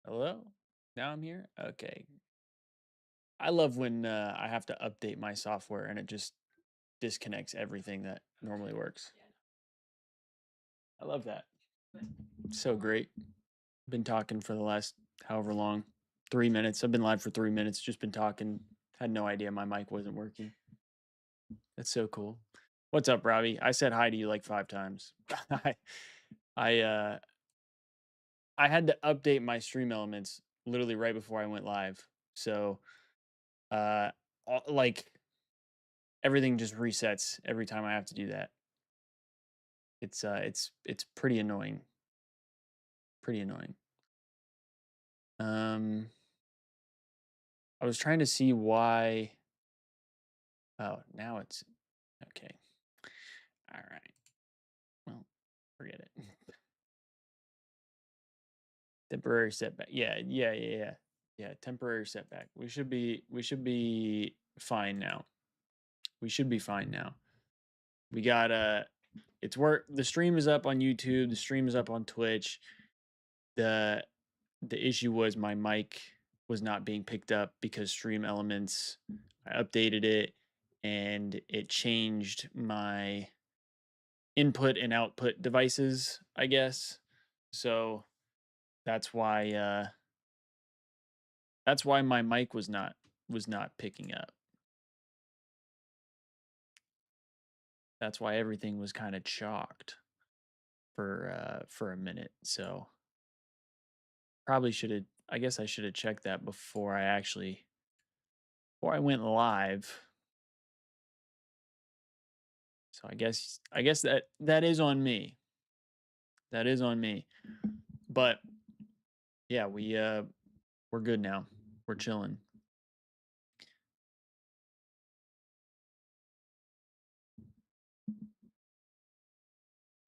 Hello? Now I'm here? Okay. I love when I have to update my software and it just disconnects everything that normally works. I love that. So great. Been talking for the last however long. 3 minutes. I've been live for 3 minutes, just been talking. Had no idea my mic wasn't working. That's so cool. What's up, Robbie? I said hi to you like 5 times. I I uh I had to update my stream elements literally right before I went live. So uh like everything just resets every time I have to do that. It's pretty annoying. Pretty annoying. Um I was trying to see why. Oh, now it's okay. All right. Well, forget it. Temporary setback. Yeah. Yeah, temporary setback. We should be fine now. We should be fine now. We got it's work the stream is up on YouTube, the stream is up on Twitch. The the issue was my mic was not being picked up because Stream Elements, I updated it and it changed my input and output devices, I guess. So that's why my mic was not picking up. That's why everything was kind of chalked for a minute. So probably should have I guess I should have checked that before I went live. So I guess that is on me. That is on me. But yeah, we're good now. We're chilling.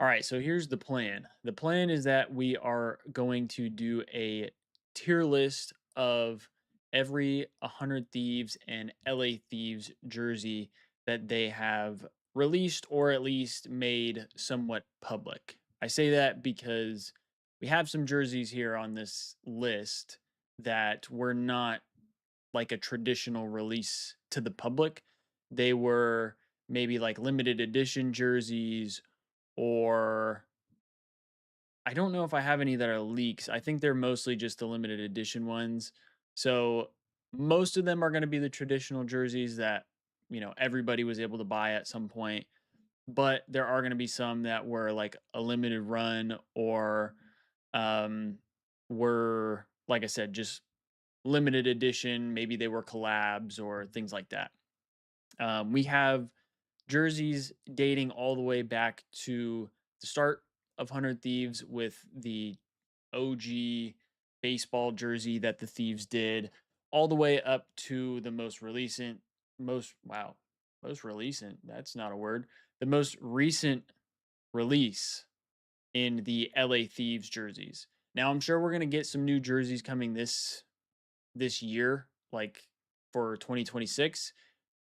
All right, so here's the plan. The plan is that we are going to do a tier list of every 100 Thieves and LA Thieves jersey that they have released or at least made somewhat public. I say that because we have some jerseys here on this list that were not like a traditional release to the public. They were maybe like limited edition jerseys, or I don't know if I have any that are leaks. I think they're mostly just the limited edition ones. So most of them are going to be the traditional jerseys that, everybody was able to buy at some point. But there are going to be some that were like a limited run or um, were, like I said, just limited edition. Maybe they were collabs or things like that. We have jerseys dating all the way back to the start of 100 Thieves with the OG baseball jersey that the Thieves did, all the way up to the most recent, that's not a word, the most recent release in the LA Thieves jerseys. Now I'm sure we're going to get some new jerseys coming this year, like for 2026,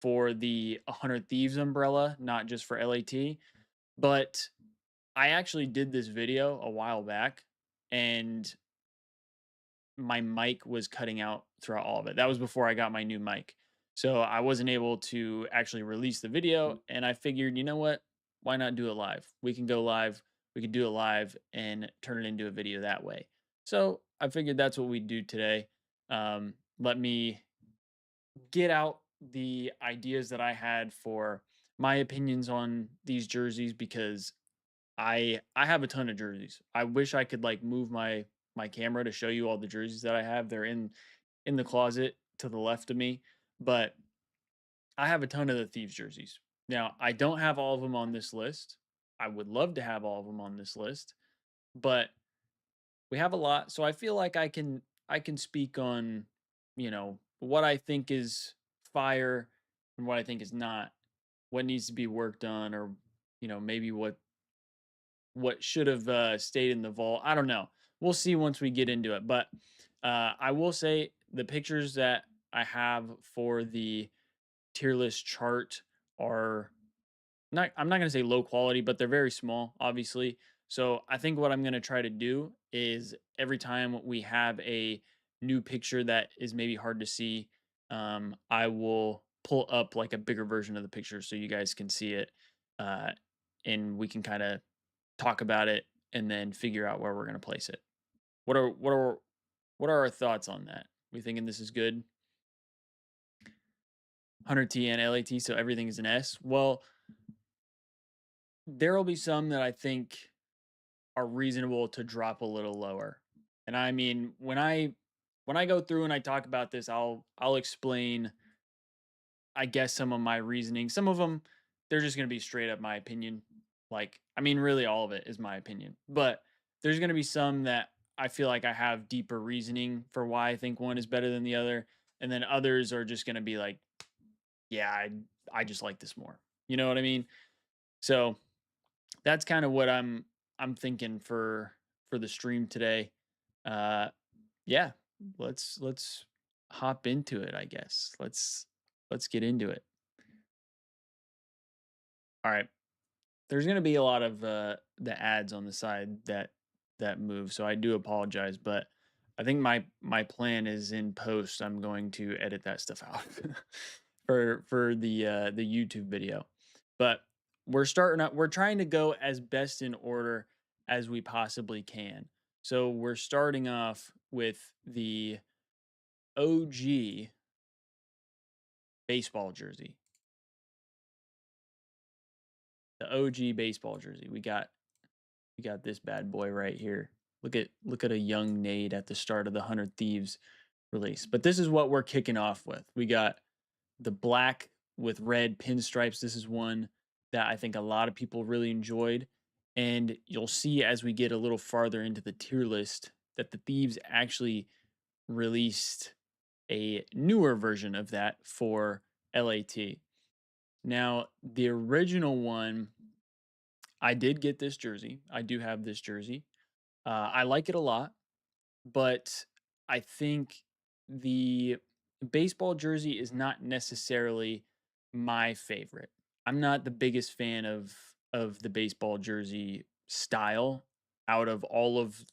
for the 100 Thieves umbrella, not just for LAT. But I actually did this video a while back and my mic was cutting out throughout all of it. That was before I got my new mic. So I wasn't able to actually release the video. And I figured, you know what? Why not do it live? We can go live. We could do it live and turn it into a video that way. So I figured that's what we do today. Let me get out the ideas that I had for my opinions on these jerseys because I have a ton of jerseys. I wish I could like move my camera to show you all the jerseys that I have. They're in the closet to the left of me, but I have a ton of the Thieves jerseys. Now, I don't have all of them on this list. I would love to have all of them on this list, but we have a lot, so I feel like I can speak on, what I think is fire and what I think is not, what needs to be worked on, or maybe what should have stayed in the vault. I don't know. We'll see once we get into it. But I will say the pictures that I have for the tier list chart are not. I'm not going to say low quality, but they're very small, obviously. So I think what I'm going to try to do is every time we have a new picture that is maybe hard to see, I will pull up like a bigger version of the picture so you guys can see it, uh, and we can kind of talk about it and then figure out where we're going to place it. What are our thoughts on that? We thinking this is good? 100T and LAT, so everything is an S. Well, there will be some that I think are reasonable to drop a little lower. And I mean, when I go through and I talk about this, I'll explain, I guess, some of my reasoning. Some of them, they're just going to be straight up my opinion. Like, I mean, really all of it is my opinion. But there's going to be some that I feel like I have deeper reasoning for why I think one is better than the other, and then others are just going to be like, yeah, I just like this more. You know what I mean? So, that's kind of what I'm thinking for the stream today. Uh yeah, let's hop into it, I guess. Let's get into it. All right. There's going to be a lot of the ads on the side that move, so I do apologize, but I think my plan is in post I'm going to edit that stuff out for the YouTube video. But we're trying to go as best in order as we possibly can. So we're starting off with the OG baseball jersey. The OG baseball jersey. We got this bad boy right here. Look at a young Nate at the start of the 100 Thieves release. But this is what we're kicking off with. We got the black with red pinstripes. This is one that I think a lot of people really enjoyed. And you'll see as we get a little farther into the tier list that the Thieves actually released a newer version of that for LAT. Now, the original one, I did get this jersey. I do have this jersey. I like it a lot, but I think the baseball jersey is not necessarily my favorite. I'm not the biggest fan of the baseball jersey style out of all of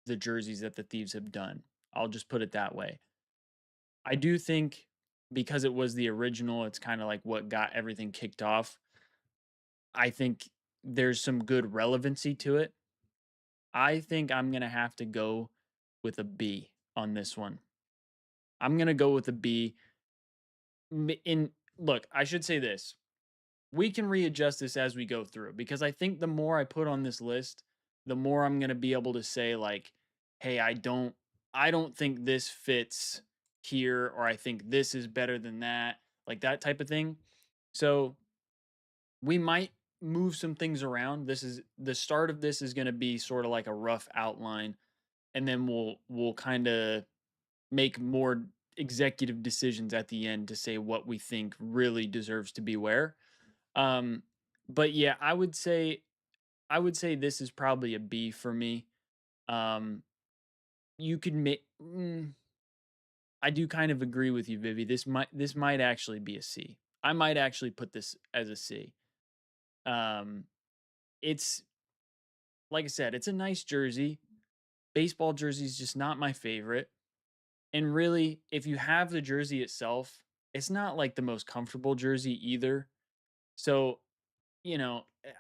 the jerseys that the Thieves have done. I'll just put it that way. I do think because it was the original, it's kind of like what got everything kicked off. I think there's some good relevancy to it. I think I'm going to have to go with a B on this one. I'm going to go with a B. In look, I should say this. We can readjust this as we go through because I think the more I put on this list, the more I'm going to be able to say like, "Hey, I don't think this fits here or I think this is better than that." Like that type of thing. So, we might move some things around. This is the start of this is going to be sort of like a rough outline, and then we'll kind of make more executive decisions at the end to say what we think really deserves to be where. Um, but yeah, I would say this is probably a B for me. Um, you could make. I do kind of agree with you, Vivi. This might actually be a C. I might actually put this as a C. Um, it's like I said, it's a nice jersey. Baseball jersey is just not my favorite. And really, if you have the jersey itself, it's not like the most comfortable jersey either. So,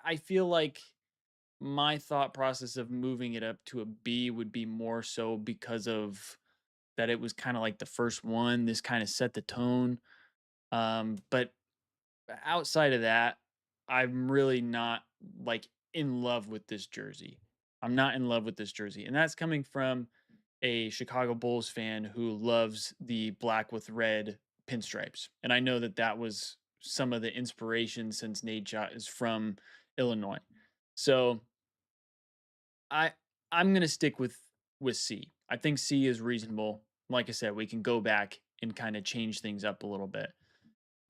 I feel like my thought process of moving it up to a B would be more so because of that it was kind of like the first one. This kind of set the tone. But outside of that, I'm really not like in love with this jersey. I'm not in love with this jersey. And that's coming from a Chicago Bulls fan who loves the black with red pinstripes. And I know that that was some of the inspiration since Nate Shot is from Illinois. So I I'm gonna stick with C. I think C is reasonable. Like I said, we can go back and kind of change things up a little bit.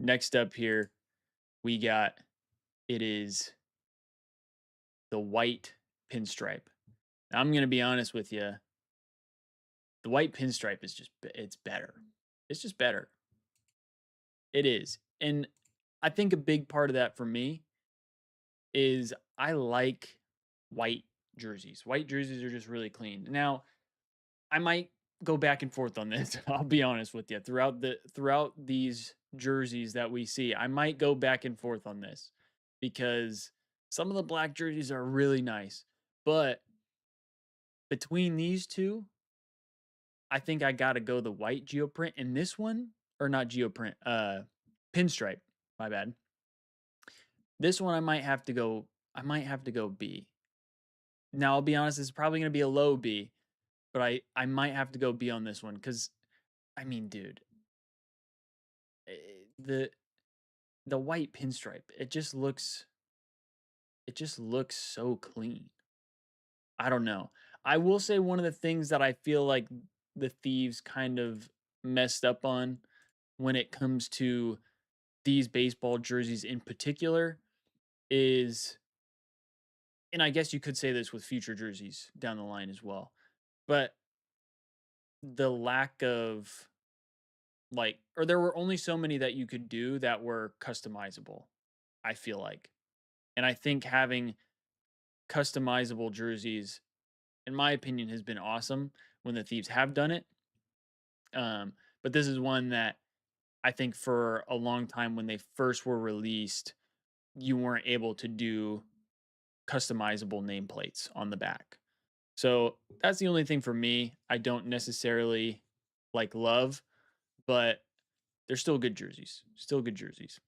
Next up here, we got it is the white pinstripe. Now, I'm gonna be honest with you. The white pinstripe is it's better. It's just better. It is. And I think a big part of that for me is I like white jerseys. White jerseys are just really clean. Now, I might go back and forth on this. I'll be honest with you. Throughout these jerseys that we see, I might go back and forth on this because some of the black jerseys are really nice. But between these two, I think I got to go the white geoprint and this one or not geoprint, pinstripe. My bad. This one I might have to go B. Now, I'll be honest, it's probably going to be a low B, but I might have to go B on this one cuz I mean, dude, the white pinstripe, it just looks so clean. I don't know. I will say one of the things that I feel like the Thieves kind of messed up on when it comes to these baseball jerseys in particular is, and I guess you could say this with future jerseys down the line as well, but the lack of like, or there were only so many that you could do that were customizable, I feel like. And I think having customizable jerseys, in my opinion, has been awesome when the Thieves have done it. Um, but this is one that I think for a long time when they first were released, you weren't able to do customizable nameplates on the back. So that's the only thing for me. I don't necessarily like love, but they're still good jerseys. Still good jerseys.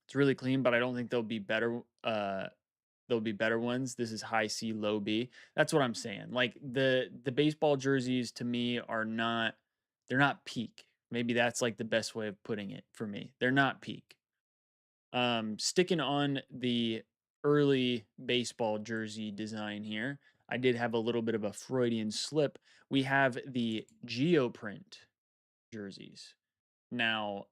It's really clean, but I don't think they'll be better. There'll be better ones. This is high C, low B. That's what I'm saying. Like the baseball jerseys to me are not, they're not peak. Maybe that's like the best way of putting it for me. They're not peak. Sticking on the early baseball jersey design here, I did have a little bit of a Freudian slip. We have the geoprint jerseys. Now,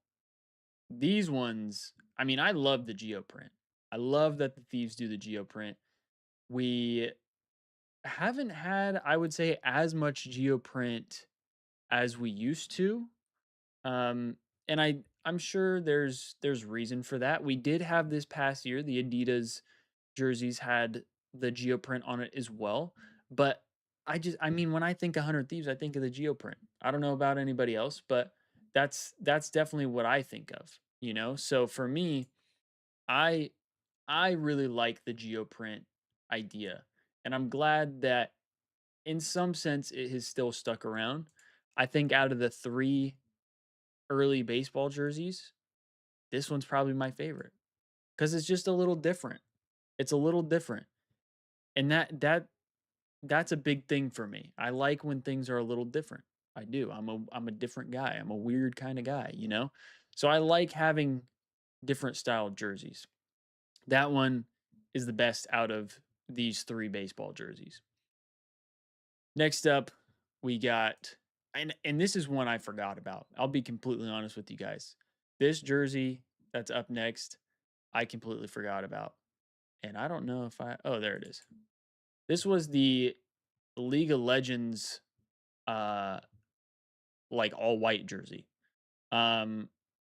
these ones, I mean, I love the geoprint. I love that the Thieves do the geoprint. We haven't had, I would say, as much geoprint as we used to. Um, and I'm sure there's reason for that. We did have this past year, the Adidas jerseys had the geoprint on it as well. But I mean, when I think 100 Thieves, I think of the geoprint. I don't know about anybody else, but that's definitely what I think of, you know? So for me, I I really like the geoprint idea. And I'm glad that in some sense it has still stuck around. I think out of the three early baseball jerseys, this one's probably my favorite because it's just a little different. It's a little different. And that's a big thing for me. I like when things are a little different. I do. I'm a different guy. I'm a weird kind of guy, you know? So I like having different style jerseys. That one is the best out of these three baseball jerseys. Next up, we got and this is one I forgot about. I'll be completely honest with you guys. This jersey that's up next, I completely forgot about. And I don't know if I oh, there it is. This was the League of Legends uh like all white jersey. Um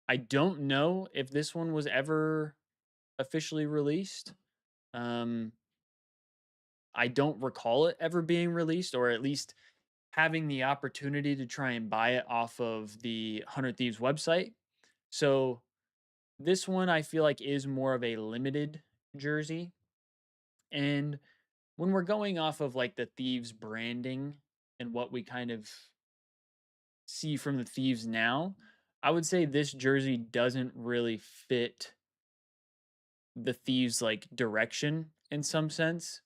I don't know if this one was ever officially released. Um I don't recall it ever being released or at least having the opportunity to try and buy it off of the 100 Thieves website. So this one I feel like is more of a limited jersey. And when we're going off of like the Thieves branding and what we kind of see from the Thieves now, I would say this jersey doesn't really fit the Thieves like direction in some sense.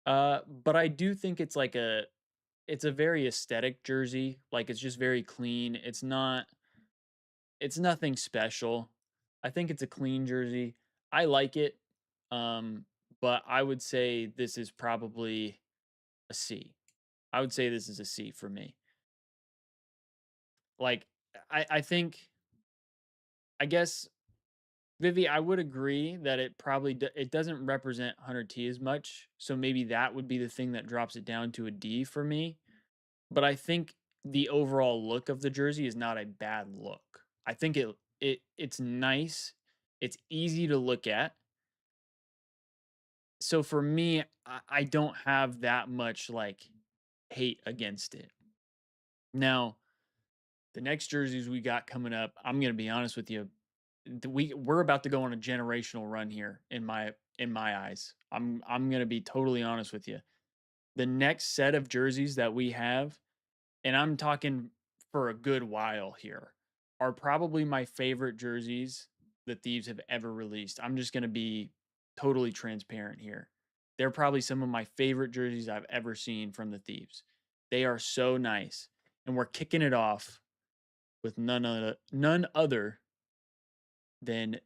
But I do think it's a very aesthetic jersey. Like it's just very clean. It's nothing special. I think it's a clean jersey. I like it. Um, but I would say this is probably a C. I would say this is a C for me. Like I think I guess Vivi, I would agree that it probably it doesn't represent 100T as much. So maybe that would be the thing that drops it down to a D for me. But I think the overall look of the jersey is not a bad look. I think it's nice. It's easy to look at. so for me, I don't have that much like hate against it. Now, the next jerseys we got coming up, I'm gonna be honest with you, we're about to go on a generational run here in my eyes. I'm gonna be totally honest with you. The next set of jerseys that we have, and I'm talking for a good while here, are probably my favorite jerseys the Thieves have ever released. I'm just gonna be totally transparent here. They're probably some of my favorite jerseys I've ever seen from the Thieves. They are so nice. And we're kicking it off with none other than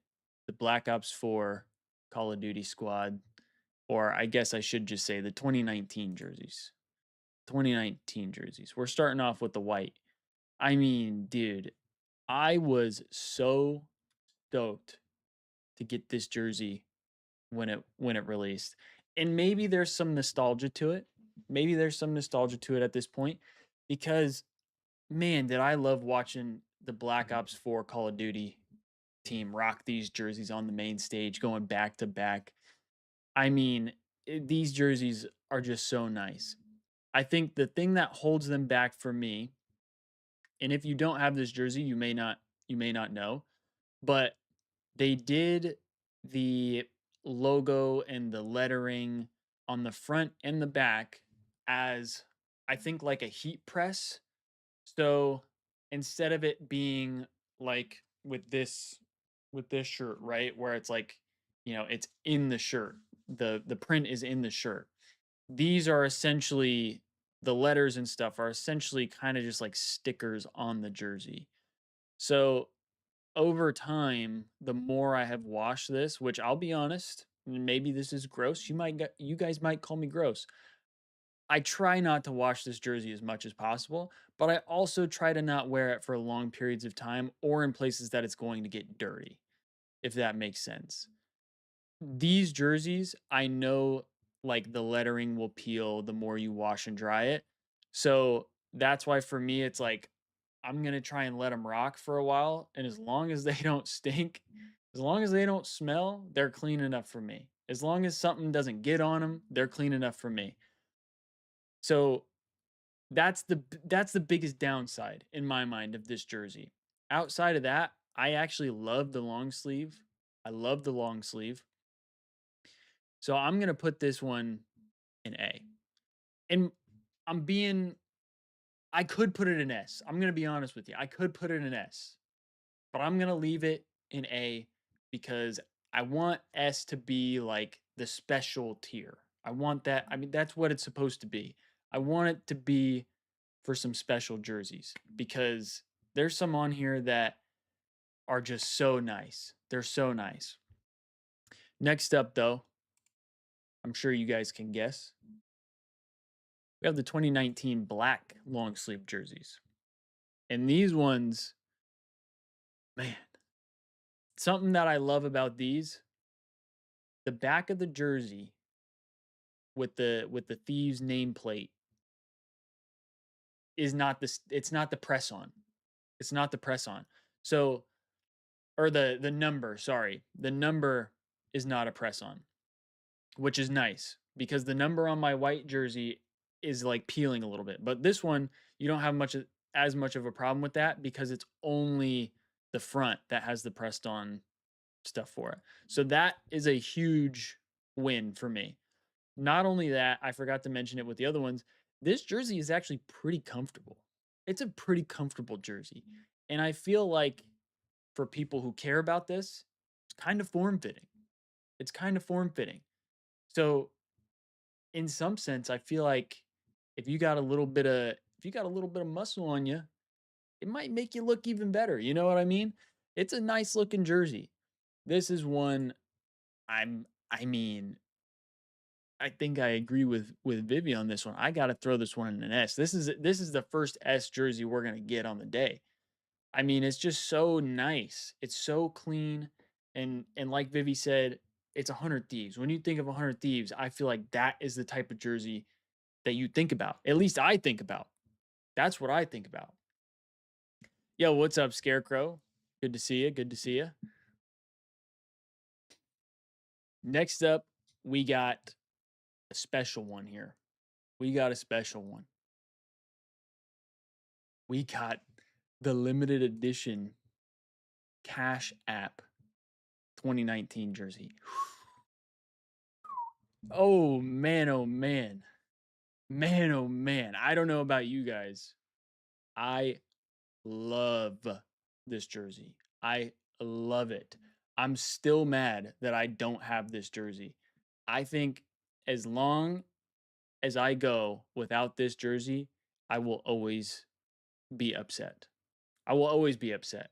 the Black Ops 4 Call of Duty squad, or I guess I should just say the 2019 jerseys. 2019 jerseys. We're starting off with the white. I mean, dude, I was so stoked to get this jersey when it released. And maybe there's some nostalgia to it. Maybe there's some nostalgia to it at this point because man, did I love watching the Black Ops 4 Call of Duty team rock these jerseys on the main stage going back to back. I mean, these jerseys are just so nice. I think the thing that holds them back for me, and if you don't have this jersey, you may not know, but they did the logo and the lettering on the front and the back as I think like a heat press. So instead of it being like with this shirt, right, where it's like, you know, it's in the shirt. The print is in the shirt. These are essentially the letters and stuff are essentially kind of just like stickers on the jersey. So over time, the more I have washed this, which I'll be honest, maybe this is gross. You guys might call me gross. I try not to wash this jersey as much as possible, but I also try to not wear it for long periods of time or in places that it's going to get dirty, if that makes sense. These jerseys, I know like the lettering will peel the more you wash and dry it. So that's why for me, it's like I'm going to try and let them rock for a while. And as long as they don't stink, as long as they don't smell, they're clean enough for me. As long as something doesn't get on them, they're clean enough for me. So that's the biggest downside in my mind of this jersey. Outside of that, I actually love the long sleeve. I love the long sleeve. So I'm gonna put this one in A. And I'm being I could put it in S. I'm gonna be honest with you. I could put it in S, but I'm gonna leave it in A because I want S to be like the special tier. I want that. I mean, that's what it's supposed to be. I want it to be for some special jerseys because there's some on here that are just so nice. They're so nice. Next up, though, I'm sure you guys can guess. We have the 2019 black long sleeve jerseys. And these ones, man, something that I love about these, the back of the jersey with the Thieves nameplate is not this it's not the press on. It's not the press on. So or the number, sorry. The number is not a press on, which is nice because the number on my white jersey is like peeling a little bit. But this one, you don't have as much of a problem with that because it's only the front that has the pressed on stuff for it. So that is a huge win for me. Not only that, I forgot to mention it with the other ones. This jersey is actually pretty comfortable. It's a pretty comfortable jersey. And I feel like for people who care about this, it's kind of form fitting. It's kind of form fitting. So in some sense, I feel like if you got a little bit of muscle on you, it might make you look even better. You know what I mean? It's a nice looking jersey. This is one I mean, I think I agree with Vivi on this one. I got to throw this one in an S. This is the first S jersey we're going to get on the day. I mean, it's just so nice. It's so clean and like Vivi said, it's 100 Thieves. When you think of 100 Thieves, I feel like that is the type of jersey that you think about. At least I think about. That's what I think about. Yo, what's up, Scarecrow? Good to see you. Good to see you. Next up, we got a special one here. We got a special one. We got the limited edition Cash App 2019 jersey. Oh man, oh man. Man, oh man. I don't know about you guys. I love this jersey. I love it. I'm still mad that I don't have this jersey. I think as long as I go without this jersey, I will always be upset. I will always be upset.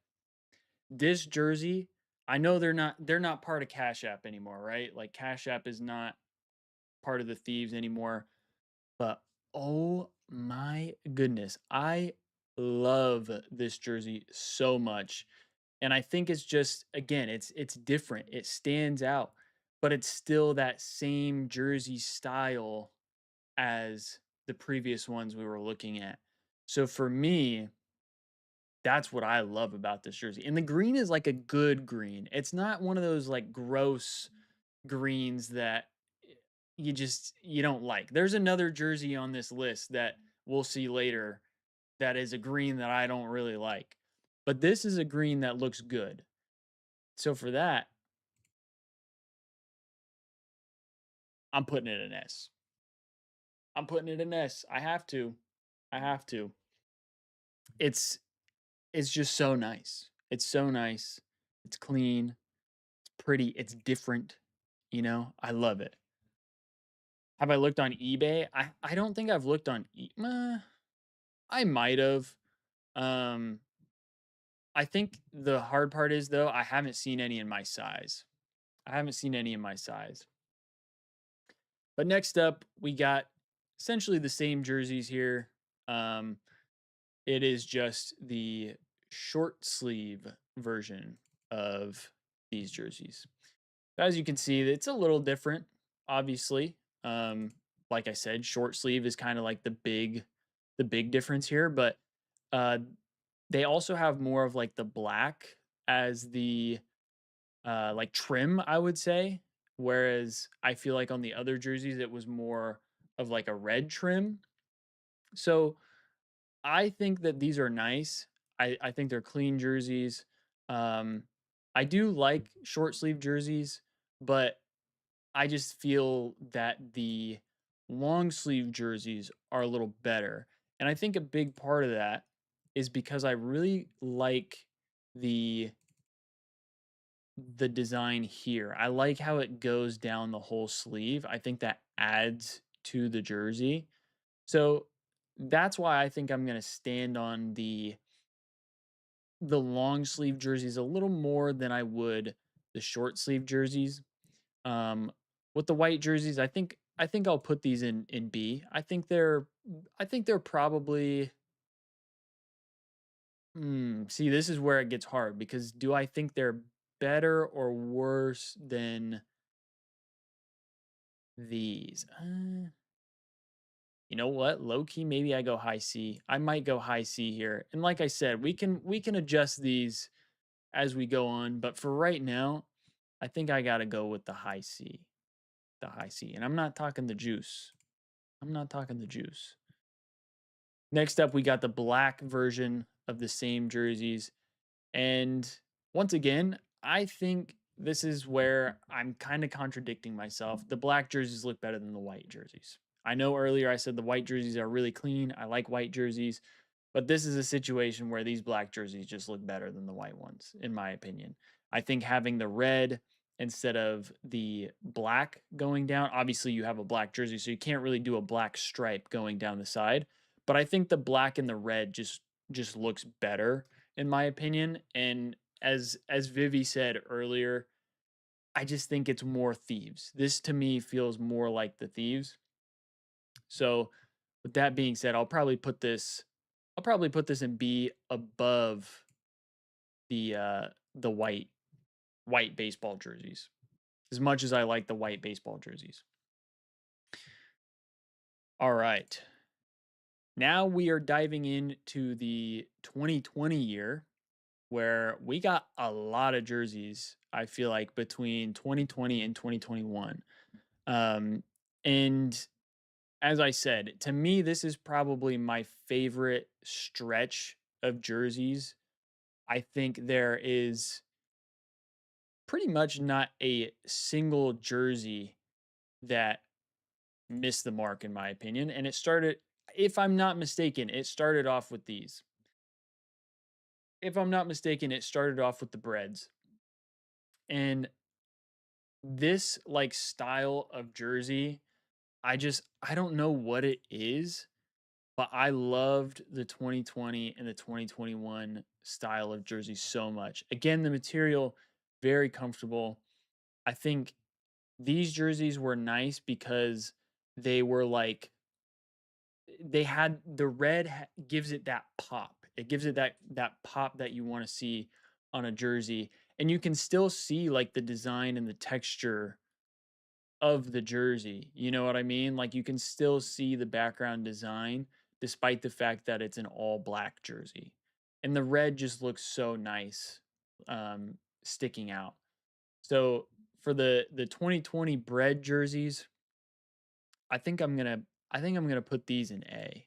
This jersey, I know they're not part of Cash App anymore, right? Like Cash App is not part of the Thieves anymore. But oh my goodness, I love this jersey so much. And I think it's just again, it's different. It stands out, but it's still that same jersey style as the previous ones we were looking at. So for me, that's what I love about this jersey. And the green is like a good green. It's not one of those like gross greens that you don't like. There's another jersey on this list that we'll see later that is a green that I don't really like. But this is a green that looks good. So for that, I'm putting it in S. I'm putting it in S. I have to. I have to. It's it's just so nice. It's so nice. It's clean. It's pretty. It's different. I love it. Have I looked on eBay? I don't think I've looked on I might have. Um I think the hard part is though, I haven't seen any in my size. I haven't seen any in my size. But next up, we got essentially the same jerseys here. Um, it is just the short sleeve version of these jerseys. As you can see, it's a little different, obviously. Um, like I said, short sleeve is kind of like the big difference here, but uh, they also have more of like the black as the like trim, I would say. Whereas I feel like on the other jerseys, it was more of like a red trim. So I think that these are nice. I think they're clean jerseys. Um, I do like short sleeve jerseys, but I just feel that the long sleeve jerseys are a little better. And I think a big part of that is because I really like the the design here. I like how it goes down the whole sleeve. I think that adds to the jersey. So that's why I think I'm going to stand on the long sleeve jerseys a little more than I would the short sleeve jerseys. Um with the white jerseys, I think I'll put these in B. I think they're probably see, this is where it gets hard because do I think they're better or worse than these? You know what? Low key, maybe I go high C. I might go high C here. And like I said, we can adjust these as we go on, but for right now, I think I got to go with the high C. The high C. And I'm not talking the juice. I'm not talking the juice. Next up, we got the black version of the same jerseys. And once again, I think this is where I'm kind of contradicting myself. The black jerseys look better than the white jerseys. I know earlier I said the white jerseys are really clean. I like white jerseys, but this is a situation where these black jerseys just look better than the white ones, in my opinion. I think having the red instead of the black going down, obviously you have a black jersey, so you can't really do a black stripe going down the side. But I think the black and the red just looks better in my opinion. And as Vivi said earlier, I just think it's more Thieves. This to me feels more like the Thieves. So with that being said, I'll probably put this in B above the white baseball jerseys. As much as I like the white baseball jerseys. All right. Now we are diving into the 2020 year where we got a lot of jerseys, I feel like, between 2020 and 2021. Um, and as I said, to me, this is probably my favorite stretch of jerseys. I think there is pretty much not a single jersey that missed the mark, in my opinion. And it started, if I'm not mistaken, it started off with these. If I'm not mistaken, it started off with the breads. And this like style of jersey, I don't know what it is, but I loved the 2020 and the 2021 style of jersey so much. Again, the material very comfortable. I think these jerseys were nice because they were like they had the gives it that pop. It gives it that pop that you want to see on a jersey, and you can still see like the design and the texture of the jersey. You know what I mean? Like you can still see the background design despite the fact that it's an all black jersey. And the red just looks so nice sticking out. So for the 2020 bread jerseys, I think I'm going to I think I'm going to put these in A.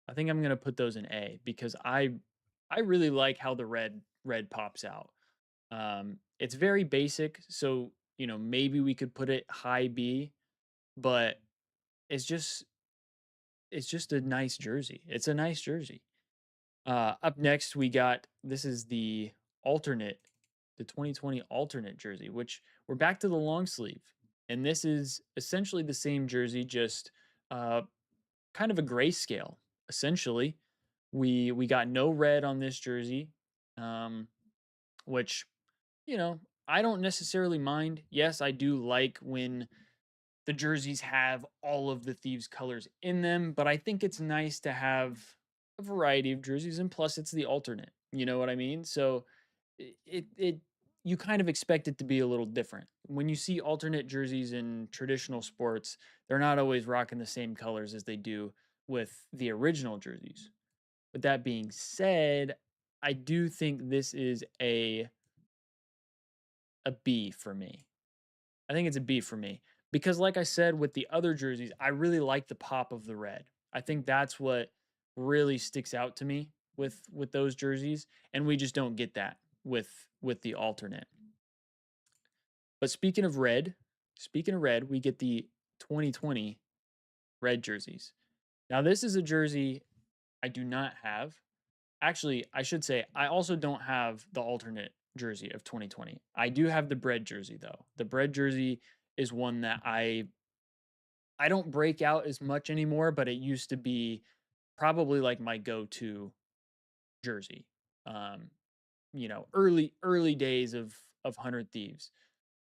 I think I'm going to put those in A because I really like how the red pops out. It's very basic, so you know, maybe we could put it high B, but it's just it's just a nice jersey. It's a nice jersey. Up next, we got this is the 2020 alternate jersey, which we're back to the long sleeve, and this is essentially the same jersey, just uh, kind of a grayscale. Essentially, we got no red on this jersey, um, which you know I don't necessarily mind. Yes, I do like when the jerseys have all of the Thieves colors in them, but I think it's nice to have a variety of jerseys, and plus it's the alternate. You know what I mean? So it you kind of expect it to be a little different. When you see alternate jerseys in traditional sports, they're not always rocking the same colors as they do with the original jerseys. With that being said, I do think this is a B for me. I think it's a B for me because, like I said, with the other jerseys, I really like the pop of the red. I think that's what really sticks out to me with those jerseys, and we just don't get that with the alternate. But speaking of red, we get the 2020 red jerseys. Now, this is a jersey I do not have. Actually, I should say I also don't have the alternate jersey of 2020. I do have the bread jersey though. The bread jersey is one that I don't break out as much anymore, but it used to be probably like my go-to jersey. Um, you know, early days of 100 Thieves.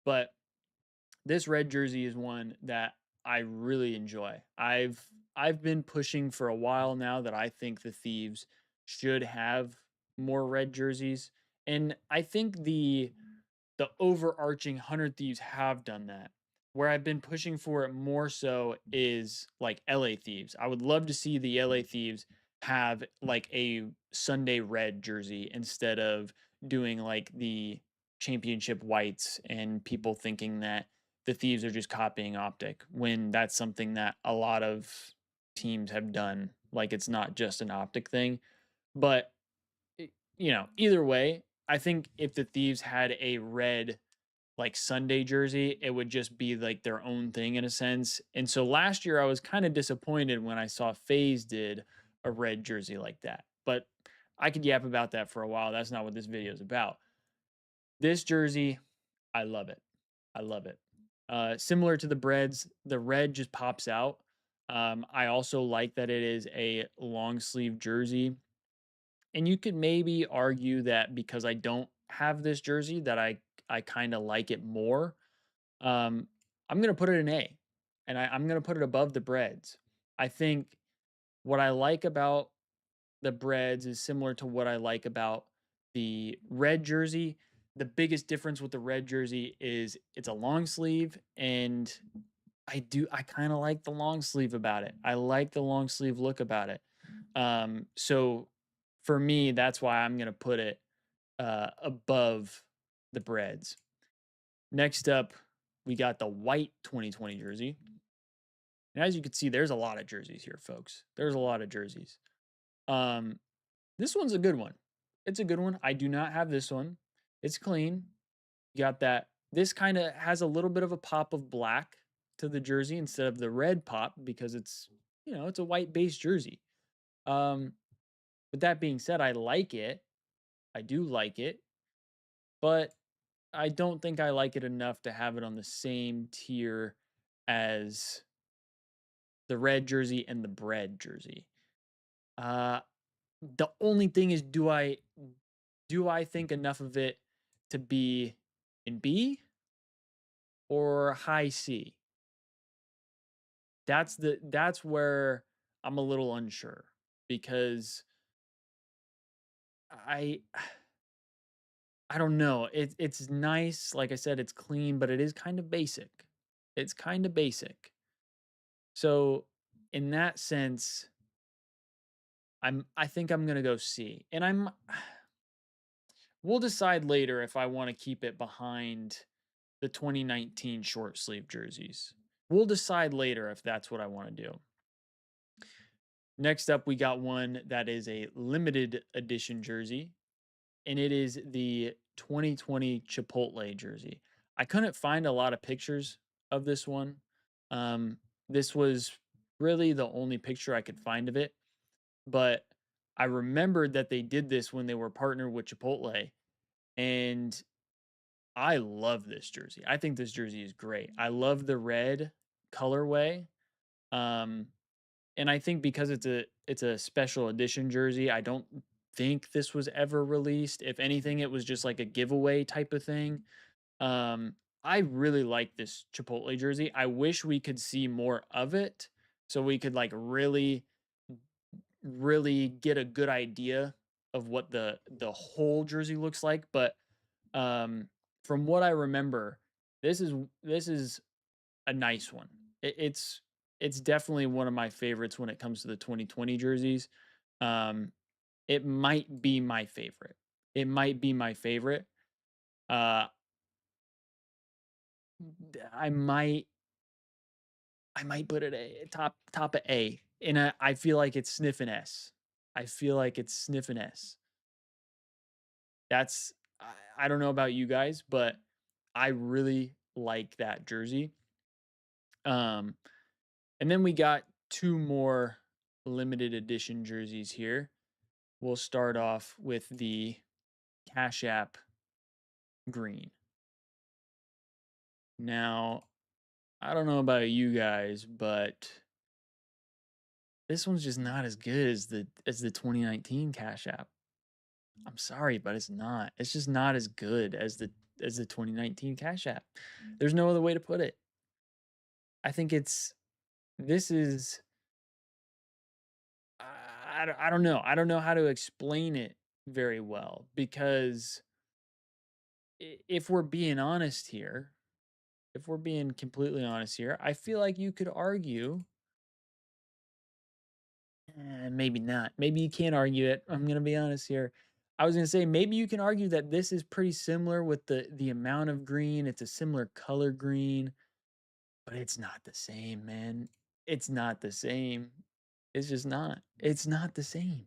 But this red jersey is one that I really enjoy. I've been pushing for a while now that I think the Thieves should have more red jerseys. And I think the overarching 100 Thieves have done that. Where I've been pushing for it more so is like LA Thieves. I would love to see the LA Thieves have like a Sunday red jersey instead of doing like the championship whites and people thinking that the Thieves are just copying Optic when that's something that a lot of teams have done. Like it's not just an Optic thing. But you know, either way, I think if the Thieves had a red like Sunday jersey, it would just be like their own thing in a sense. And so last year I was kind of disappointed when I saw FaZe did a red jersey like that. But I could yap about that for a while. That's not what this video is about. This jersey, I love it. I love it. Similar to the breads, the red just pops out. I also like that it is a long sleeve jersey. And you could maybe argue that because I don't have this jersey that I kind of like it more. Um, I'm gonna put it an A, and I'm gonna put it above the breads. I think what I like about the breads is similar to what I like about the red jersey. The biggest difference with the red jersey is it's a long sleeve, and I kind of like the long sleeve about it. I like the long sleeve look about it. So for me, that's why I'm gonna put it above the breads. Next up, we got the white 2020 jersey. And as you can see, there's a lot of jerseys here, folks. There's a lot of jerseys. Um, this one's a good one. It's a good one. I do not have this one. It's clean. You got that. This kind of has a little bit of a pop of black to the jersey instead of the red pop because it's, it's a white base jersey. Um, with that being said, I like it. I do like it, but I don't think I like it enough to have it on the same tier as the red jersey and the bread jersey. Uh, the only thing is, do I think enough of it to be in B or high C? That's where I'm a little unsure because I I don't know. It's nice, like I said, it's clean, but it is kind of basic. It's kind of basic. So in that sense, I think I'm gonna go C. And we'll decide later if I want to keep it behind the 2019 short sleeve jerseys. We'll decide later if that's what I want to do. Next up, we got one that is a limited edition jersey, and it is the 2020 Chipotle jersey. I couldn't find a lot of pictures of this one. Um, this was really the only picture I could find of it, but I remembered that they did this when they were partnered with Chipotle, and I love this jersey. I think this jersey is great. I love the red colorway. Um, and I think because it's a special edition jersey, I don't think this was ever released. If anything, it was just like a giveaway type of thing. Um, I really like this Chipotle jersey. I wish we could see more of it so we could like really get a good idea of what the whole jersey looks like. But um, from what I remember, this is a nice one. It's definitely one of my favorites when it comes to the 2020 jerseys. Um, it might be my favorite. It might be my favorite. Uh, I might put it a top of A, and I feel like it's sniffing S. I feel like it's sniffing S. That's I don't know about you guys, but I really like that jersey. Um, and then we got two more limited edition jerseys here. We'll start off with the Cash App green. Now, I don't know about you guys, but this one's just not as good as the 2019 Cash App. I'm sorry, but it's not. It's just not as good as the 2019 Cash App. There's no other way to put it. I think this is I don't know. I don't know how to explain it very well because if we're being honest here, if we're being completely honest here, I feel like you could argue, maybe not. Maybe you can't argue it. I'm gonna be honest here. I was gonna say maybe you can argue that this is pretty similar with the amount of green. It's a similar color green, but it's not the same, man. It's not the same. It's just not. It's not the same.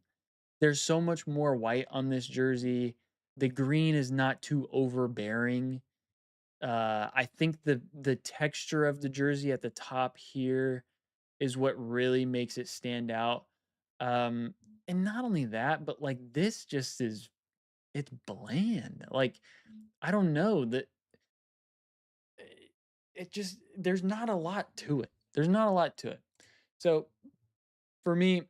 There's so much more white on this jersey. The green is not too overbearing. I think the texture of the jersey at the top here is what really makes it stand out. Um, and not only that, but like this just it's bland. Like I don't know that it just there's not a lot to it. There's not a lot to it. So for me,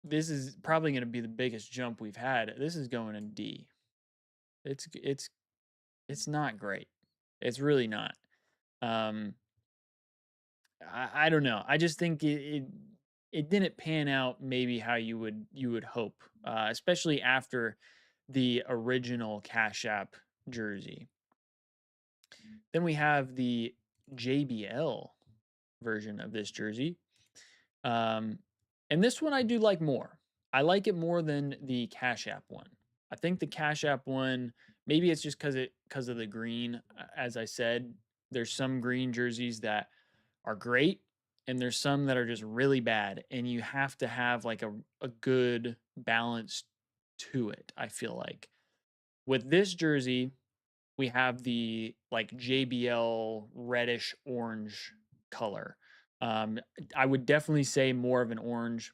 this is probably going to be the biggest jump we've had. This is going in D. It's not great. It's really not. Um, I don't know. I just think it didn't pan out maybe how you would hope, especially after the original Cash App jersey. Then we have the JBL version of this jersey, um, and this one I do like more. I like it more than the Cash App one. I think the Cash App one, maybe it's just because of the green, as I said, There's some green jerseys that are great, and there's some that are just really bad, and you have to have like a good balance to it, I feel like. With this jersey, we have the like JBL reddish orange color. Um, I would definitely say more of an orange,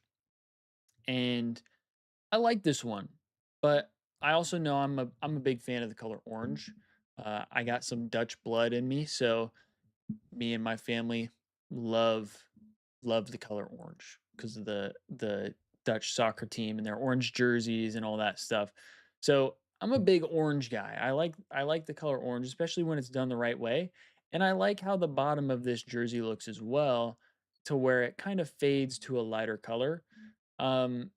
and I like this one, but I also know I'm a big fan of the color orange. I got some Dutch blood in me, so me and my family love love the color orange because of the Dutch soccer team and their orange jerseys and all that stuff. So I'm a big orange guy. I like the color orange, especially when it's done the right way. And I like how the bottom of this jersey looks as well, to where it kind of fades to a lighter color. Um,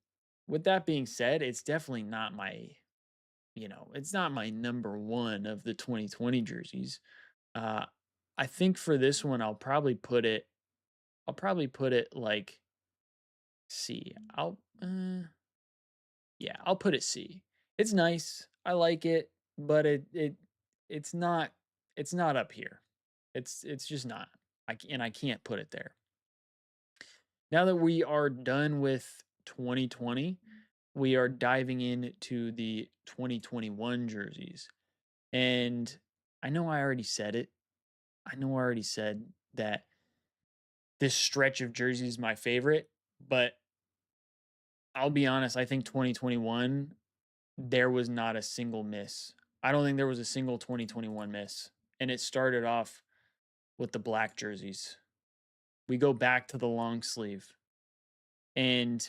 with that being said, it's definitely not my, it's not my number one of the 2020 jerseys. Uh, I think for this one, I'll probably put it like C. Yeah, I'll put it C. It's nice. I like it, but it's not it's not up here. It's just not. And I can't put it there. Now that we are done with 2020, we are diving into the 2021 jerseys. And I know I already said it. I know I already said that this stretch of jerseys is my favorite, but I'll be honest, I think 2021, there was not a single miss. I don't think there was a single 2021 miss. And it started off with the black jerseys. We go back to the long sleeve. And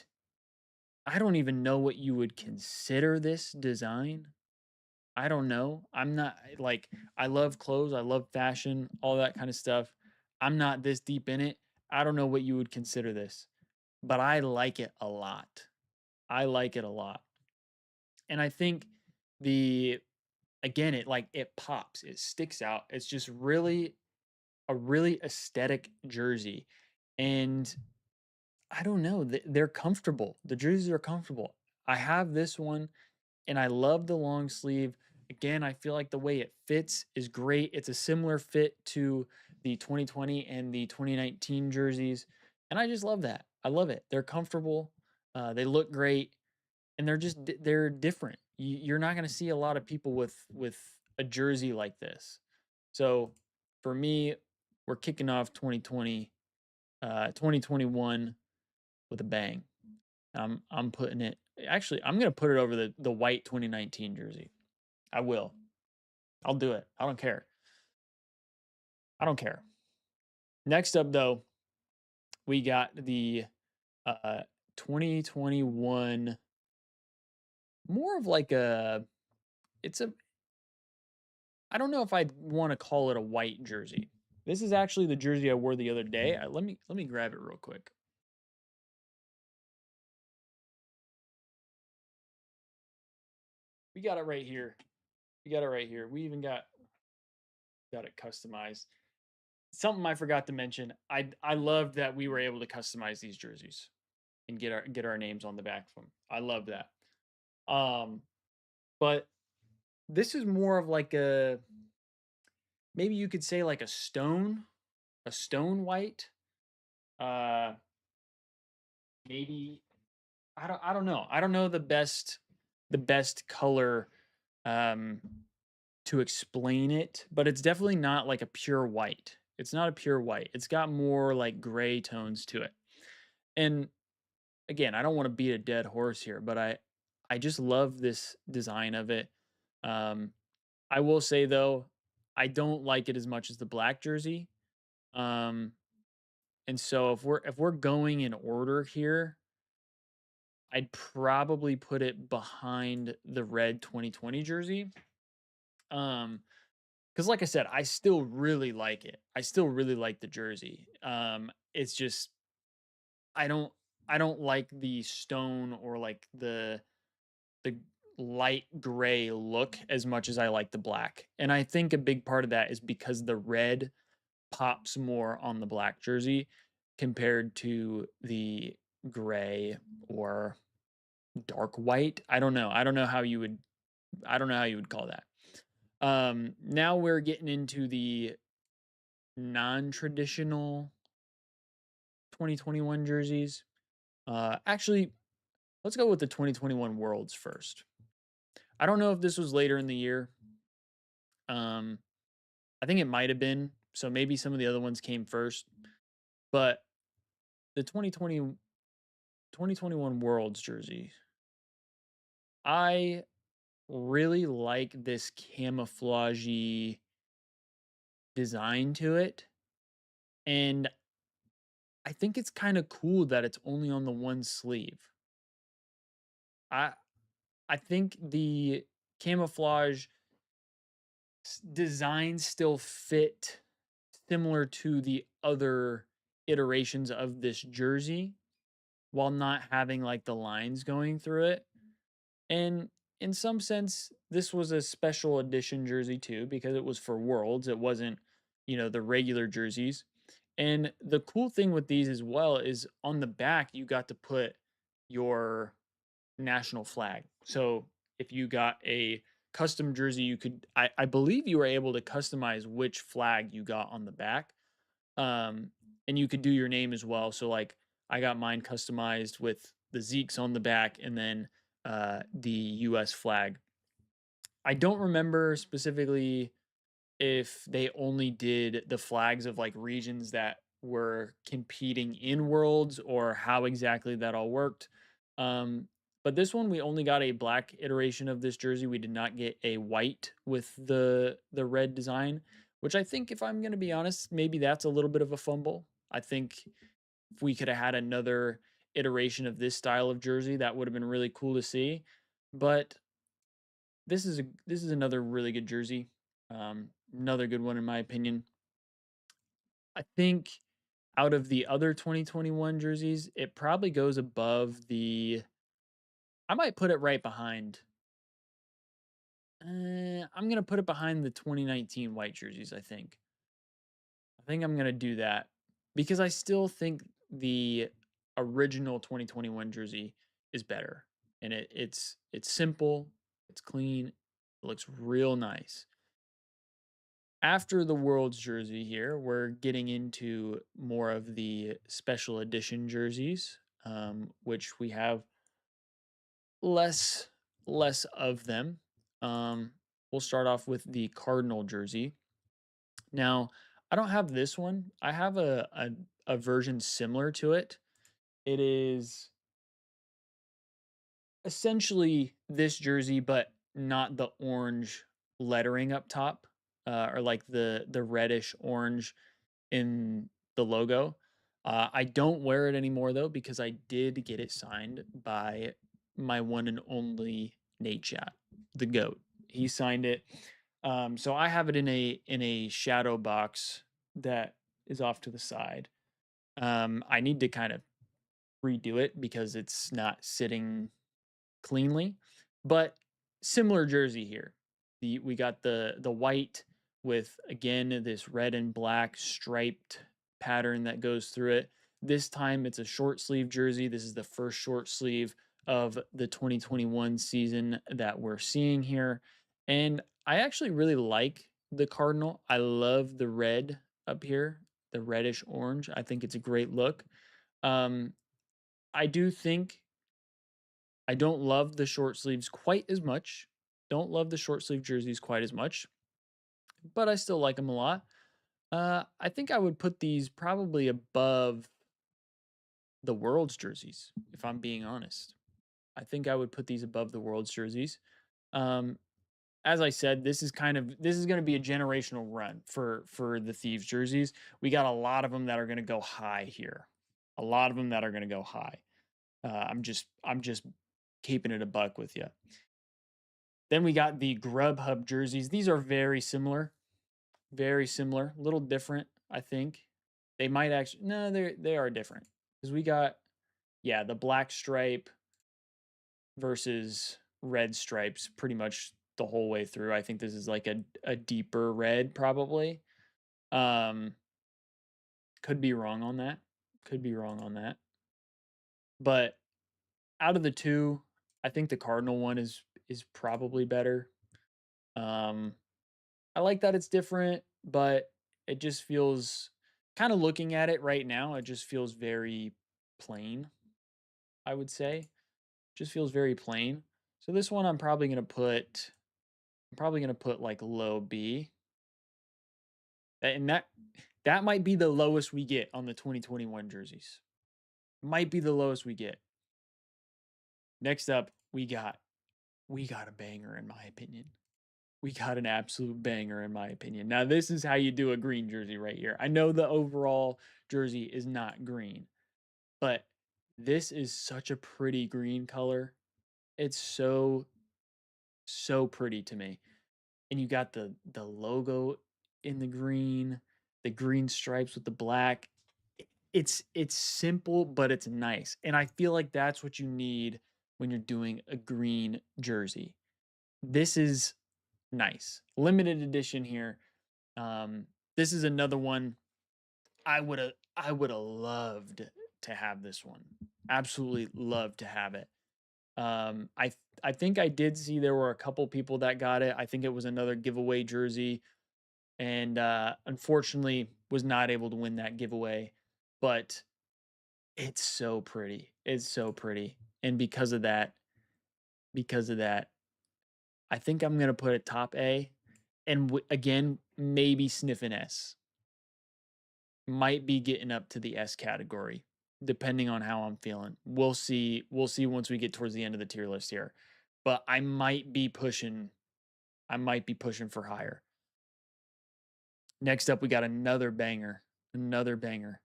I don't even know what you would consider this design. I don't know. I'm not like, I love clothes, I love fashion, all that kind of stuff. I'm not this deep in it. I don't know what you would consider this, but I like it a lot. I like it a lot. And I think the again, it pops, it sticks out. It's just really a really aesthetic jersey. And I don't know, they're comfortable. The jerseys are comfortable. I have this one and I love the long sleeve. Again, I feel like the way it fits is great. It's a similar fit to the 2020 and the 2019 jerseys. And I just love that. I love it. They're comfortable. They look great, and they're different. You're not going to see a lot of people with a jersey like this. So for me, we're kicking off 2021 with a bang. I'm putting it. Actually, I'm gonna put it over the white 2019 jersey. I will. I'll do it. I don't care. I don't care. Next up, though, we got the 2021. More of like a. It's a. I don't know if I'd want to call it a white jersey. This is actually the jersey I wore the other day. Let me grab it real quick. We got it right here. We got it right here. We even got it customized. Something I forgot to mention. I love that we were able to customize these jerseys and get our names on the back of them. I love that. Um, but this is more of like a, maybe you could say like a stone white. Uh, maybe I don't know. I don't know the best color um to explain it, but it's definitely not like a pure white. It's not a pure white. It's got more like gray tones to it. And again, I don't want to beat a dead horse here, but I just love this design of it. Um, I will say though, I don't like it as much as the black jersey. Um, and so if we're going in order here, I'd probably put it behind the red 2020 jersey. Um, because like I said, I still really like it. I still really like the jersey. It's just I don't I don't like the stone or like the light gray look as much as I like the black. And I think a big part of that is because the red pops more on the black jersey compared to the gray or dark white. I don't know. I don't know how you would call that. Now we're getting into the non-traditional 2021 jerseys. Actually, let's go with the 2021 Worlds first. I don't know if this was later in the year. Um, I think it might have been. So maybe some of the other ones came first. But the 2021 Worlds jersey, I really like this camouflagey design to it. And I think it's kind of cool that it's only on the one sleeve. I I think the camouflage designs still fit similar to the other iterations of this jersey while not having like the lines going through it. And in some sense, this was a special edition jersey too, because it was for Worlds. It wasn't, the regular jerseys. And the cool thing with these as well is on the back, you got to put your national flag. So if you got a custom jersey, I believe you were able to customize which flag you got on the back. Um, and you could do your name as well. So like I got mine customized with the Zeeks on the back and then the US flag. I don't remember specifically if they only did the flags of like regions that were competing in worlds or how exactly that all worked. Um, but this one we only got a black iteration of this jersey. We did not get a white with the red design, which I think if I'm going to be honest, maybe that's a little bit of a fumble. I think if we could have had another iteration of this style of jersey, that would have been really cool to see. But this is another really good jersey. Another good one in my opinion. I think out of the other 2021 jerseys, it probably goes above the. I might put it right behind. I'm gonna put it behind the 2019 white jerseys. I think I'm gonna do that because I still think the original 2021 jersey is better, and it's simple, it's clean, it looks real nice. After the World's jersey here, we're getting into more of the special edition jerseys, which we have less less of them. We'll start off with the Cardinal jersey. Now, I don't have this one. I have a version similar to it. It is essentially this jersey, but not the orange lettering up top, or like the reddish orange in the logo. I don't wear it anymore though because I did get it signed by my one and only Nate Chat, the goat. He signed it, so I have it in a shadow box that is off to the side. I need to kind of redo it because it's not sitting cleanly, but similar jersey here. We got the white with again this red and black striped pattern that goes through it. This time it's a short sleeve jersey. This is the first short sleeve of the 2021 season that we're seeing here. And I actually really like the Cardinal. I love the red up here, the reddish orange. I think it's a great look. Um, I do think I don't love the short sleeves quite as much. Don't love the short sleeve jerseys quite as much, but I still like them a lot. I think I would put these probably above the World's jerseys, if I'm being honest. I think I would put these above the World's jerseys. Um, as I said, this is going to be a generational run for the Thieves jerseys. We got a lot of them that are going to go high here. A lot of them that are going to go high. I'm just keeping it a buck with you. Then we got the Grubhub jerseys. These are very similar, a little different, I think. They might actually no, they are different. Because we got the black stripe versus red stripes pretty much the whole way through. I think this is like a deeper red probably. Um could be wrong on that. Could be wrong on that. But out of the two, I think the Cardinal one is probably better. Um I like that it's different, but It just feels kind of looking at it right now, it just feels very plain, I would say. Just feels very plain. So this one I'm probably gonna put like low B. And that might be the lowest we get on the 2021 jerseys. Might be the lowest we get. Next up, we got a banger in my opinion. We got an absolute banger in my opinion. Now this is how you do a green jersey right here. I know the overall jersey is not green, but this is such a pretty green color. It's so pretty to me. And you got the logo in the green stripes with the black. It's simple, but it's nice. And I feel like that's what you need when you're doing a green jersey. This is nice. Limited edition here. Um, this is another one I would have loved to have this one. Absolutely loved to have it. I think I did see there were a couple people that got it. I think it was another giveaway jersey, and unfortunately was not able to win that giveaway. But it's so pretty. It's so pretty, and because of that, I think I'm gonna put it top A, and again maybe sniff an S. Might be getting up to the S category, depending on how I'm feeling. We'll see. We'll see once we get towards the end of the tier list here. But I might be pushing for higher. Next up, we got another banger. Another banger.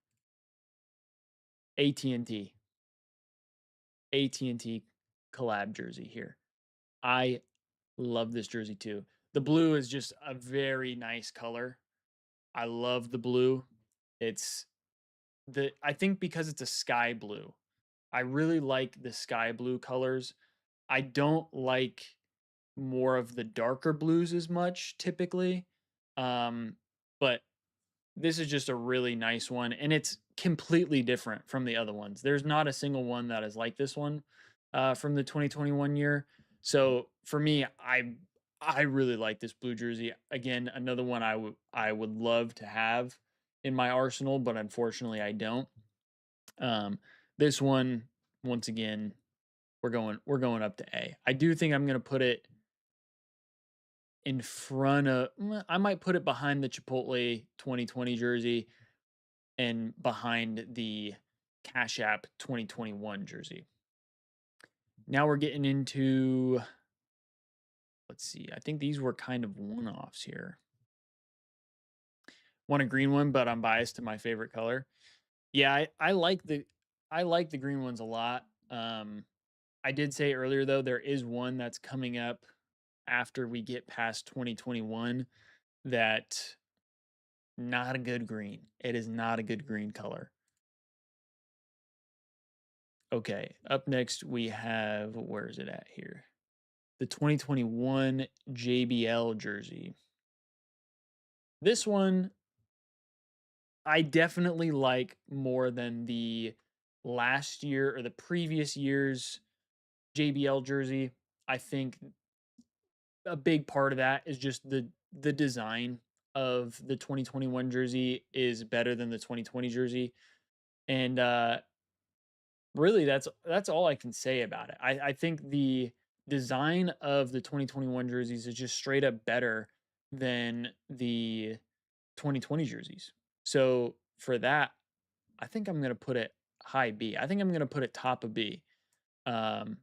AT&T. AT&T collab jersey here. I love this jersey too. The blue is just a very nice color. I love the blue. It's I think because it's a sky blue. I really like the sky blue colors. I don't like more of the darker blues as much typically. Um, but this is just a really nice one and it's completely different from the other ones. There's not a single one that is like this one from the 2021 year. So for me, I really like this blue jersey. Again, another one I would love to have in my arsenal, but unfortunately I don't. Um, this one, once again, we're going up to A. I do think I'm gonna put it in front of. I might put it behind the Chipotle 2020 jersey and behind the Cash App 2021 jersey. Now we're getting into. Let's see. I think these were kind of one-offs here. Want a green one, but I'm biased to my favorite color. Yeah, I like the green ones a lot. I did say earlier though there is one that's coming up after we get past 2021 that not a good green. It is not a good green color. Okay, up next we have where is it at here? The 2021 JBL jersey. This one I definitely like more than the last year or the previous year's JBL jersey. I think a big part of that is just the design of the 2021 jersey is better than the 2020 jersey. And really that's all I can say about it. I think the design of the 2021 jerseys is just straight up better than the 2020 jerseys. So for that, I think I'm gonna put it high B. I think I'm gonna put it top of B. Um,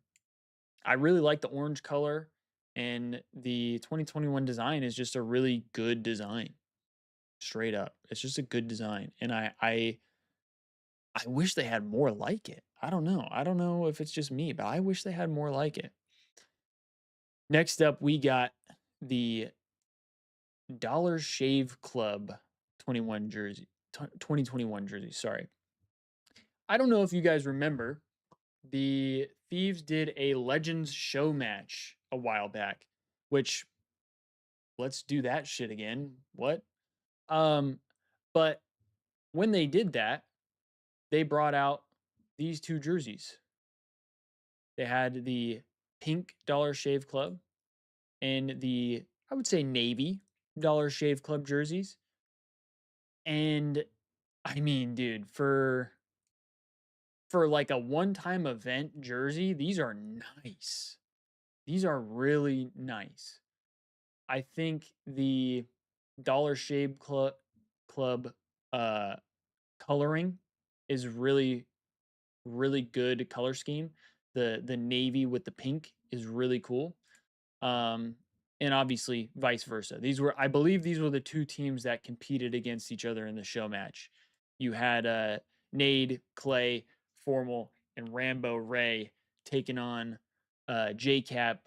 I really like the orange color, and the 2021 design is just a really good design. Straight up, it's just a good design, and I wish they had more like it. I don't know. I don't know if it's just me, but I wish they had more like it. Next up, we got the Dollar Shave Club 21 jersey, 2021 jersey. Sorry. I don't know if you guys remember, the Thieves did a Legends show match a while back, which let's do that shit again. What? Um, but when they did that, they brought out these two jerseys. They had the pink Dollar Shave Club and the, I would say, navy Dollar Shave Club jerseys. And I mean, dude, for like a one-time event jersey, these are nice. These are really nice. I think the Dollar Shave Club uh coloring is really good color scheme. The navy with the pink is really cool. Um, and obviously vice versa. I believe these were the two teams that competed against each other in the show match. You had Nade, Clay, Formal, and Rambo Ray taking on JCap,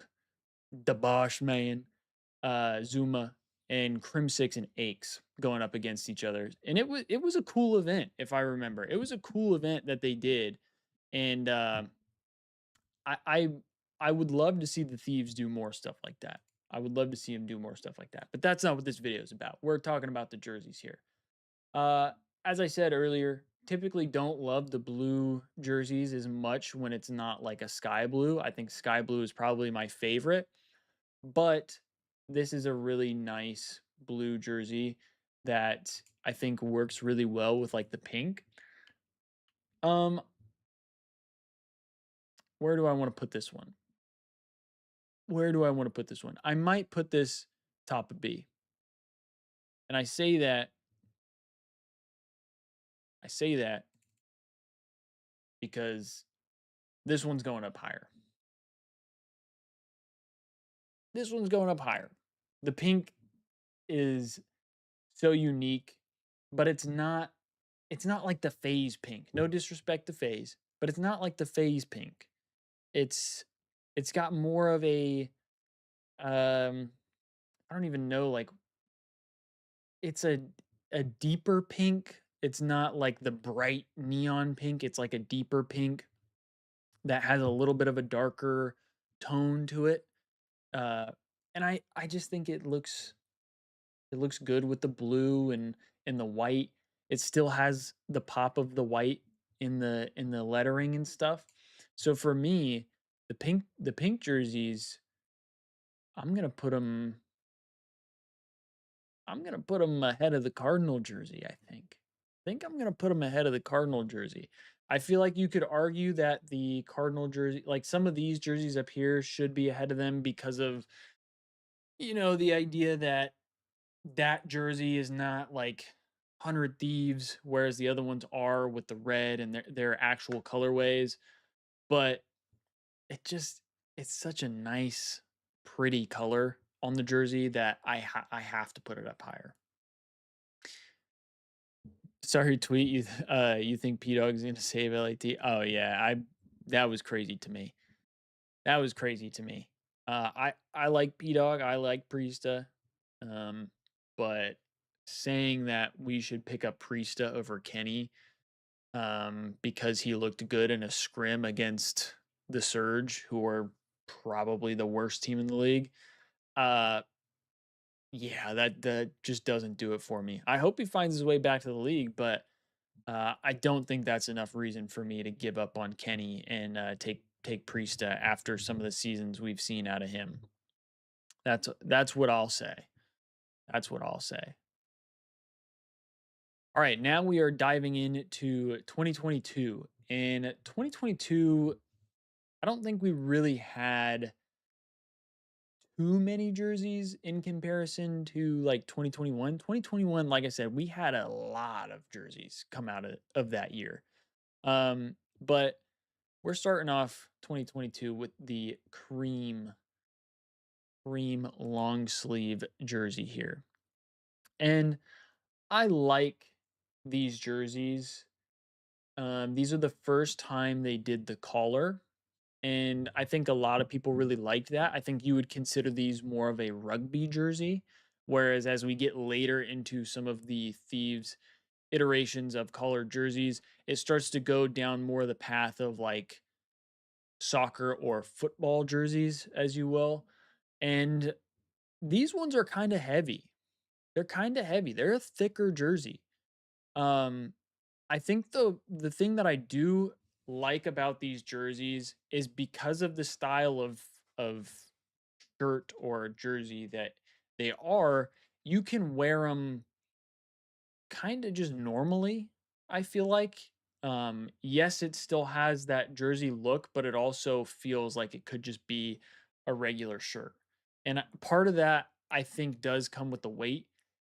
the Bosch Man, Zuma, and Crim6 and Aches going up against each other. And it was a cool event, if I remember. It was a cool event that they did. And I I I would love to see the Thieves do more stuff like that. I would love to see him do more stuff like that. But that's not what this video is about. We're talking about the jerseys here. Uh, as I said earlier, typically don't love the blue jerseys as much when it's not like a sky blue. I think sky blue is probably my favorite, but this is a really nice blue jersey that I think works really well with like the pink. Um, where do I want to put this one? Where do I want to put this one? I might put this top of B. And I say that because this one's going up higher. This one's going up higher. The pink is so unique, but it's not like the phase pink. No disrespect to phase, but it's not like the phase pink. It's it's got more of a I don't even know, like it's a deeper pink. It's not like the bright neon pink. It's like a deeper pink that has a little bit of a darker tone to it. Uh, and I just think it looks good with the blue and the white. It still has the pop of the white in the lettering and stuff. So for me, the pink jerseys, I'm gonna put them I'm gonna put them ahead of the Cardinal jersey. I think I'm gonna put them ahead of the Cardinal jersey. I feel like you could argue that the Cardinal jersey, like some of these jerseys up here, should be ahead of them because of the idea that that jersey is not like 100 Thieves, whereas the other ones are with the red and their actual colorways. But it just it's such a nice, pretty color on the jersey that I have to put it up higher. Sorry, tweet you think P Dog's gonna save LAT? Oh yeah, I that was crazy to me. That was crazy to me. I like P Dog. I like Priesta. Um, but saying that we should pick up Priesta over Kenny, because he looked good in a scrim against the Surge, who are probably the worst team in the league. Uh, yeah, that just doesn't do it for me. I hope he finds his way back to the league, but I don't think that's enough reason for me to give up on Kenny and take Priesta after some of the seasons we've seen out of him. That's what I'll say. That's what I'll say. All right, now we are diving into 2022. In 2022, I don't think we really had too many jerseys in comparison to like 2021. 2021, like I said, we had a lot of jerseys come out of that year. But we're starting off 2022 with the cream long sleeve jersey here. And I like these jerseys. These are the first time they did the collar, and I think a lot of people really liked that. I think you would consider these more of a rugby jersey, whereas as we get later into some of the Thieves iterations of collared jerseys, it starts to go down more the path of like soccer or football jerseys, as you will. And these ones are kind of heavy. They're kind of heavy. They're a thicker jersey. Um, I think the thing that I do like about these jerseys is because of the style of shirt or jersey that they are, you can wear them kind of just normally, I feel like. Yes, it still has that jersey look, but it also feels like it could just be a regular shirt. And part of that, I think, does come with the weight.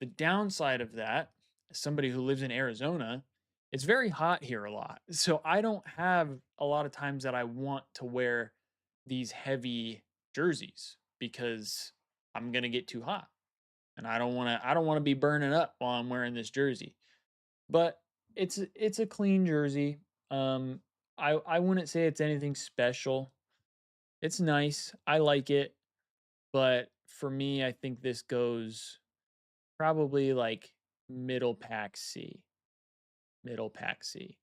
The downside of that, as somebody who lives in Arizona, it's very hot here a lot. So I don't have a lot of times that I want to wear these heavy jerseys because I'm going to get too hot and I don't want to be burning up while I'm wearing this jersey. But it's a clean jersey. Um I wouldn't say it's anything special. It's nice. I like it, but for me I think this goes probably like middle pack C. Middle pack C.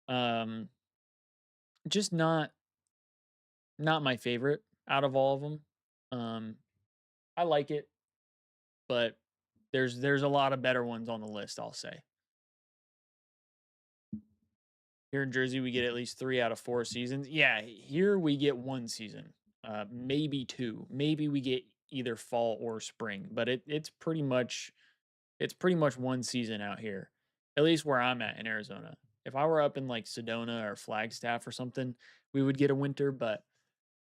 Um just not my favorite out of all of them. Um I like it, but there's a lot of better ones on the list, I'll say. Here in Jersey, we get at least 3 out of 4 seasons. Yeah, here we get 1 season, maybe 2. Maybe we get either fall or spring, but it's pretty much 1 season out here, at least where I'm at in Arizona. If I were up in like Sedona or Flagstaff or something, we would get a winter, but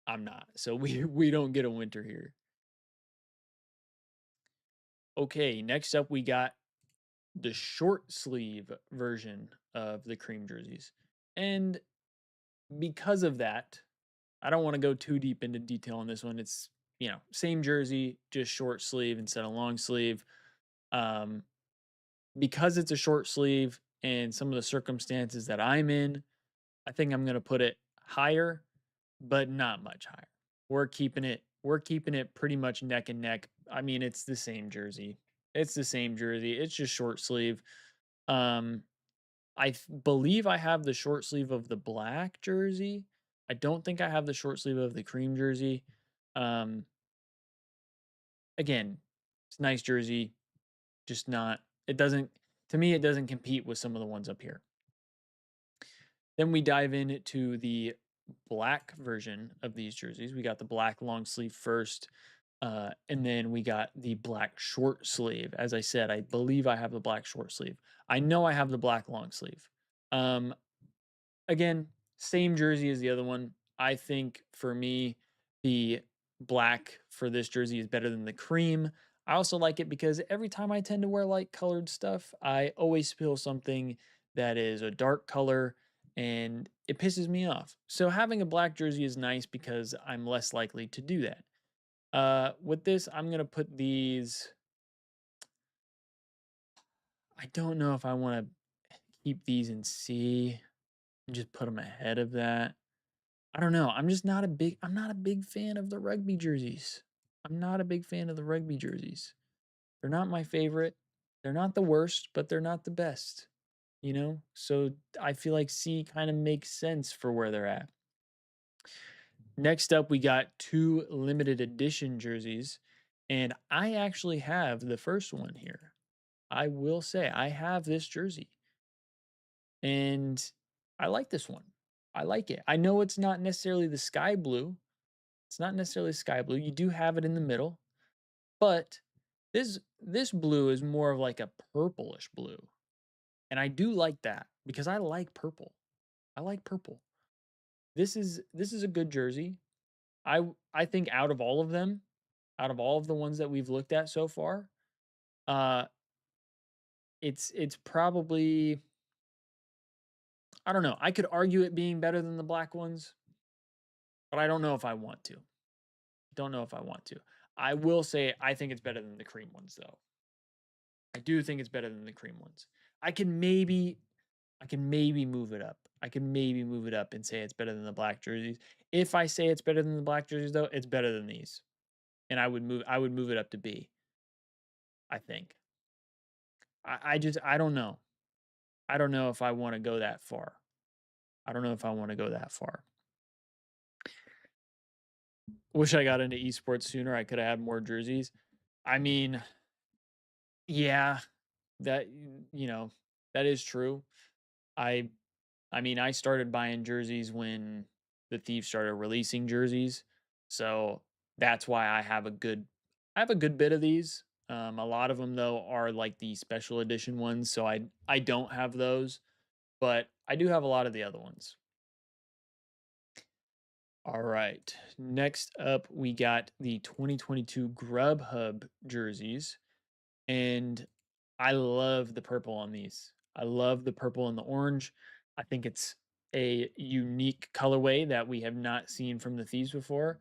I'm not. So we don't get a winter here. Okay, next up we got the short sleeve version of the cream jerseys. And because of that, I don't want to go too deep into detail on this one. It's, same jersey, just short sleeve instead of long sleeve. Um, because it's a short sleeve and some of the circumstances that I'm in, I think I'm going to put it higher, but not much higher. We're keeping it pretty much neck and neck. I mean, it's the same jersey. It's the same jersey. It's just short sleeve. Um, believe I have the short sleeve of the black jersey. I don't think I have the short sleeve of the cream jersey. Um, again, it's a nice jersey, just not. It doesn't. To me, it doesn't compete with some of the ones up here. Then we dive into the black version of these jerseys. We got the black long sleeve first, and then we got the black short sleeve. As I said, I believe I have the black short sleeve. I know I have the black long sleeve. Um, Again, same jersey as the other one. I think for me, the black for this jersey is better than the cream. I also like it because every time I tend to wear light colored stuff, I always feel something that is a dark color and it pisses me off. So having a black jersey is nice because I'm less likely to do that. With this, I'm going to put these. I don't know if I want to keep these in C and just put them ahead of that. I don't know. I'm not a big fan of the rugby jerseys. I'm not a big fan of the rugby jerseys. They're not my favorite. They're not the worst, but they're not the best, you know? So I feel like C kind of makes sense for where they're at. Next up, we got 2 limited edition jerseys, and I actually have the first one here. I will say I have this jersey, and I like this one. I like it. I know it's not necessarily the sky blue. It's not necessarily sky blue. You do have it in the middle, but this blue is more of like a purplish blue. And I do like that because I like purple. I like purple. This is a good jersey. I think out of all of them, out of all of the ones that we've looked at so far, uh it's probably, I don't know. I could argue it being better than the black ones, but I don't know if I want to. Don't know if I want to. I will say I think it's better than the cream ones though. I do think it's better than the cream ones. I can maybe I can maybe move it up. I can maybe move it up and say it's better than the black jerseys. If I say it's better than the black jerseys though, it's better than these. And I would move it up to B, I think. I don't know. I don't know if I want to go that far. I don't know if I want to go that far. Wish I got into esports sooner. I could have had more jerseys. I mean, yeah, that you know, that is true. I I mean, I started buying jerseys when the Thieves started releasing jerseys. So that's why I have a good bit of these. A lot of them though are like the special edition ones, so I don't have those, but I do have a lot of the other ones. All right. Next up, we got the 2022 Grubhub jerseys, and I love the purple on these. I love the purple and the orange. I think it's a unique colorway that we have not seen from the Thieves before.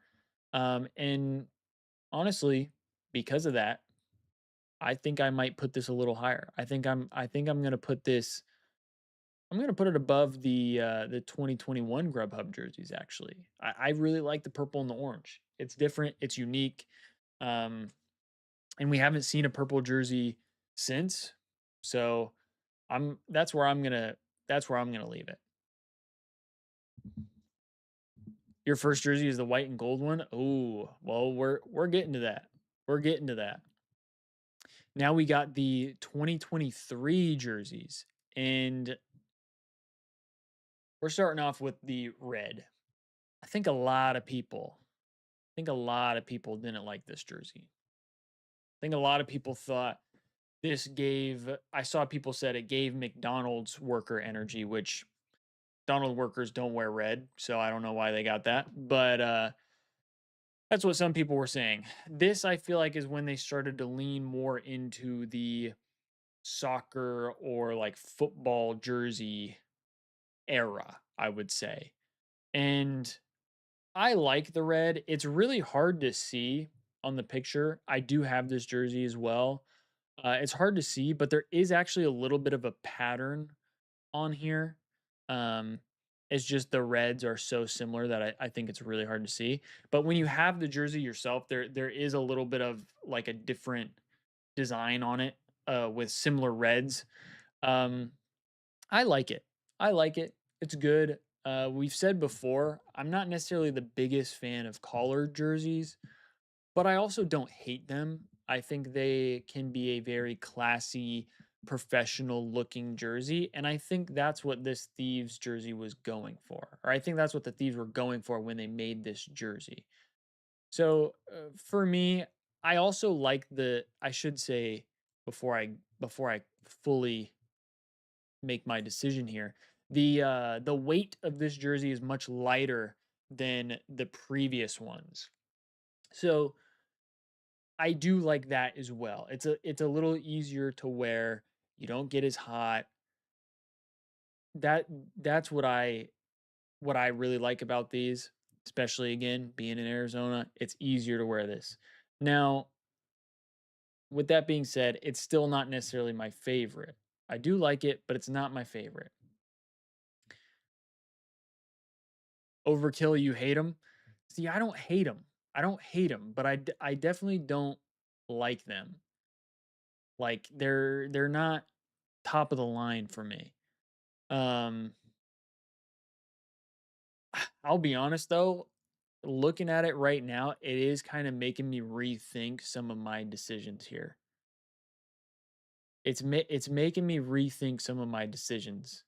And honestly, because of that, I think I might put this a little higher. I think I'm gonna put this. I'm gonna put it above the 2021 Grubhub jerseys. Actually, I really like the purple and the orange. It's different. It's unique. Um, and we haven't seen a purple jersey since. So I'm that's where I'm gonna leave it. Your first jersey is the white and gold one. Oh, well, we're getting to that. We're getting to that. Now we got the 2023 jerseys, and we're starting off with the red. I think a lot of people, I think a lot of people didn't like this jersey. I think a lot of people thought this gave, I saw people said it gave McDonald's worker energy, which Donald workers don't wear red, so I don't know why they got that. But that's what some people were saying. This, I feel like, is when they started to lean more into the soccer or like football jersey era, I would say. And I like the red. It's really hard to see on the picture. I do have this jersey as well. It's hard to see, but there is actually a little bit of a pattern on here. Um, it's just the reds are so similar that I think it's really hard to see. But when you have the jersey yourself, there is a little bit of like a different design on it with similar reds. Um, I like it. I like it. It's good. We've said before, I'm not necessarily the biggest fan of collared jerseys, but I also don't hate them. I think they can be a very classy, professional looking jersey. And I think that's what this Thieves jersey was going for. Or I think that's what the Thieves were going for when they made this jersey. So for me, I also like I should say before I fully make my decision here. The weight of this jersey is much lighter than the previous ones. So I do like that as well. It's a little easier to wear. You don't get as hot. That that's what I really like about these, especially again being in Arizona. It's easier to wear this. Now, with that being said, it's still not necessarily my favorite. I do like it, but it's not my favorite. Overkill, you hate them. See, I don't hate them. I don't hate them, but I definitely don't like them. Like they're not top of the line for me. Um, I'll be honest though, looking at it right now, it is kind of making me rethink some of my decisions here. It's making me rethink some of my decisions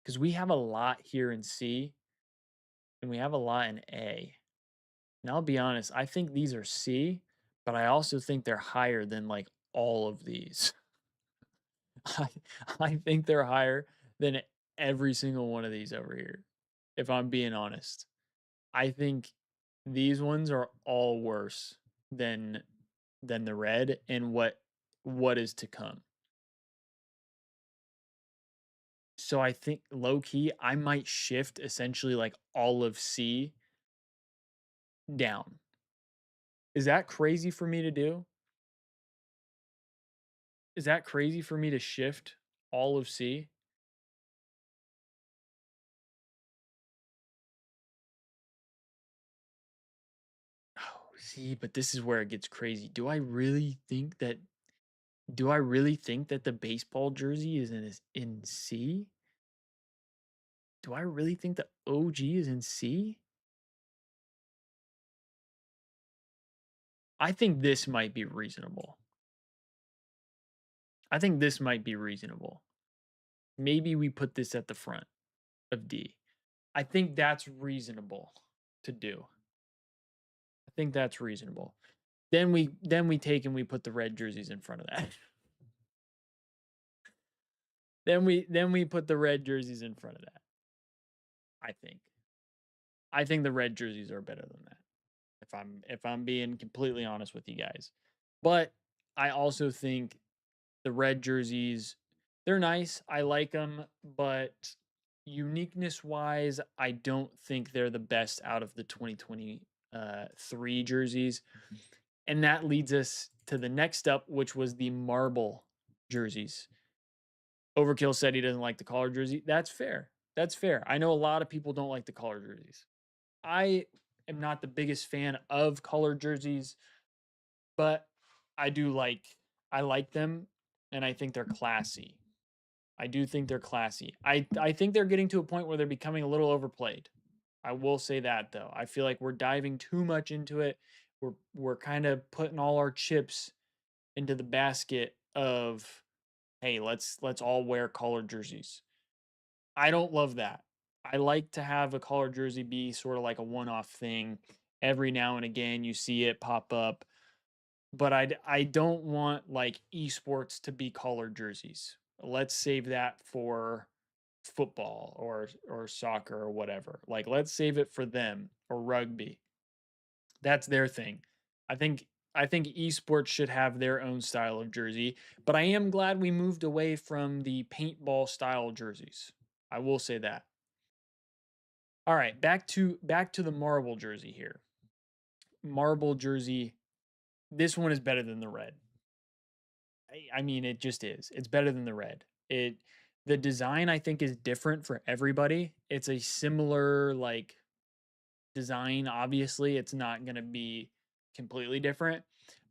because we have a lot here in C and we have a lot in A. And I'll be honest, I think these are C, but I also think they're higher than like all of these. I I think they're higher than every single one of these over here. If I'm being honest, I think these ones are all worse than the red and what is to come. So I think low key I might shift essentially like all of C down. Is that crazy for me to do? Is that crazy for me to shift all of C? Oh, see, but this is where it gets crazy. Do I really think that the baseball jersey is in C? Do I really think the OG is in C? I think this might be reasonable. I think this might be reasonable. Maybe we put this at the front of D. I think that's reasonable to do. I think that's reasonable. Then we take and we put the red jerseys in front of that. Then we put the red jerseys in front of that. I think. I think the red jerseys are better than that. If I'm being completely honest with you guys. But I also think the red jerseys, they're nice. I like them, but uniqueness wise, I don't think they're the best out of the 2023 jerseys. And that leads us to the next up, which was the marble jerseys. Overkill said he doesn't like the collar jersey. That's fair. That's fair. I know a lot of people don't like the collar jerseys. I am not the biggest fan of colored jerseys, but I do I like them and I think they're classy. I do think they're classy. I think they're getting to a point where they're becoming a little overplayed. I will say that though. I feel like we're diving too much into it. We're kind of putting all our chips into the basket of hey, let's all wear collared jerseys. I don't love that. I like to have a collared jersey be sort of like a one-off thing. Every now and again you see it pop up, but I don't want like esports to be collared jerseys. Let's save that for football or soccer or whatever. Like let's save it for them or rugby. That's their thing. I think I think esports should have their own style of jersey, but I am glad we moved away from the paintball style jerseys. I will say that. All right, back to the marble jersey here. Marble jersey. This one is better than the red. I mean, it just is. It's better than the red. The design I think is different for everybody. It's a similar like design. Obviously, it's not going to be completely different,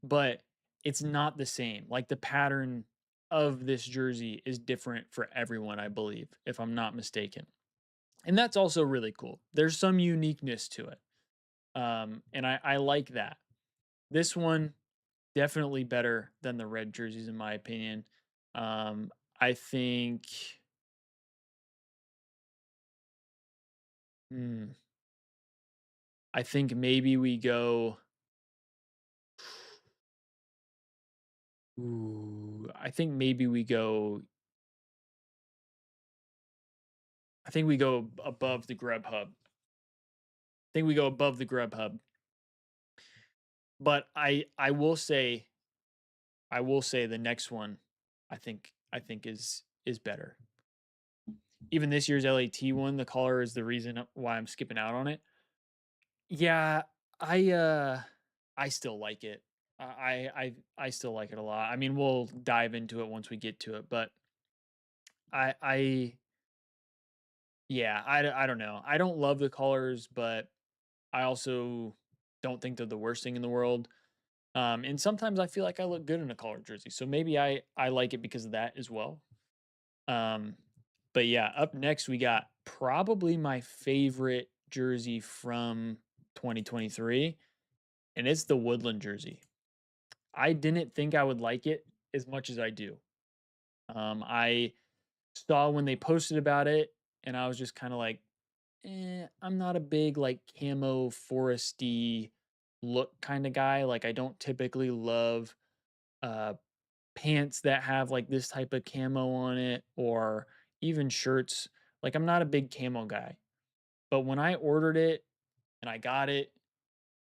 but it's not the same. Like the pattern of this jersey is different for everyone, I believe, if I'm not mistaken. And that's also really cool. There's some uniqueness to it. And I like that. This one definitely better than the red jerseys in my opinion. Um, I think hmm, I think maybe we go ooh, I think we go above the Grubhub. I think we go above the Grubhub. But I will say the next one I think is better. Even this year's LAT one, the color is the reason why I'm skipping out on it. Yeah, I uh I still like it. I still like it a lot. I mean, we'll dive into it once we get to it, but I yeah, I don't know. I don't love the colors, but I also don't think they're the worst thing in the world. And sometimes I feel like I look good in a collared jersey, so maybe I like it because of that as well. Um, but yeah, up next we got probably my favorite jersey from 2023, and it's the Woodland jersey. I didn't think I would like it as much as I do. I saw when they posted about it, and I was just kind of like, I'm not a big like camo foresty look kind of guy. Like I don't typically love uh pants that have like this type of camo on it or even shirts. Like I'm not a big camo guy. But when I ordered it and I got it,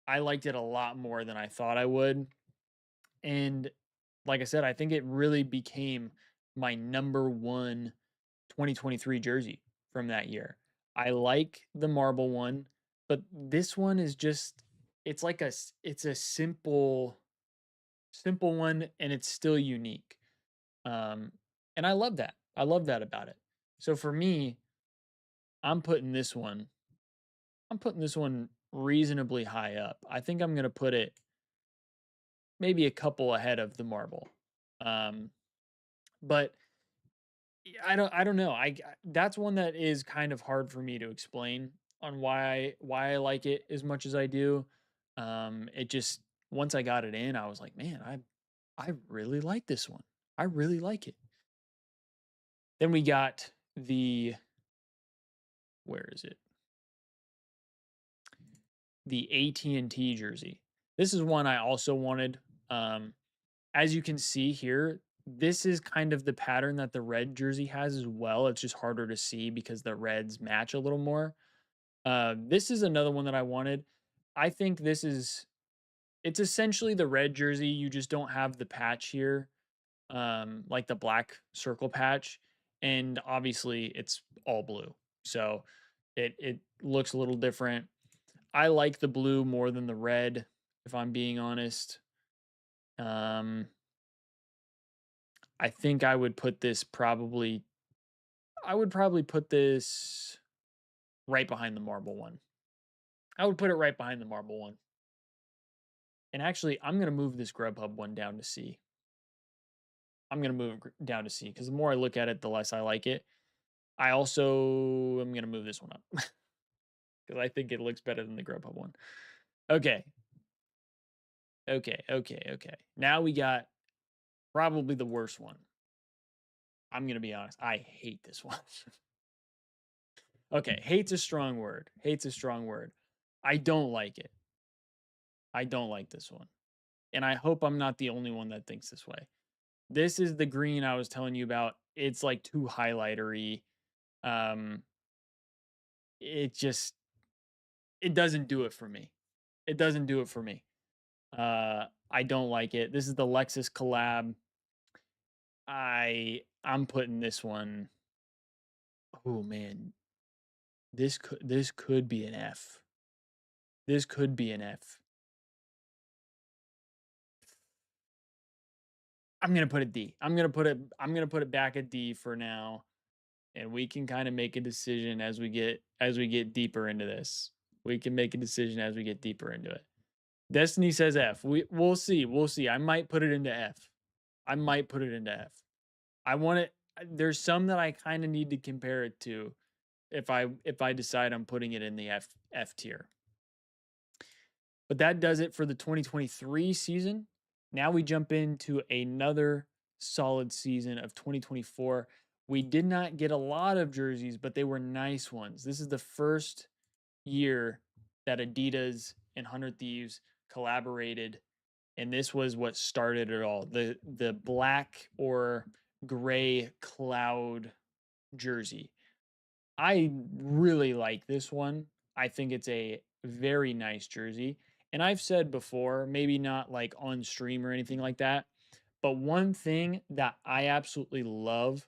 I liked it a lot more than I thought I would. And like I said, I think it really became my number one 2023 jersey from that year. I like the marble one, but this one is just it's like it's a simple one and it's still unique. Um and I love that. I love that about it. So for me, I'm putting this one I'm putting this one reasonably high up. I think I'm going to put it maybe a couple ahead of the marble. Um but I don't know. That's one that is kind of hard for me to explain on why I like it as much as I do. It just once I got it in, I was like, man, I really like this one. I really like it. Then we got the where is it? The AT&T jersey. This is one I also wanted. Um, as you can see here, this is kind of the pattern that the red jersey has as well. It's just harder to see because the reds match a little more. This is another one that I wanted. I think this is it's essentially the red jersey. You just don't have the patch here, like the black circle patch, and obviously it's all blue. So it looks a little different. I like the blue more than the red, if I'm being honest. Um, I think I would probably put this right behind the marble one. I would put it right behind the marble one. And actually, I'm gonna move this Grubhub one down to C. I'm gonna move it down to C because the more I look at it, the less I like it. I also am gonna move this one up because I think it looks better than the Grubhub one. Okay, okay. Now we got probably the worst one. I'm gonna be honest. I hate this one. Okay, hate's a strong word. Hate's a strong word. I don't like it. I don't like this one. And I hope I'm not the only one that thinks this way. This is the green I was telling you about. It's like too highlightery. Um, it just it doesn't do it for me. It doesn't do it for me. I don't like it. This is the Lexus collab. I'm putting this one. Oh man, this could be an F. This could be an F. I'm gonna put a D. I'm gonna put it back at D for now, and we can kind of make a decision as we get deeper into this. We can make a decision as we get deeper into it. Destiny says F. We'll see. We'll see. I might put it into F. I might put it into F. I want it. There's some that I kind of need to compare it to if I decide I'm putting it in the F tier. But that does it for the 2023 season. Now we jump into another solid season of 2024. We did not get a lot of jerseys, but they were nice ones. This is the first year that Adidas and 100 Thieves collaborated, and this was what started it all. The black or gray cloud jersey. I really like this one. I think it's a very nice jersey. And I've said before, maybe not like on stream or anything like that, but one thing that I absolutely love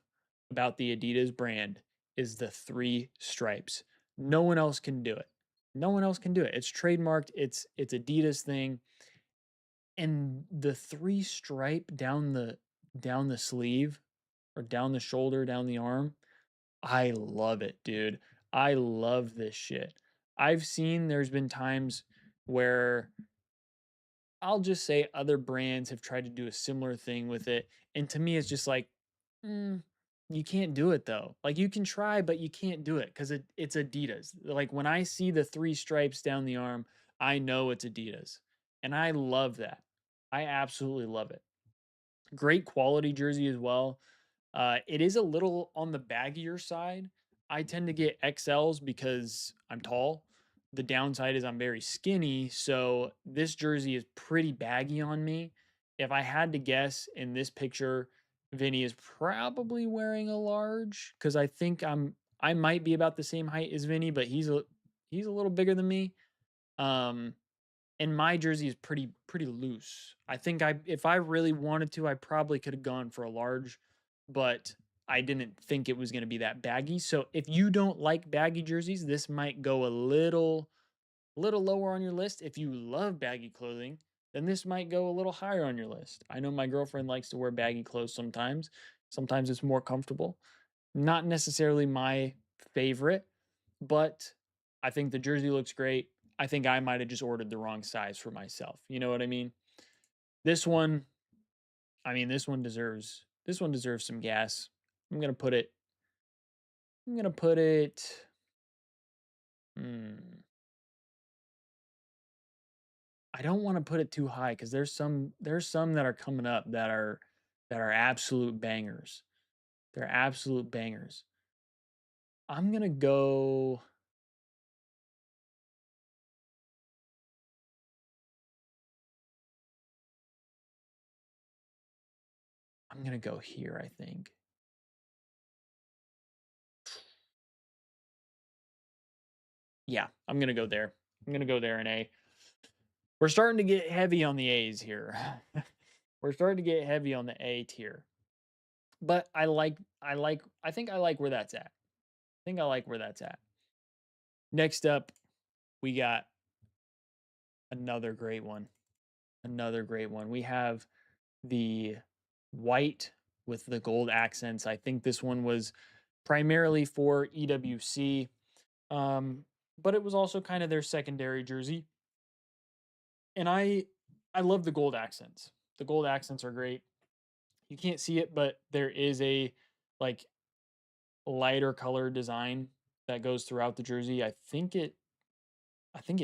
about the Adidas brand is the three stripes. No one else can do it. No one else can do it. It's trademarked. It's Adidas thing. And the three stripe down the sleeve or down the shoulder, down the arm, I love it, dude. I love this shit. I've seen there's been times where I'll just say other brands have tried to do a similar thing with it. And to me, it's just like, mm, you can't do it though. Like you can try, but you can't do it because it's Adidas. Like when I see the three stripes down the arm, I know it's Adidas. And I love that. I absolutely love it. Great quality jersey as well. It is a little on the baggier side. I tend to get XLs because I'm tall. The downside is I'm very skinny, so this jersey is pretty baggy on me. If I had to guess in this picture, Vinny is probably wearing a large because I might be about the same height as Vinny, but he's a little bigger than me. Um, and my jersey is pretty loose. I think if I really wanted to, I probably could have gone for a large, but I didn't think it was going to be that baggy. So if you don't like baggy jerseys, this might go a little lower on your list. If you love baggy clothing, then this might go a little higher on your list. I know my girlfriend likes to wear baggy clothes sometimes. Sometimes it's more comfortable. Not necessarily my favorite, but I think the jersey looks great. I think I might have just ordered the wrong size for myself. You know what I mean? This one, this one deserves some gas. I'm gonna put it. I'm gonna put it. Hmm, I don't want to put it too high because there's some that are coming up that are absolute bangers. They're absolute bangers. I'm gonna go. I'm gonna go here, I think. Yeah, I'm gonna go there. I'm gonna go there in A. We're starting to get heavy on the A's here. We're starting to get heavy on the A tier. But I think I like where that's at. I think I like where that's at. Next up, we got another great one. Another great one. We have the white with the gold accents. I think this one was primarily for EWC, um, but it was also kind of their secondary jersey. And I love the gold accents. The gold accents are great. You can't see it, but there is a like lighter color design that goes throughout the jersey. I think it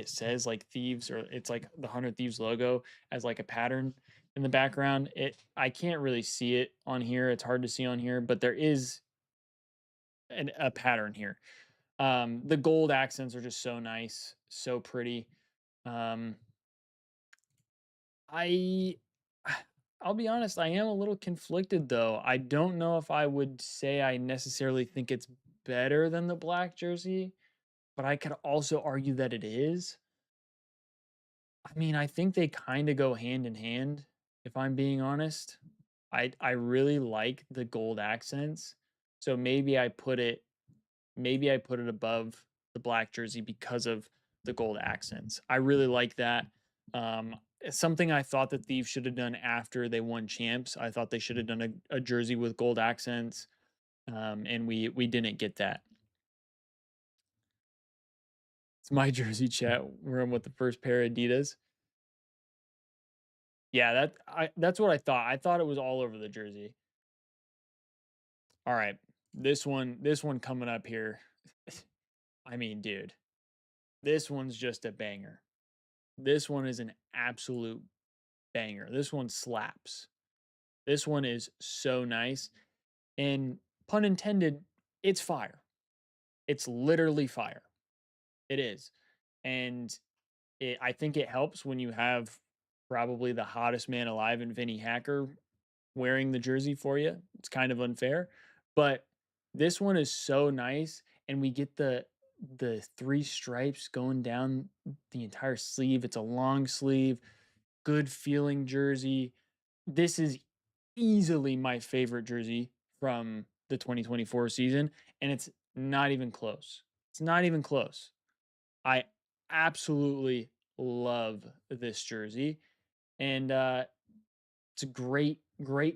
says like Thieves, or it's like the 100 Thieves logo as like a pattern in the background. I can't really see it on here. It's hard to see on here, but there is a pattern here. The gold accents are just so nice, so pretty. Um, I I'll be honest, I am a little conflicted though. I don't know if I would say I necessarily think it's better than the black jersey, but I could also argue that it is. I mean, I think they kind of go hand in hand, if I'm being honest. I really like the gold accents. So maybe I put it above the black jersey because of the gold accents. I really like that. It's something I thought that Thieves should have done after they won champs. I thought they should have done a jersey with gold accents. And we didn't get that. It's my jersey, chat. We're in with the first pair of Adidas. Yeah, that's what I thought. I thought it was all over the jersey. All right. This one coming up here. I mean, dude, this one's just a banger. This one is an absolute banger. This one slaps. This one is so nice. And pun intended, it's fire. It's literally fire. It is. And I think it helps when you have probably the hottest man alive in Vinny Hacker wearing the jersey for you. It's kind of unfair, but this one is so nice, and we get the three stripes going down the entire sleeve. It's a long sleeve, good feeling jersey. This is easily my favorite jersey from the 2024 season, and it's not even close. It's not even close. I absolutely love this jersey, and it's a great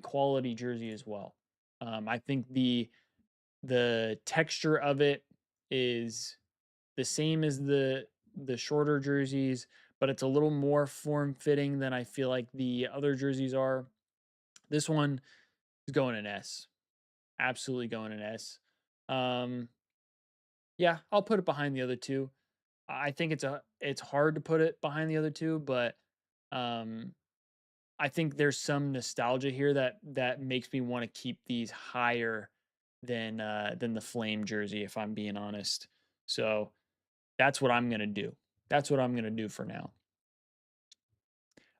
quality jersey as well. I think the texture of it is the same as the shorter jerseys, but it's a little more form fitting than I feel like the other jerseys are. This one is going an S. Absolutely going an S. Um, yeah, I'll put it behind the other two. I think it's hard to put it behind the other two, but um, I think there's some nostalgia here that makes me want to keep these higher than the flame jersey, if I'm being honest. So that's what I'm gonna do. That's what I'm gonna do for now.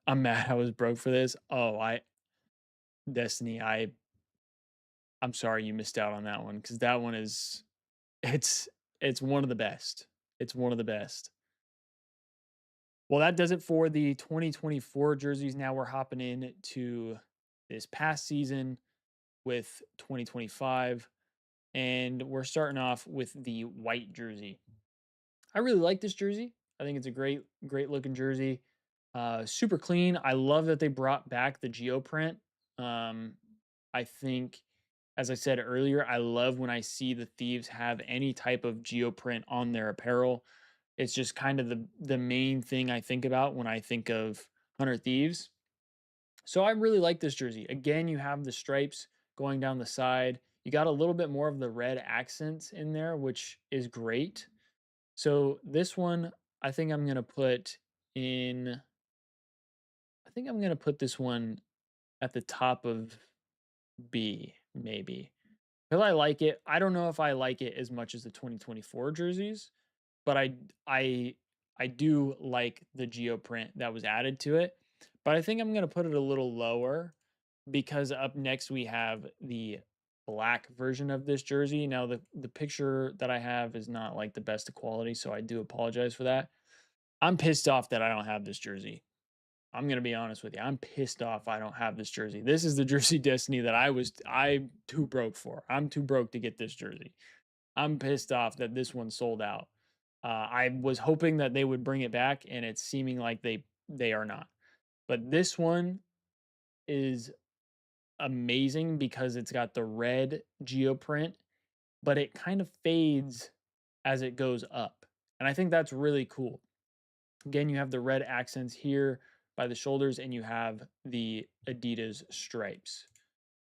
I'm mad I was broke for this. Oh, I Destiny, I'm sorry you missed out on that one, because that one is it's it's one of the best. It's one of the best. Well, that does it for the 2024 jerseys. Now we're hopping in to this past season with 2025, and we're starting off with the white jersey. I really like this jersey. I think it's a great looking jersey. Super clean. I love that they brought back the geoprint. Um, I think, as I said earlier, I love when I see the Thieves have any type of geoprint on their apparel. It's just kind of the main thing I think about when I think of 100 Thieves. So I really like this jersey. Again, you have the stripes going down the side. You got a little bit more of the red accents in there, which is great. So this one, I think I'm gonna put in. I think I'm gonna put this one at the top of B, maybe. Because I like it. I don't know if I like it as much as the 2024 jerseys, but I I do like the geoprint that was added to it. But I think I'm gonna put it a little lower because up next we have the black version of this jersey. Now the picture that I have is not like the best of quality, so I do apologize for that. I'm pissed off that I don't have this jersey. I'm gonna be honest with you. I'm pissed off I don't have this jersey. This is the jersey destiny that I'm too broke for. I'm too broke to get this jersey. I'm pissed off that this one sold out. I was hoping that they would bring it back, and it's seeming like they are not. But this one is amazing because it's got the red geoprint, but it kind of fades as it goes up. And I think that's really cool. Again, you have the red accents here by the shoulders, and you have the Adidas stripes.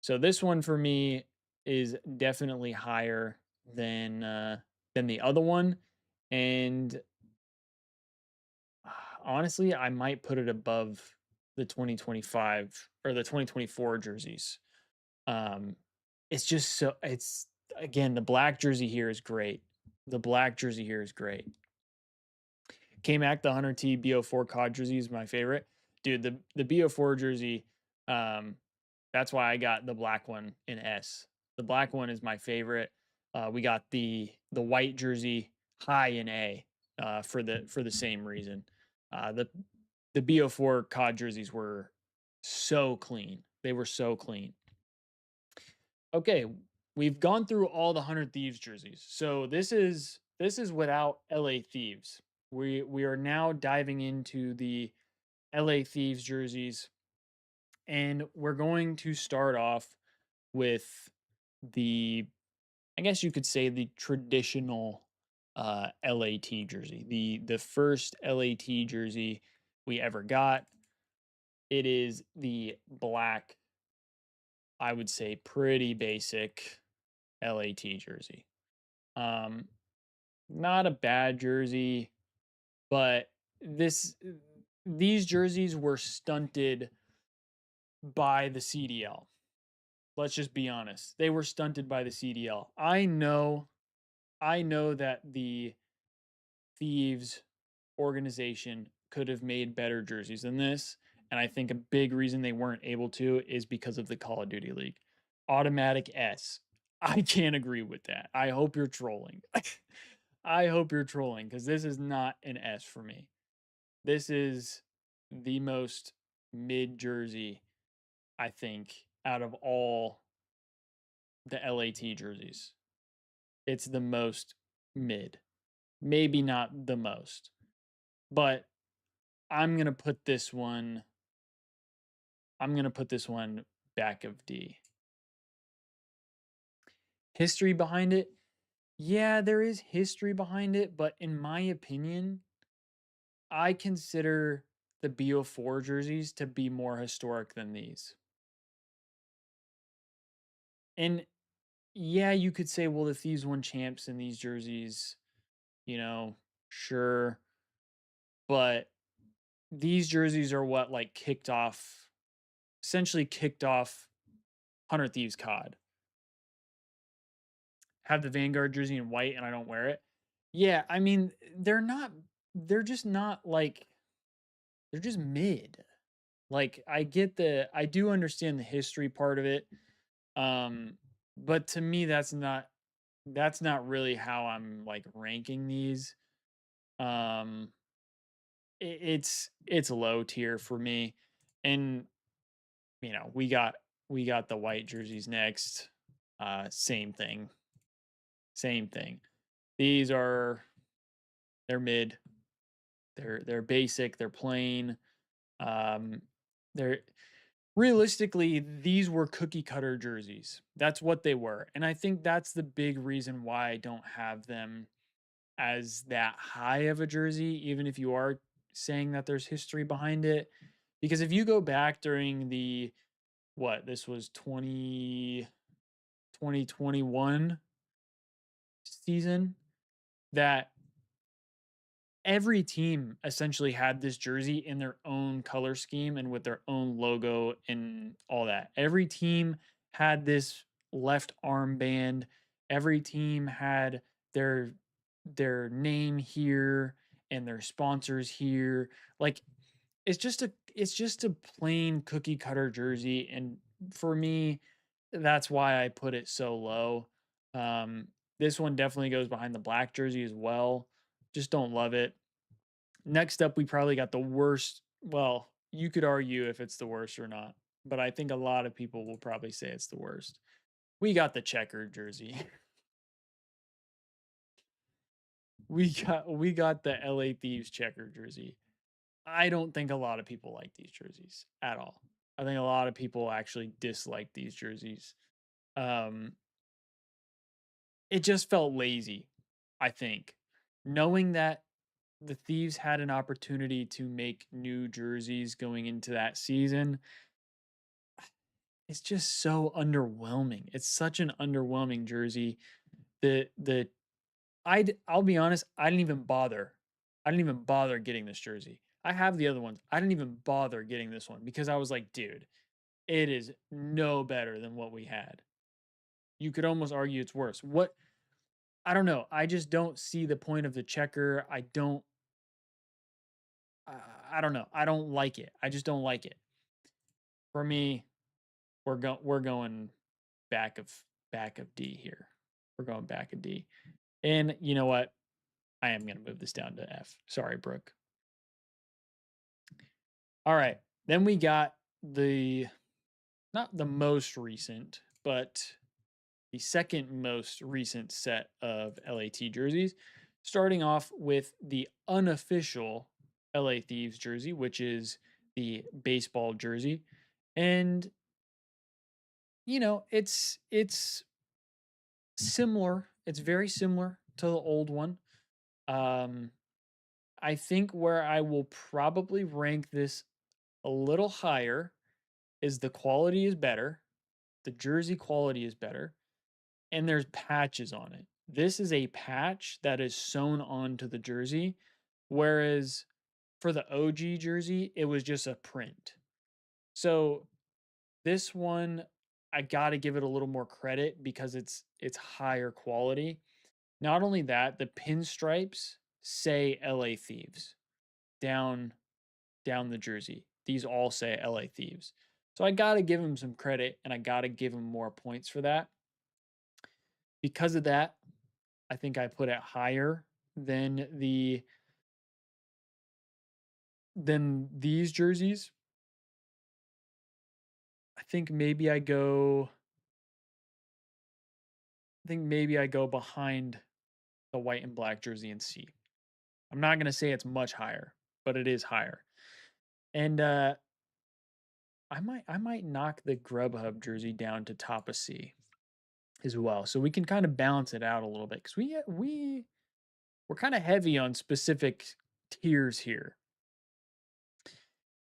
So this one for me is definitely higher than the other one, and honestly, I might put it above the 2025 or the 2024 jerseys. Um, it's just so it's again the black jersey here is great. The black jersey here is great. K-Mac, the Hunter T BO4 COD jersey is my favorite. Dude, the BO4 jersey, um, that's why I got the black one in S. The black one is my favorite. We got the white jersey high in A for the same reason. The BO4 COD jerseys were so clean. They were so clean. Okay, we've gone through all the 100 Thieves jerseys. So this is without LA Thieves. We are now diving into the LA Thieves jerseys, and we're going to start off with the, I guess you could say, the traditional LAT jersey. The first LAT jersey we ever got. It is the black, I would say pretty basic LAT jersey. Um, Not a bad jersey, but these jerseys were stunted by the CDL. Let's just be honest. They were stunted by the CDL. I know that the Thieves organization could have made better jerseys than this, and I think a big reason they weren't able to is because of the Call of Duty League. Automatic S. I can't agree with that. I hope you're trolling. I hope you're trolling because this is not an S for me. This is the most mid jersey, I think, out of all the LAT jerseys. It's the most mid. Maybe not the most. But I'm going to put this one back of D. History behind it? Yeah, there is history behind it, but in my opinion, I consider the BO4 jerseys to be more historic than these. And yeah, you could say, well, the Thieves won champs in these jerseys, sure. But these jerseys are what essentially kicked off 100 Thieves COD. Have the Vanguard jersey in white and I don't wear it. Yeah, I mean, they're just not like, they're just mid. Like I do understand the history part of it. But to me that's not really how I'm like ranking these. Um it's low tier for me. And we got the white jerseys next. Same thing. Same thing. These they're mid. They're basic, they're plain. Um they're realistically, these were cookie cutter jerseys. That's what they were. And I think that's the big reason why I don't have them as that high of a jersey, even if you are saying that there's history behind it. Because if you go back during this was 2021 season, that every team essentially had this jersey in their own color scheme and with their own logo and all that. Every team had this left armband. Every team had their name here and their sponsors here. Like it's just a plain cookie cutter jersey, and for me, that's why I put it so low. Um, this one definitely goes behind the black jersey as well. Just don't love it. Next up, we probably got the worst. Well, you could argue if it's the worst or not, but I think a lot of people will probably say it's the worst. We got the checkered jersey. We got the LA Thieves checker jersey. I don't think a lot of people like these jerseys at all. I think a lot of people actually dislike these jerseys. Um, it just felt lazy, I think. Knowing that the Thieves had an opportunity to make new jerseys going into that season, it's just so underwhelming. It's such an underwhelming jersey. The I'll be honest, I didn't even bother. I didn't even bother getting this jersey. I have the other ones. I didn't even bother getting this one because I was like, dude, it is no better than what we had. You could almost argue it's worse. What I don't know. I just don't see the point of the checker. I don't know. I don't like it. I just don't like it. For me, we're going back of back of D here. We're going back of D. And you know what? I am going to move this down to F. Sorry, Brooke. All right. Then we got the not the most recent, but the second most recent set of LAT jerseys, starting off with the unofficial LA Thieves jersey, which is the baseball jersey. And it's similar. It's very similar to the old one. Um I think where I will probably rank this a little higher is the quality is better. The jersey quality is better and there's patches on it. This is a patch that is sewn onto the jersey, whereas for the OG jersey, it was just a print. So this one, I gotta give it a little more credit because it's higher quality. Not only that, the pinstripes say LA Thieves down down the jersey. These all say LA Thieves. So I gotta give him some credit and I gotta give him more points for that. Because of that, I think I put it higher than these jerseys. I think maybe I go I think maybe I go behind the white and black jersey in C. I'm not going to say it's much higher, but it is higher. And I might knock the Grubhub jersey down to top of C as well. So we can kind of balance it out a little bit cuz we're kind of heavy on specific tiers here.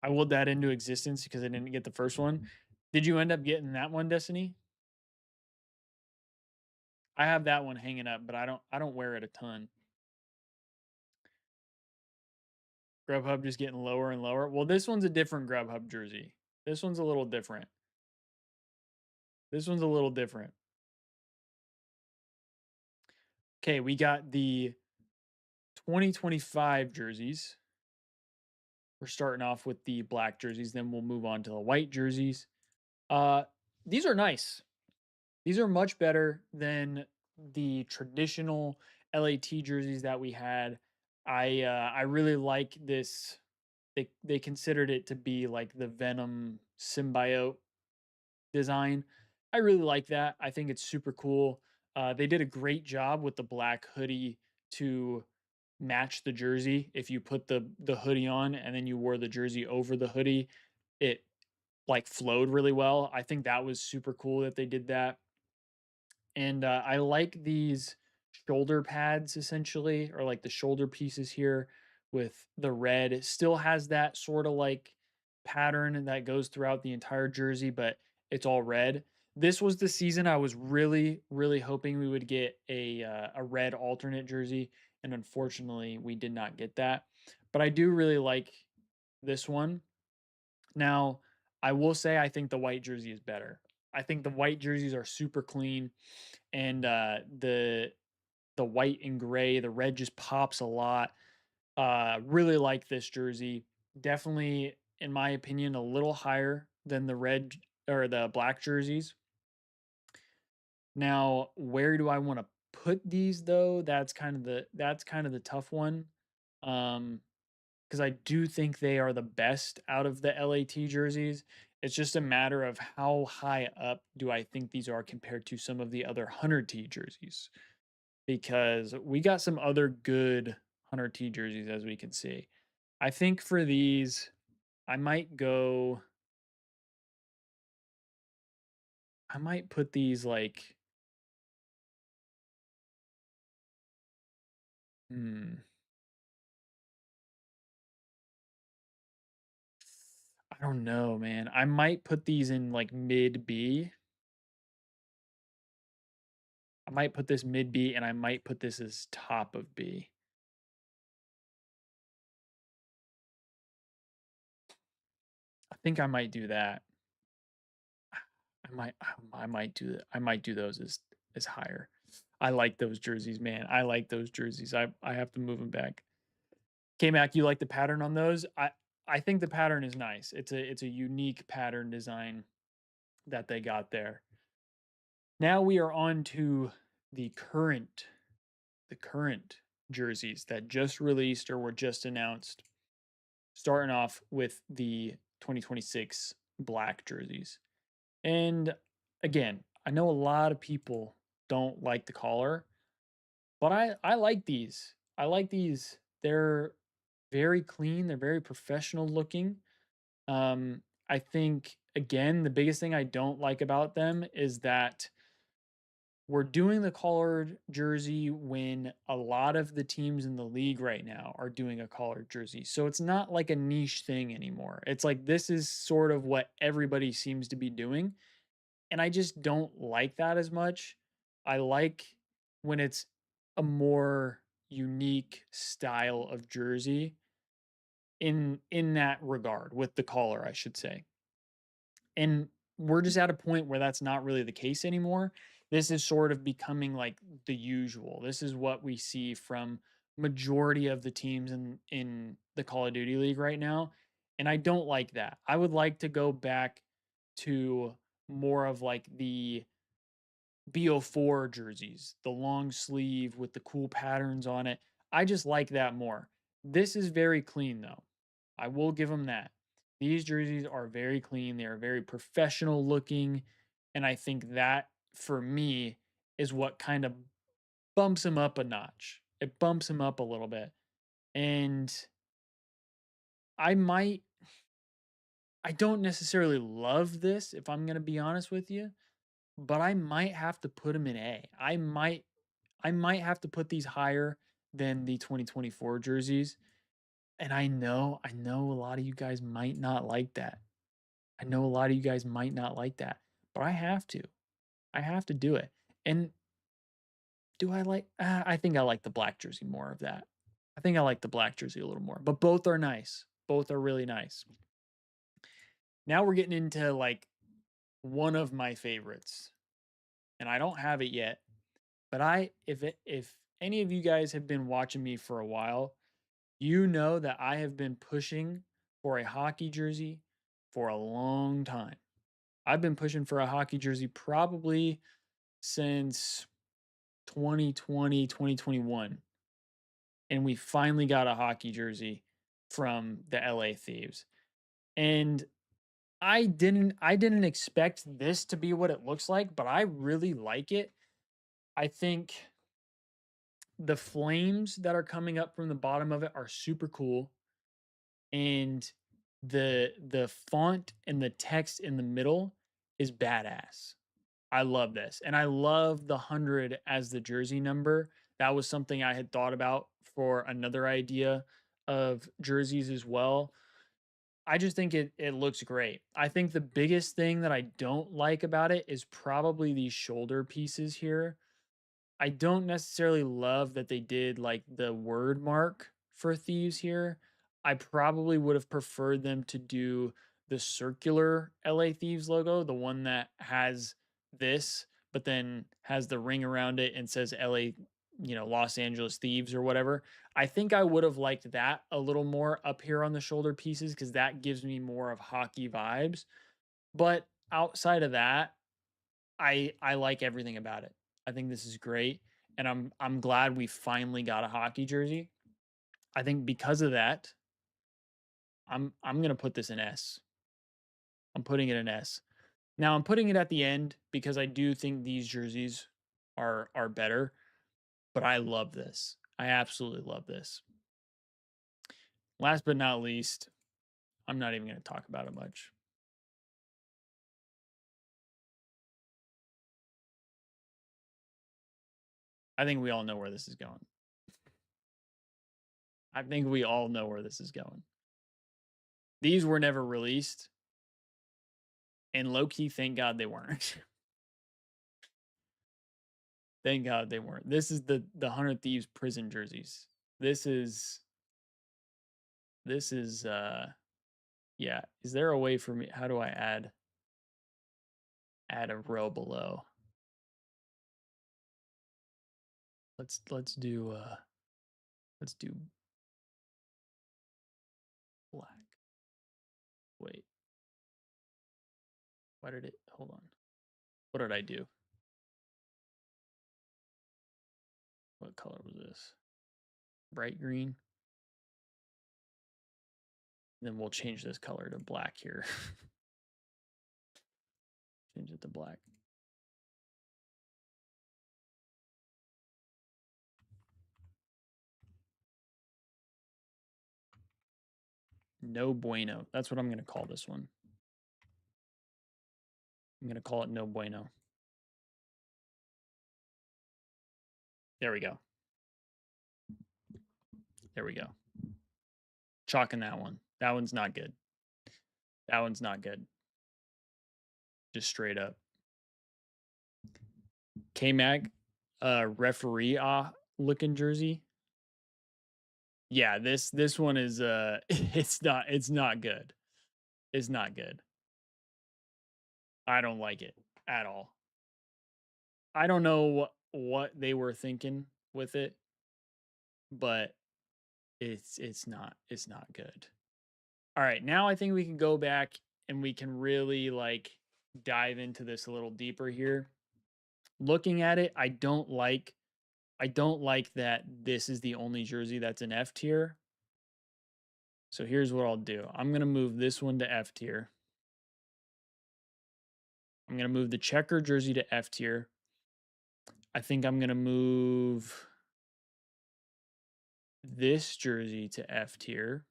I willed that into existence because I didn't get the first one. Did you end up getting that one, Destiny? I have that one hanging up, but I don't wear it a ton. Grubhub just getting lower and lower. Well, this one's a different Grubhub jersey. This one's a little different. This one's a little different. Okay, we got the 2025 jerseys. We're starting off with the black jerseys, then we'll move on to the white jerseys. Uh these are nice. These are much better than the traditional LAT jerseys that we had. I really like this. They considered it to be like the Venom symbiote design. I really like that. I think it's super cool. They did a great job with the black hoodie to match the jersey. If you put the hoodie on and then you wore the jersey over the hoodie, it like flowed really well. I think that was super cool that they did that. And I like these shoulder pads essentially, or like the shoulder pieces here with the red. It still has that sort of like pattern that goes throughout the entire jersey, but it's all red. This was the season I was really, really hoping we would get a red alternate jersey, and unfortunately, we did not get that. But I do really like this one. Now, I will say I think the white jersey is better. I think the white jerseys are super clean and the white and gray, the red just pops a lot. Really like this jersey. Definitely, in my opinion, a little higher than the red or the black jerseys. Now, where do I want to put these though? That's kind of the tough one. Um, because I do think they are the best out of the LAT jerseys. It's just a matter of how high up do I think these are compared to some of the other 100T jerseys. Because we got some other good 100T jerseys as we can see. I think for these, I might go, I might put these like, hmm, I don't know, man. I might put these in like mid B. I might put this mid B and I might put this as top of B. I think I might do that. I might do those as higher. I like those jerseys, man. I like those jerseys. I have to move them back. K Mac, you like the pattern on those? I think the pattern is nice. It's a unique pattern design that they got there. Now we are on to the current jerseys that just released or were just announced. Starting off with the 2026 black jerseys. And again, I know a lot of people don't like the collar, but I like these. I like these. They're very clean, they're very professional looking. I think again, the biggest thing I don't like about them is that we're doing the collared jersey when a lot of the teams in the league right now are doing a collared jersey. So it's not like a niche thing anymore. It's like this is sort of what everybody seems to be doing. And I just don't like that as much. I like when it's a more unique style of jersey in that regard with the collar, I should say. And we're just at a point where that's not really the case anymore. This is sort of becoming like the usual. This is what we see from majority of the teams in the Call of Duty League right now. And I don't like that. I would like to go back to more of like the BO4 jerseys, the long sleeve with the cool patterns on it. I just like that more. This is very clean though. I will give them that. These jerseys are very clean. They are very professional looking. And I think that for me is what kind of bumps him up a notch. It bumps him up a little bit. And I might, I don't necessarily love this if I'm going to be honest with you, but I might have to put him in A. I might have to put these higher than the 2024 jerseys. And I know a lot of you guys might not like that. I know a lot of you guys might not like that, but I have to. I have to do it. And do I like I think I like the black jersey more of that. I think I like the black jersey a little more, but both are nice. Both are really nice. Now we're getting into like one of my favorites. And I don't have it yet, but if any of you guys have been watching me for a while, you know that I have been pushing for a hockey jersey for a long time. I've been pushing for a hockey jersey probably since 2020, 2021. And we finally got a hockey jersey from the LA Thieves. And I didn't expect this to be what it looks like, but I really like it. I think the flames that are coming up from the bottom of it are super cool, and the font and the text in the middle is badass. I love this. And I love the 100 as the jersey number. That was something I had thought about for another idea of jerseys as well. I just think it looks great. I think the biggest thing that I don't like about it is probably these shoulder pieces here. I don't necessarily love that they did like the word mark for thieves here. I probably would have preferred them to do the circular LA Thieves logo, the one that has this, but then has the ring around it and says LA, Los Angeles Thieves or whatever. I think I would have liked that a little more up here on the shoulder pieces because that gives me more of hockey vibes. But outside of that, I like everything about it. I think this is great, and I'm glad we finally got a hockey jersey. I think because of that, I'm gonna put this in S. I'm putting it in S. Now I'm putting it at the end because I do think these jerseys are better, but I love this. I absolutely love this. Last but not least, I'm not even going to talk about it much. I think we all know where this is going. I think we all know where this is going. These were never released, and low key, thank God they weren't. Thank God they weren't. This is the 100 Thieves prison jerseys. This is yeah. Is there a way for me? How do I add a row below? Let's do black. Wait. Why did it hold on? What did I do? What color was this? Bright green. Then we'll change this color to black here. Change it to black. No bueno. That's what I'm going to call this one. I'm going to call it no bueno. There we go. There we go. Chalking that one. That one's not good. That one's not good. Just straight up. K-Mag, referee looking jersey. Yeah, this one is it's not good. It's not good. I don't like it at all. I don't know what they were thinking with it, but it's not good. All right, now I think we can go back and we can really like dive into this a little deeper here. Looking at it, I don't like that this is the only jersey that's an F tier. So here's what I'll do. I'm going to move this one to F tier. I'm going to move the checker jersey to F tier. I think I'm going to move this jersey to F tier.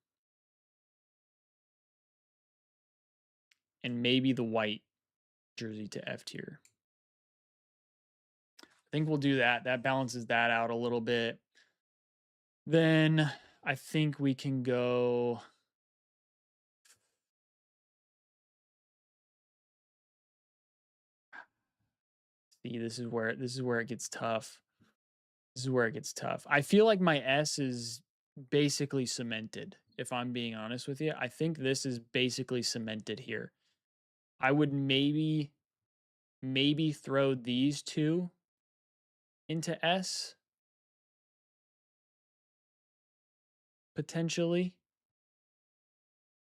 And maybe the white jersey to F tier. I think we'll do that. That balances that out a little bit. Then I think we can go. See, this is where it gets tough. This is where it gets tough. I feel like my S is basically cemented, if I'm being honest with you. I think this is basically cemented here. I would maybe throw these two into S potentially.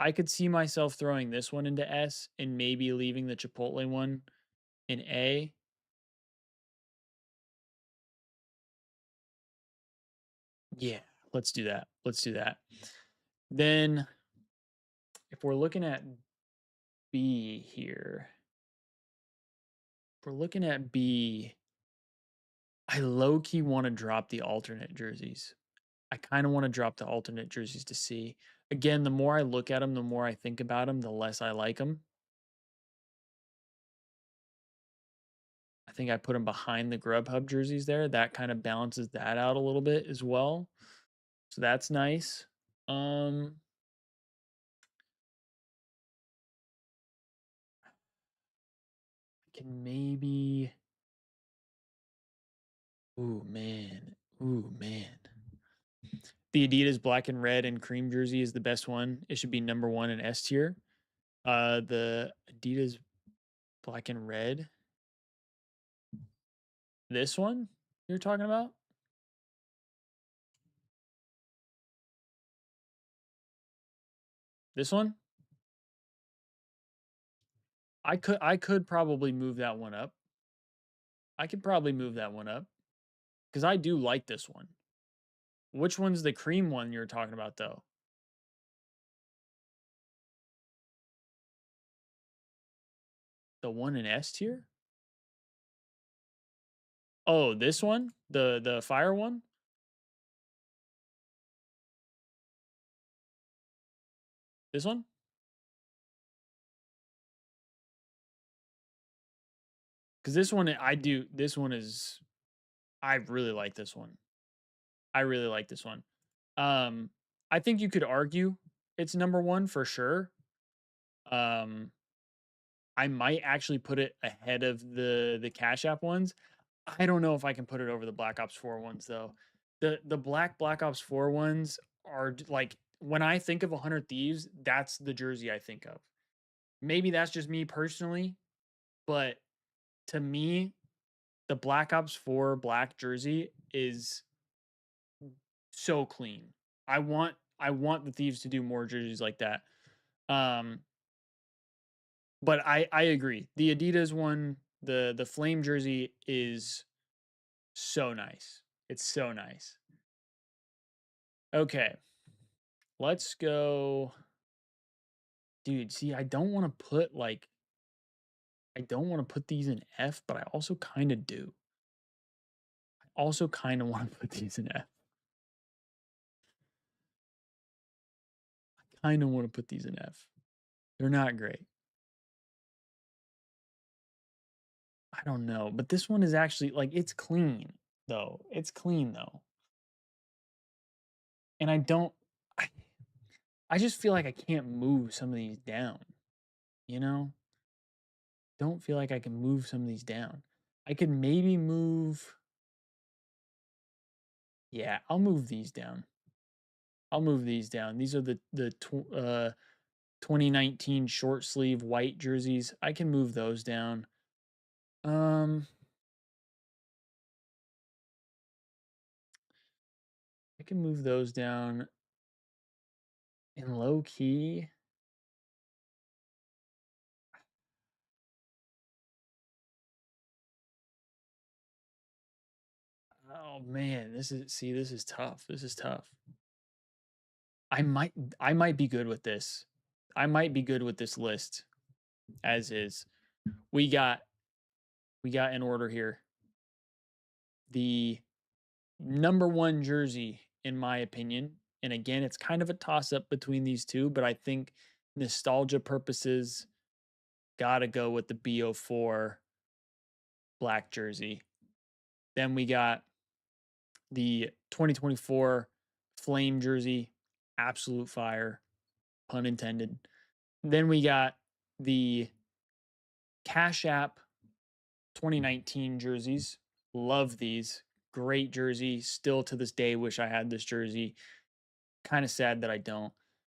I could see myself throwing this one into S and maybe leaving the Chipotle one in A. Yeah, let's do that. Let's do that. Then if we're looking at B here, if we're looking at B, I low-key want to drop the alternate jerseys. I kind of want to drop the alternate jerseys to see. Again, the more I look at them, the more I think about them, the less I like them. I think I put them behind the Grubhub jerseys there. That kind of balances that out a little bit as well. So that's nice. I can maybe. Ooh, man. Ooh, man. The Adidas black and red and cream jersey is the best one. It should be number one in S tier. The Adidas black and red. This one you're talking about? This one? I could probably move that one up. I could probably move that one up because I do like this one. Which one's the cream one you're talking about though? The one in S tier? Oh, this one? The fire one? This one? Because this one this one is I really like this one. I really like this one. Um, I think you could argue it's number one for sure. Um, I might actually put it ahead of the Cash App ones. I don't know if I can put it over the Black Ops 4 ones though. The Black Ops 4 ones are like when I think of 100 Thieves, that's the jersey I think of. Maybe that's just me personally, but to me, the Black Ops 4 black jersey is so clean. I want the Thieves to do more jerseys like that. Um, but I agree. The Adidas one, the flame jersey is so nice. It's so nice. Okay, let's go. Dude, see, I don't want to put these in F, but I also kind of do. I also kind of want to put these in F. I kind of want to put these in F. They're not great. I don't know, but this one is actually like it's clean though. It's clean though. And I, I just feel like I can't move some of these down, you know? Don't feel like I can move some of these down. I could maybe move yeah, I'll move these down. I'll move these down. These are the 2019 short sleeve white jerseys. I can move those down. Um I can move those down in low key. Oh man, this is tough. This is tough. I might I might be good with this. I might be good with this list as is. We got we got in order here. The number one jersey, in my opinion, and again, it's kind of a toss up between these two, but I think nostalgia purposes, gotta go with the BO4 black jersey. Then we got the 2024 flame jersey, absolute fire, pun intended. Then we got the Cash App 2019 jerseys. Love these. Great jersey. Still to this day, wish I had this jersey. Kind of sad that I don't.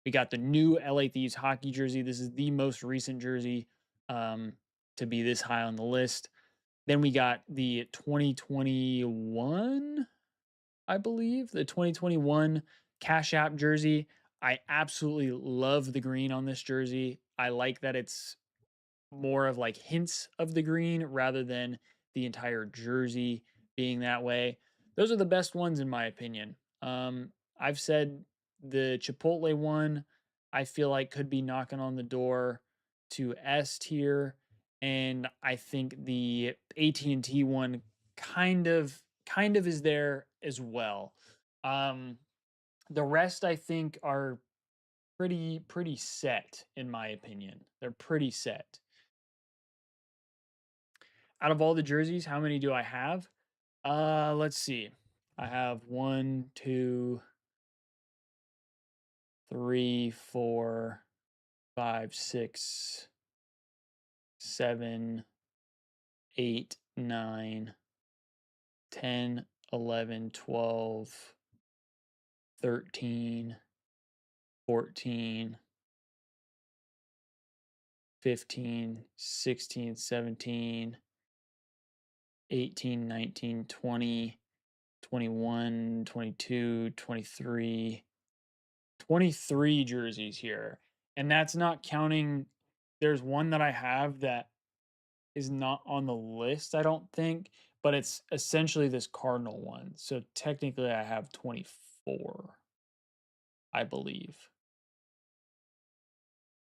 We got the new LA Thieves hockey jersey. This is the most recent jersey um, to be this high on the list. Then we got the 2021, I believe, the 2021 Cash App jersey. I absolutely love the green on this jersey. I like that it's more of like hints of the green rather than the entire jersey being that way. Those are the best ones in my opinion. I've said the Chipotle one I feel like could be knocking on the door to S tier, and I think the AT&T one kind of is there as well. Um, the rest I think are pretty set in my opinion. They're pretty set. Out of all the jerseys, how many do I have? Let's see. I have one, two, three, four, five, six, seven, 8, 9, 10, 11, 12, 13, 14, 15, 16, 17, 18, 19, 20, 21, 22, 23, 23 jerseys here. And that's not counting there's one that I have that is not on the list, I don't think, but it's essentially this Cardinal one. So technically I have 24, I believe.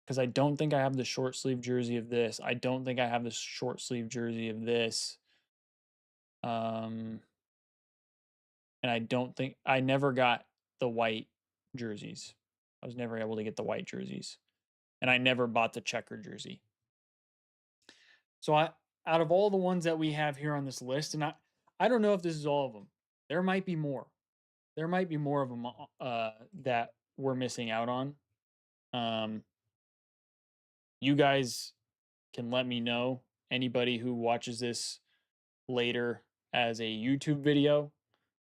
Because I don't think I have the short sleeve jersey of this. I don't think I have the short sleeve jersey of this. Um, and I don't think I never got the white jerseys. I was never able to get the white jerseys. And I never bought the checker jersey. So out of all the ones that we have here on this list, and I don't know if this is all of them. There might be more. There might be more of them that we're missing out on. You guys can let me know. Anybody who watches this later as a YouTube video,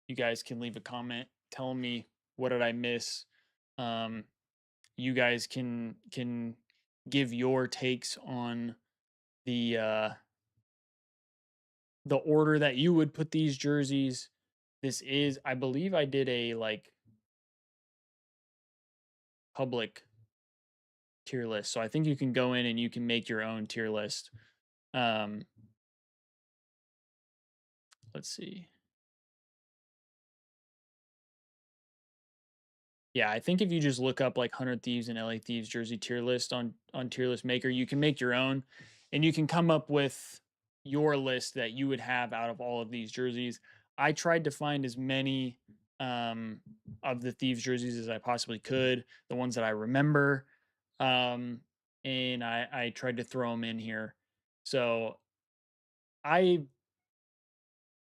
you guys can leave a comment telling me what did I miss. You guys can give your takes on the order that you would put these jerseys. This is, I believe I did a like public tier list. So I think you can go in and you can make your own tier list. Let's see. Yeah, I think if you just look up like 100 Thieves and LA Thieves jersey tier list on tier list maker, you can make your own and you can come up with your list that you would have out of all of these jerseys. I tried to find as many of the Thieves jerseys as I possibly could, the ones that I remember. And I tried to throw them in here. So I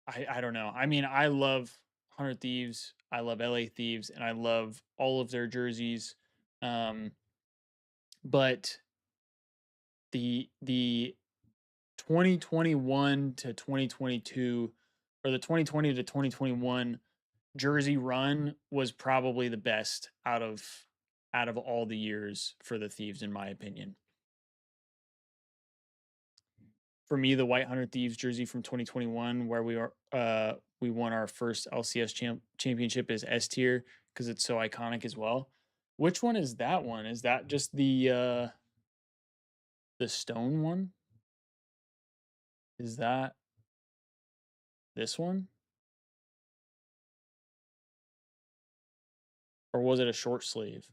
I don't know. I mean, I love 100 Thieves. I love LA Thieves, and I love all of their jerseys. Um, but the 2021 to 2022, or the 2020 to 2021 jersey run was probably the best out of all the years for the Thieves, in my opinion. For me, the White Hunter Thieves jersey from 2021, where we won our first LCS championship, is S tier because it's so iconic as well. Which one is that one? Is that just the stone one? Is that this one? Or was it a short sleeve?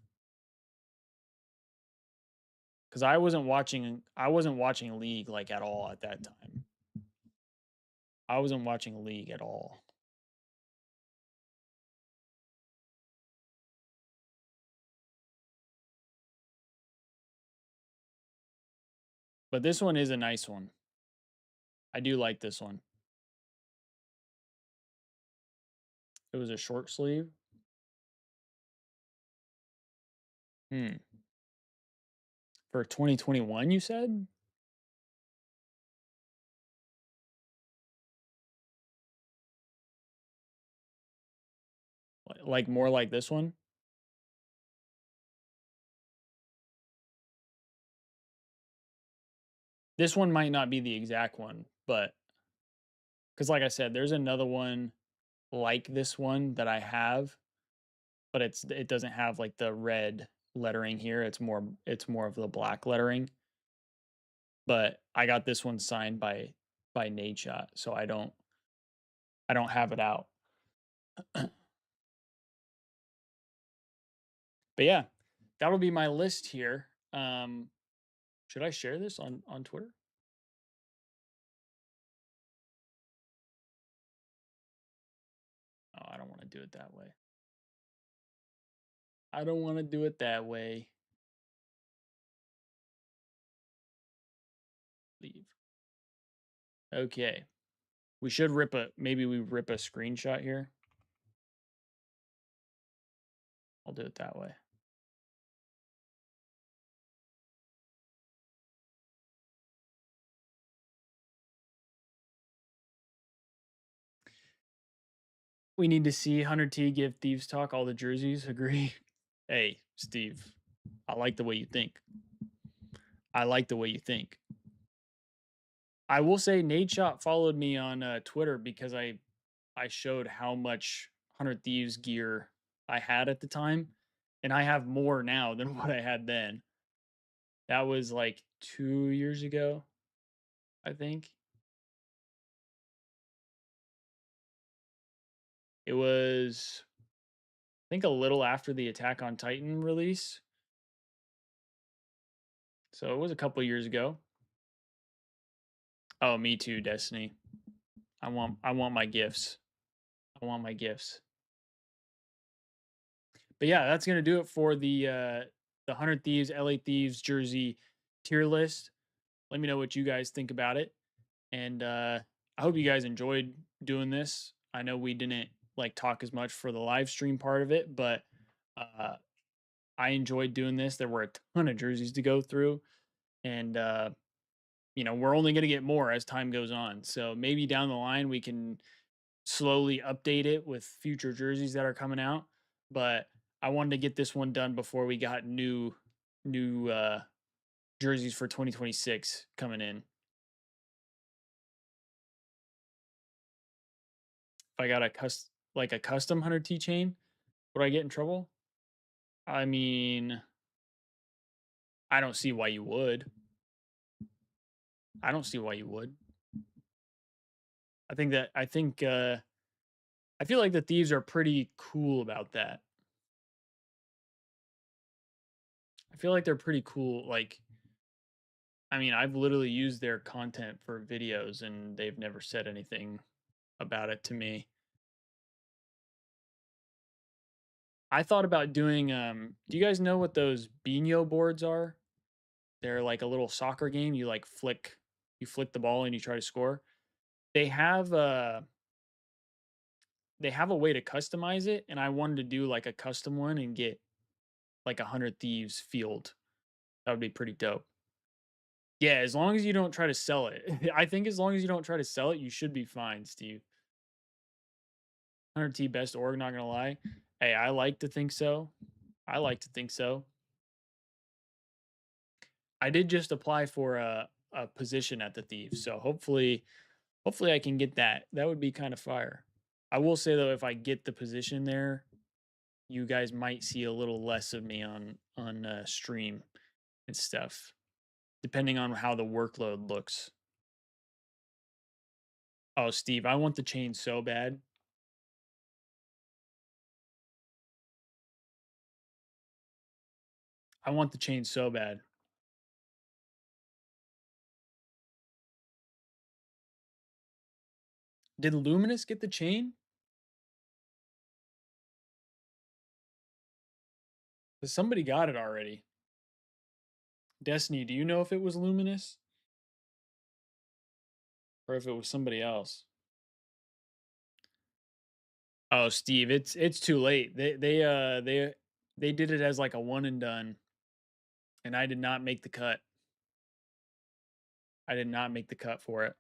Because I wasn't watching League like at all at that time. I wasn't watching League at all. But this one is a nice one. I do like this one. It was a short sleeve. For 2021, you said? Like more like this one? This one might not be the exact one, but because like I said, there's another one like this one that I have, but it doesn't have like the red lettering here. It's more of the black lettering. But I got this one signed by Nate Shot, so I don't have it out. But yeah, that'll be my list here. Should I share this on Twitter? Oh, I don't want to do it that way. I don't want to do it that way. Leave. Okay. We should maybe we rip a screenshot here. I'll do it that way. We need to see Hunter T give Thieves Talk all the jerseys. Agree. Hey, Steve, I like the way you think. I like the way you think. I will say Nate Shot followed me on Twitter because I showed how much Hunter Thieves gear I had at the time, and I have more now than what I had then. That was like 2 years ago, I think. It was, I think, a little after the Attack on Titan release. So it was a couple years ago. Oh, me too, Destiny. I want my gifts. I want my gifts. But yeah, that's gonna do it for the 100 Thieves, LA Thieves jersey tier list. Let me know what you guys think about it. And I hope you guys enjoyed doing this. I know we didn't like talk as much for the live stream part of it, but uh I enjoyed doing this. There were a ton of jerseys to go through, and we're only going to get more as time goes on. So maybe down the line we can slowly update it with future jerseys that are coming out. But I wanted to get this one done before we got new jerseys for 2026 coming in. If I got a custom 100 T chain, would I get in trouble? I mean, I don't see why you would. I don't see why you would. I feel like the Thieves are pretty cool about that. I feel like they're pretty cool. Like, I mean, I've literally used their content for videos and they've never said anything about it to me. I thought about doing do you guys know what those Bino boards are? They're like a little soccer game. You flick the ball and you try to score. They have a way to customize it, and I wanted to do like a custom one and get like 100 Thieves field. That would be pretty dope. Yeah, as long as you don't try to sell it. I think as long as you don't try to sell it, you should be fine, Steve. 100 T best org, not gonna lie. Hey, I like to think so. I like to think so. I did just apply for a position at the Thieves, so hopefully I can get that. That would be kind of fire. I will say though, if I get the position there, you guys might see a little less of me on stream and stuff, depending on how the workload looks. Oh, Steve, I want the chain so bad. I want the chain so bad. Did Luminous get the chain? 'Cause somebody got it already. Destiny, do you know if it was Luminous or if it was somebody else? Oh, Steve, it's too late. They did it as like a one and done, and I did not make the cut. I did not make the cut for it.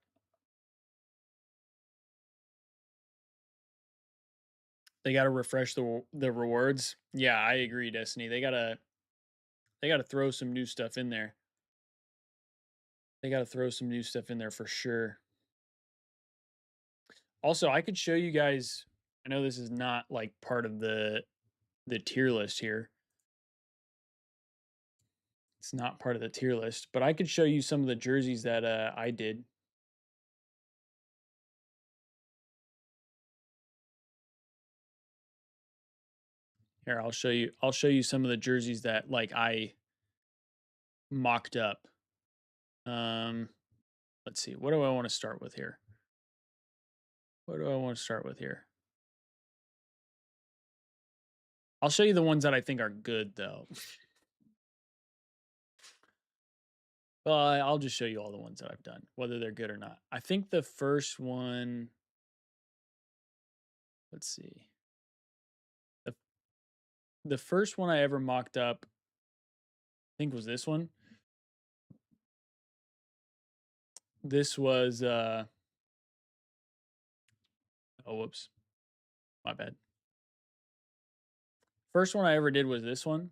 They got to refresh the rewards. Yeah, I agree, Destiny. They gotta throw some new stuff in there. They gotta throw some new stuff in there for sure. Also, I could show you guys. I know this is not like part of the tier list here. It's not part of the tier list, but I could show you some of the jerseys that I did. Here, I'll show you some of the jerseys that like I mocked up. Um, let's see. What do I want to start with here? What do I want to start with here? I'll show you the ones that I think are good though. Well, I'll just show you all the ones that I've done, whether they're good or not. I think the first one, let's see. The the first one I ever mocked up, I think was this one. This was oh whoops. My bad. First one I ever did was this one.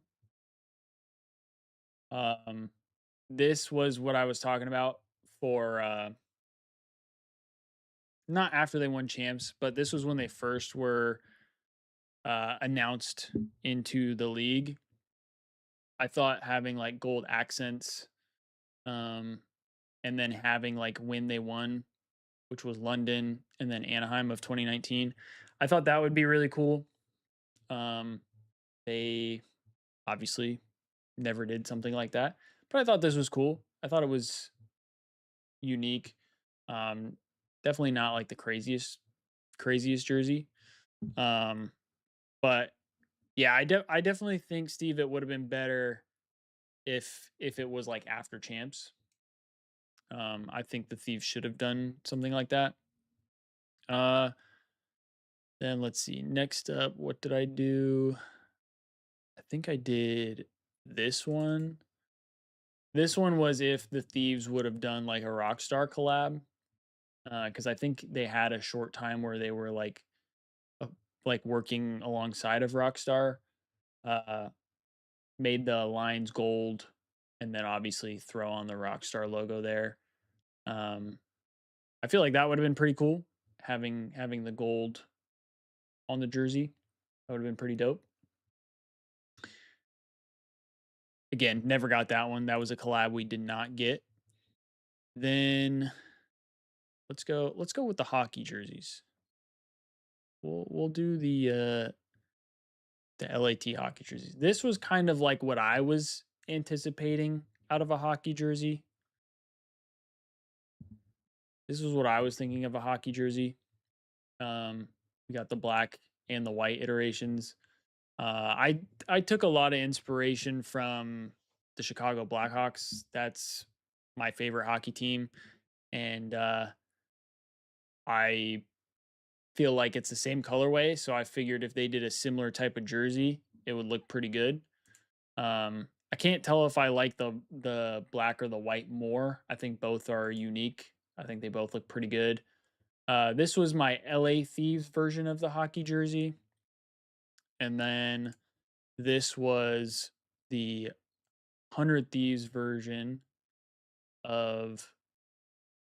Um this was what I was talking about for not after they won champs, but this was when they first were announced into the league. I thought having like gold accents Um, and then having like when they won, which was London and then Anaheim of 2019. I thought that would be really cool. Um, they obviously never did something like that, but I thought this was cool. I thought it was unique. Um, Definitely not like the craziest jersey. Um, but yeah, I definitely think, Steve, it would have been better if it was like after champs. I think the Thieves should have done something like that. Uh, then let's see. Next up, what did I do? I think I did this one. This one was if the Thieves would have done like a Rockstar collab, because I think they had a short time where they were uh, like working alongside of Rockstar. Uh, Made the lines gold, and then obviously throw on the Rockstar logo there. Um, I feel like that would have been pretty cool, having the gold on the jersey. That would have been pretty dope. Again, never got that one. That was a collab we did not get. Then let's go with the hockey jerseys. We'll do the LAT hockey jerseys. This was kind of like what I was anticipating out of a hockey jersey. This was what I was thinking of a hockey jersey. We got the black and the white iterations. I took a lot of inspiration from the Chicago Blackhawks. That's my favorite hockey team, and I feel like it's the same colorway. So I figured if they did a similar type of jersey, it would look pretty good. I can't tell if I like the black or the white more. I think both are unique. I think they both look pretty good. This was my LA Thieves version of the hockey jersey, and then this was the 100 Thieves version of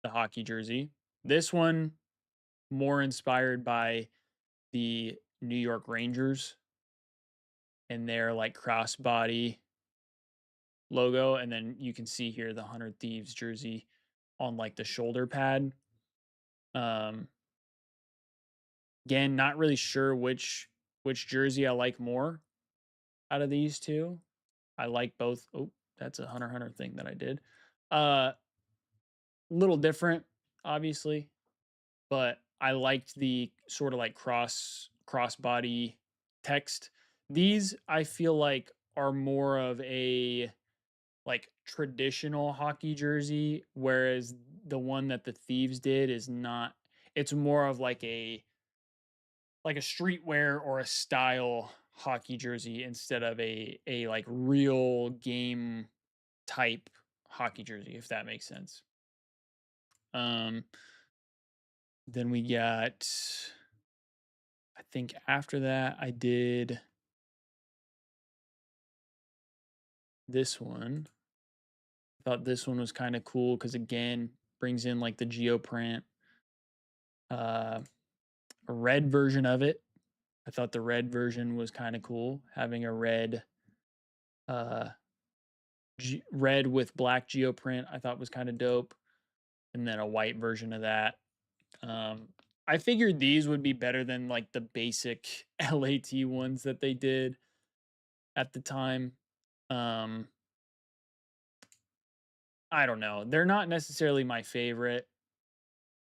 the hockey jersey. This one more inspired by the New York Rangers and their like crossbody logo, and then you can see here the 100 Thieves jersey on like the shoulder pad. Um, Again, not really sure which jersey I like more out of these two. I like both. Oh, that's a Hunter thing that I did. Little different, obviously, but I liked the sort of like crossbody text. These I feel like are more of a like traditional hockey jersey, whereas the one that the Thieves did is not. It's more of like a streetwear or a style hockey jersey instead of a like real game type hockey jersey, if that makes sense. Um, then we got, I think after that, I did this one. I thought this one was kind of cool because again, brings in like the geoprint, uh, a red version of it. I thought the red version was kind of cool, having a uh, red with black geoprint. I thought was kind of dope, and then a white version of that. Um, I figured these would be better than like the basic LAT ones that they did at the time. Um, I don't know. They're not necessarily my favorite,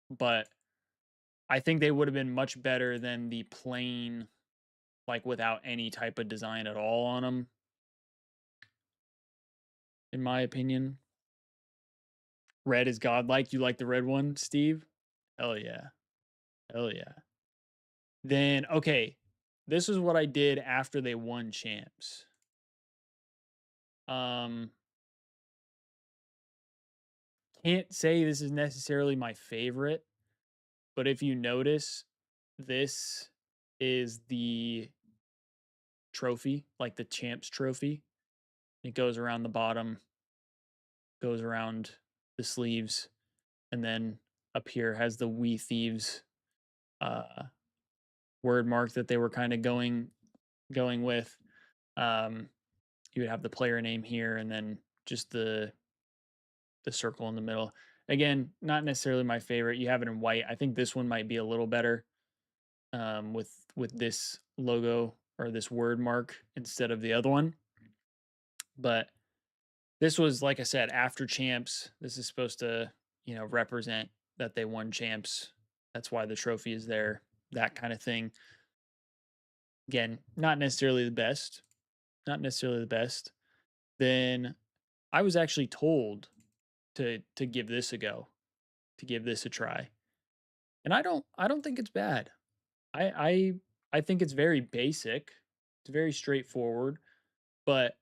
but I think they would have been much better than the plain, like without any type of design at all on them, in my opinion. Red is godlike. You like the red one, Steve? Hell yeah. Hell yeah. Then, okay, this is what I did after they won champs. Um, can't say this is necessarily my favorite, but if you notice, this is the trophy, like the champs trophy. It goes around the bottom, goes around the sleeves, and then up here has the We Thieves uh, word mark that they were kind of going with. Um, you would have the player name here, and then just the circle in the middle. Again, not necessarily my favorite. You have it in white. I think this one might be a little better with this logo or this word mark instead of the other one. But this was, like I said, after champs. This is supposed to, represent that they won champs. That's why the trophy is there, that kind of thing. Again, not necessarily the best. Not necessarily the best. Then I was actually told to give this a go, to give this a try. And I don't think it's bad. I I I think it's very basic. It's very straightforward, but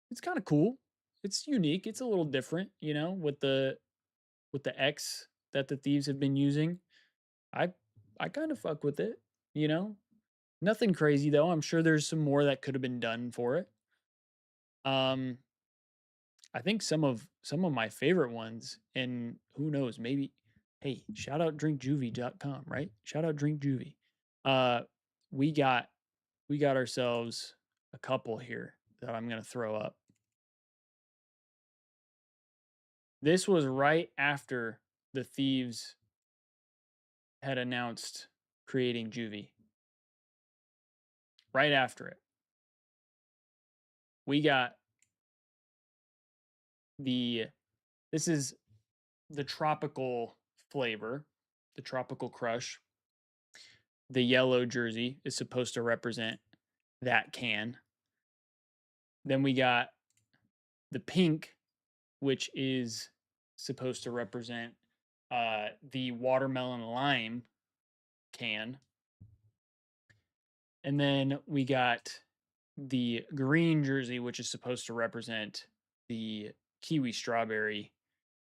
it's kind of cool. It's unique. It's a little different, with the X that the thieves have been using. I I kind of fuck with it, you know. Nothing crazy though. I'm sure there's some more that could have been done for it. Um I think some of my favorite ones, and who knows, maybe, hey, shout out drinkjuvee.com, right? Shout out drinkjuvee. Uh we got we got ourselves a couple here that I'm going to throw up. This was right after the Thieves had announced creating Juvee. Right after it. We got the this is the tropical flavor, the tropical crush. The yellow jersey is supposed to represent that can. Then we got the pink, which is supposed to represent the watermelon lime can. And then we got the green jersey, which is supposed to represent the kiwi strawberry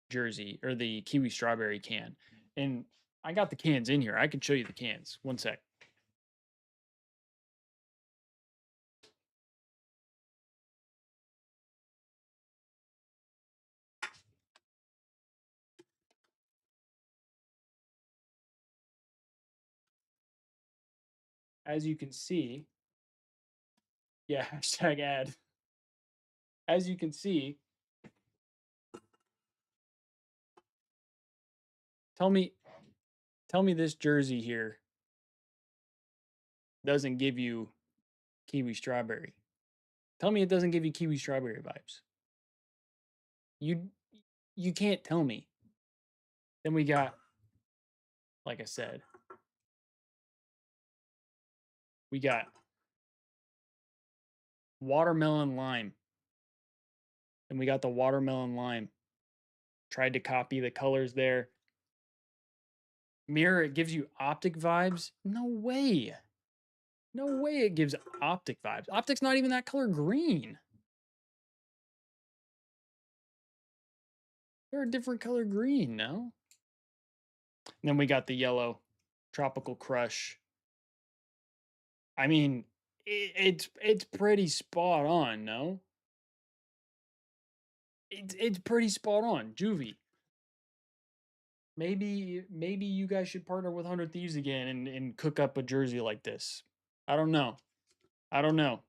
jersey or the kiwi strawberry can. And I got the cans in here. I can show you the cans. One sec. As you can see, yeah, hashtag ad. As you can see, tell me tell me this jersey here doesn't give you kiwi strawberry. Tell me it doesn't give you kiwi strawberry vibes. You you can't tell me. Then we got, like I said, we got watermelon lime. And we got the watermelon lime. Tried to copy the colors there. Mirror, it gives you optic vibes. No way. No way it gives optic vibes. Optic's not even that color green. They're a different color green, no? And then we got the yellow tropical crush. I mean, it's pretty spot on, no? It's pretty spot on. Juvee. Maybe you guys should partner with 100 Thieves again and cook up a jersey like this. I don't know. I don't know.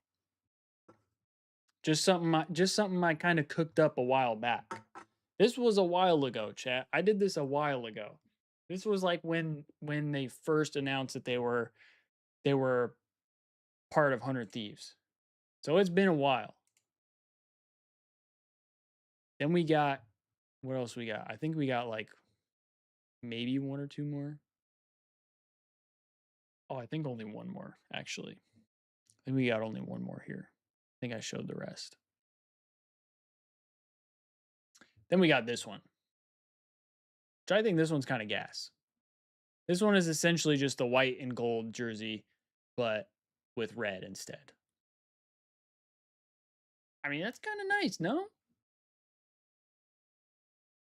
Just something I kind of cooked up a while back. This was a while ago, chat. I did this a while ago. This was like when they first announced that they were part of 100 Thieves. So it's been a while. Then we got, what else we got? I think we got like maybe one or two more. Oh, I think only one more actually. I think we got only one more here. I think I showed the rest. Then we got this one, which I think this one's kind of gas. This one is essentially just the white and gold jersey, but with red instead. I mean, that's kind of nice, no?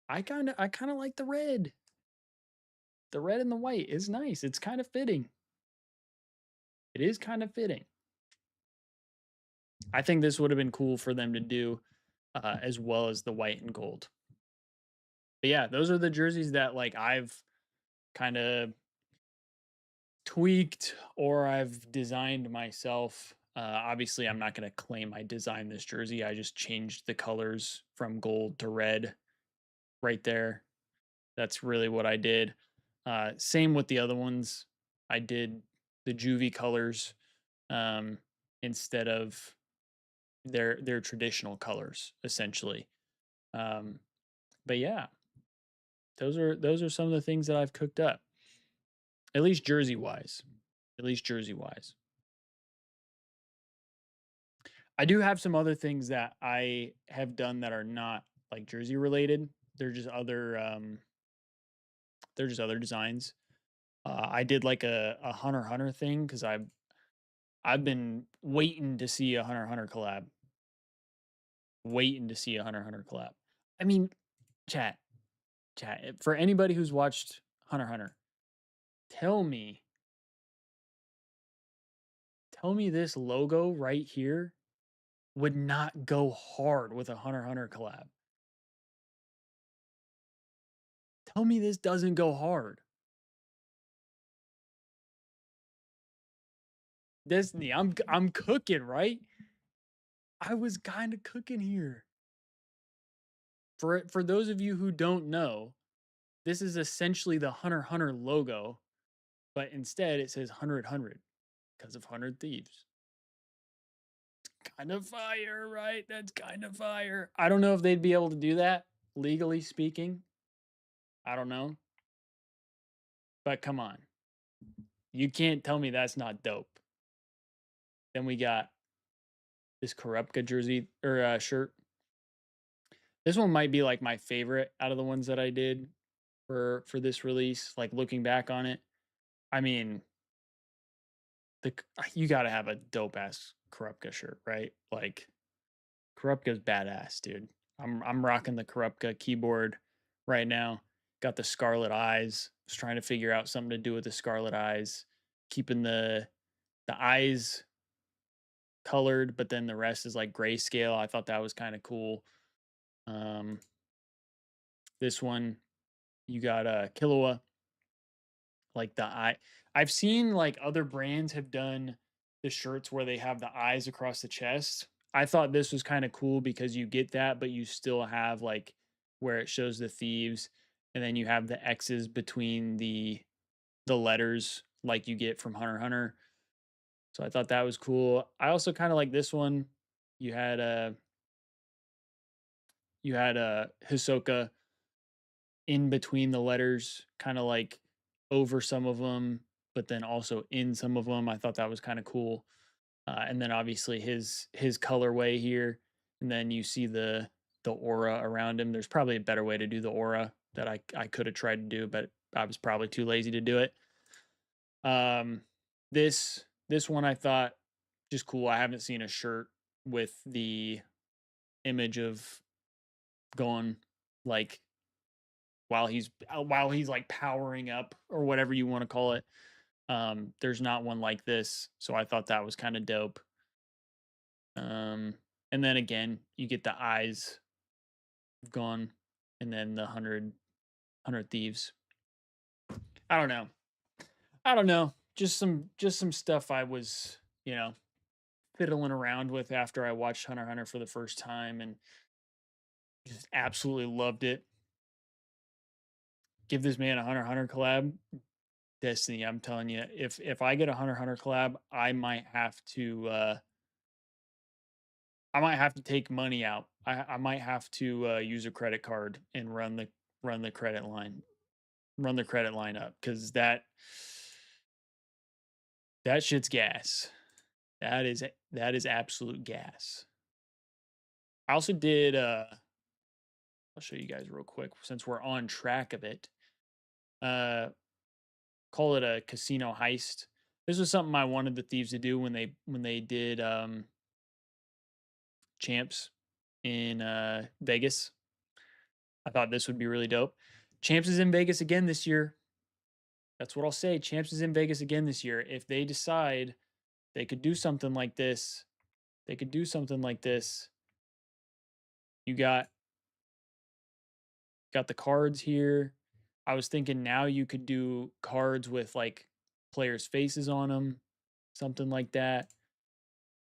I kind of like the red. The red and the white is nice. It's kind of fitting. It is kind of fitting. I think this would have been cool for them to do, as well as the white and gold. But yeah, those are the jerseys that like I've kind of tweaked or I've designed myself. Obviously, I'm not going to claim I designed this jersey. I just changed the colors from gold to red right there. That's really what I did. Same with the other ones. I did the Juvee colors um, instead of their traditional colors, essentially. Um, but yeah, those are some of the things that I've cooked up, at least jersey wise. At least jersey wise. I do have some other things that I have done that are not like jersey related. They're just other they're just other designs. I did like a Hunter x Hunter thing because I've been waiting to see a Hunter x Hunter collab. Waiting to see a Hunter x Hunter collab. I mean, chat, for anybody who's watched Hunter x Hunter, tell me, tell me this logo right here would not go hard with a Hunter x Hunter collab. Tell me this doesn't go hard. Destiny, I'm cooking, right? I was kind of cooking here. For those of you who don't know, this is essentially the Hunter x Hunter logo, but instead it says 100 because of 100 Thieves. Kind of fire, right? That's kind of fire. I don't know if they'd be able to do that legally speaking. I don't know. But come on. You can't tell me that's not dope. Then we got this Korupka jersey or shirt. This one might be like my favorite out of the ones that I did for this release. Like looking back on it, I mean, the you got to have a dope ass Korupka shirt, right? Like Korupka's badass, dude. I'm rocking the Korupka keyboard right now. Got the scarlet eyes. Was trying to figure out something to do with the scarlet eyes, keeping the eyes colored, but then the rest is like grayscale. I thought that was kind of cool. Um, this one you got a Killua, like the eye. I've seen like other brands have done the shirts where they have the eyes across the chest. I thought this was kind of cool because you get that, but you still have like where it shows the thieves, and then you have the X's between the letters like you get from Hunter x Hunter. So I thought that was cool. I also kind of like this one. You had a Hisoka in between the letters, kind of like over some of them, but then also in some of them. I thought that was kind of cool. And then obviously his colorway here, and then you see the aura around him. There's probably a better way to do the aura that I could have tried to do, but I was probably too lazy to do it. Um, this one I thought just cool. I haven't seen a shirt with the image of going like while he's like powering up or whatever you want to call it. There's not one like this, so I thought that was kind of dope. Um, and then again, you get the eyes gone, and then the hundred thieves. I don't know. I don't know. Just some stuff I was fiddling around with after I watched Hunter x Hunter for the first time and just absolutely loved it. Give this man a Hunter x Hunter collab. Destiny, I'm telling you, if I get a Hunter x Hunter collab, I might have to take money out. I might have to use a credit card and run the credit line, run the credit line up because that shit's gas. That is absolute gas. I also did I'll show you guys real quick since we're on track of it. Uh Call it a casino heist. This was something I wanted the thieves to do when they did champs in Vegas. I thought this would be really dope. Champs is in Vegas again this year. That's what I'll say. Champs is in Vegas again this year. If they decide they could do something like this, they could do something like this. You got the cards here. I was thinking now you could do cards with like players' faces on them, something like that.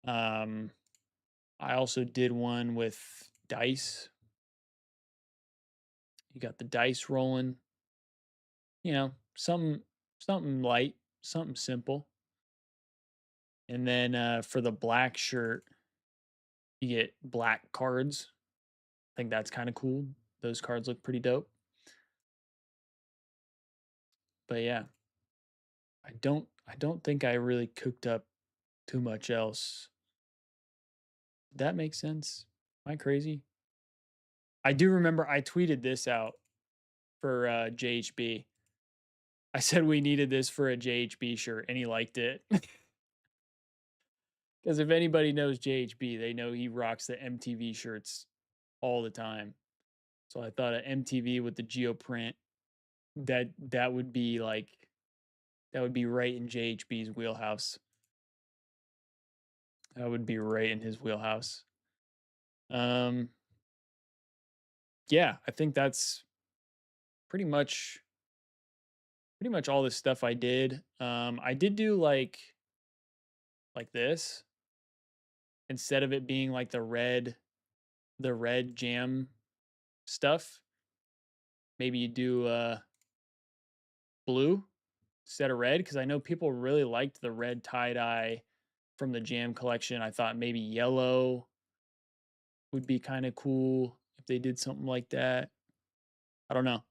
Um, I also did one with dice You got the dice rolling, you know, something light, something simple. And then for the black shirt, you get black cards. I think that's kind of cool. Those cards look pretty dope. But yeah, I don't think I really cooked up too much else. Did that make sense? Am I crazy? I do remember I tweeted this out for JHB. I said we needed this for a JHB shirt, and he liked it. Because if anybody knows JHB, they know he rocks the MTV shirts all the time. So I thought an MTV with the geoprint that would be like that would be right in JHB's wheelhouse. That would be right in his wheelhouse. Um, yeah, I think that's pretty much all the stuff I did. I did do like this instead of it being like the red jam stuff. Maybe you do blue instead of red because I know people really liked the red tie dye from the jam collection. I thought maybe yellow would be kind of cool if they did something like that. I don't know.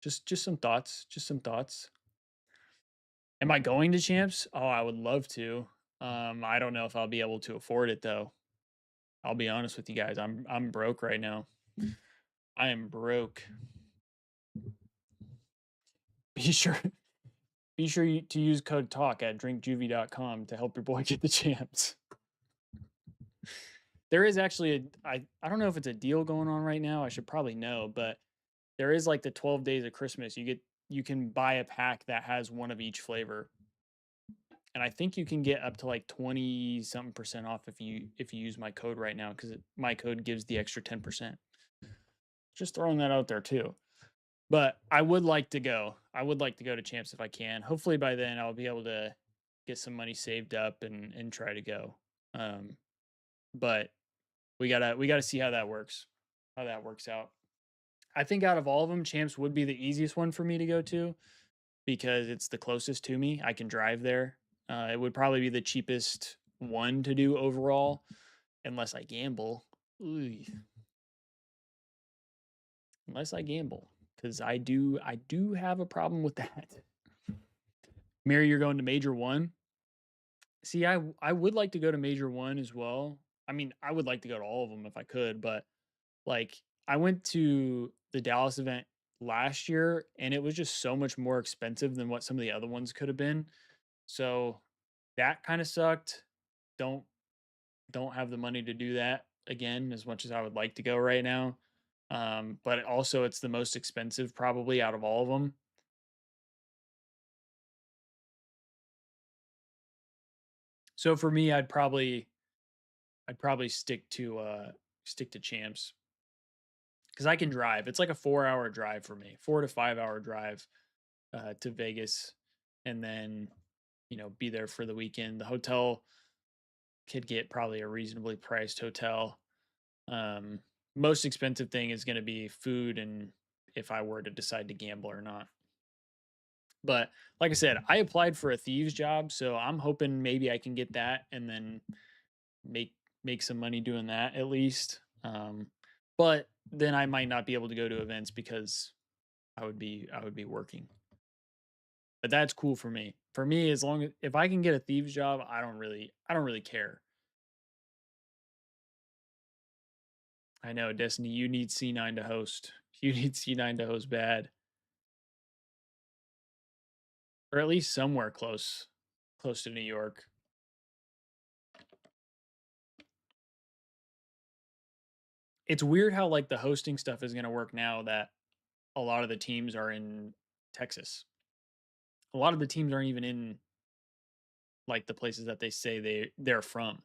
Just some thoughts. Just some thoughts. Am I going to champs? Oh, I would love to. I don't know if I'll be able to afford it though. I'll be honest with you guys. I'm broke right now. I am broke. Be sure to use code TALK at drinkjuvee.com to help your boy get the champs. There is actually I don't know if it's a deal going on right now. I should probably know, but there is like the 12 days of Christmas. You can buy a pack that has one of each flavor. And I think you can get up to like 20 something percent off if you use my code right now cuz my code gives the extra 10%. Just throwing that out there too. But I would like to go. I would like to go to champs if I can. Hopefully by then I'll be able to get some money saved up and try to go. But we gotta see how that works. How that works out. I think out of all of them, champs would be the easiest one for me to go to because it's the closest to me. I can drive there. It would probably be the cheapest one to do overall, unless I gamble. Ooh, unless I gamble, because I do have a problem with that. Mary, you're going to major one. See, I would like to go to major one as well. I mean, I would like to go to all of them if I could, but like I went to the Dallas event last year and it was just so much more expensive than what some of the other ones could have been. So that kind of sucked. Don't don't have the money to do that again as much as I would like to go right now. But also it's the most expensive probably out of all of them. So for me, I'd probably stick to champs because I can drive. It's like a 4 hour drive for me, 4 to 5 hour drive to Vegas, and then be there for the weekend. The hotel could get probably a reasonably priced hotel. Um, Most expensive thing is going to be food and if I were to decide to gamble or not. But like I said, I applied for a thieves job, so I'm hoping maybe I can get that and then make make some money doing that at least. But then I might not be able to go to events because I would be working. But that's cool for me. For me, as long as if I can get a thieves job, I don't really care. I know, Destiny, you need C9 to host. You need C9 to host bad. Or at least somewhere close to New York. It's weird how like the hosting stuff is gonna work now that a lot of the teams are in Texas. A lot of the teams aren't even in like the places that they say they're from.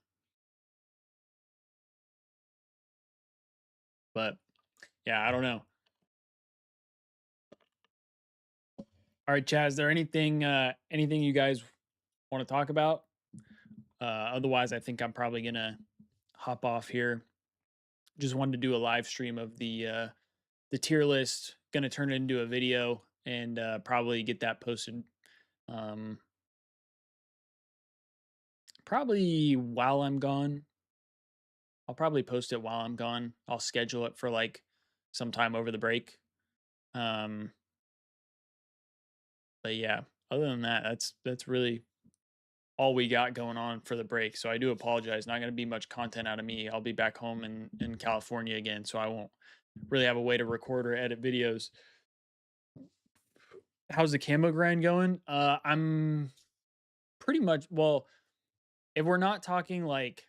But yeah, I don't know. All right, Chaz, is there anything you guys want to talk about? Otherwise, I think I'm probably gonna hop off here. Just wanted to do a live stream of the tier list, gonna turn it into a video and probably get that posted. Um, Probably while I'm gone. I'll probably post it while I'm gone. I'll schedule it for like sometime over the break. Um, but yeah, other than that, that's really all we got going on for the break. So I do apologize. Not going to be much content out of me. I'll be back home in California again, so I won't really have a way to record or edit videos. How's the camo grind going? I'm pretty much well. If we're not talking like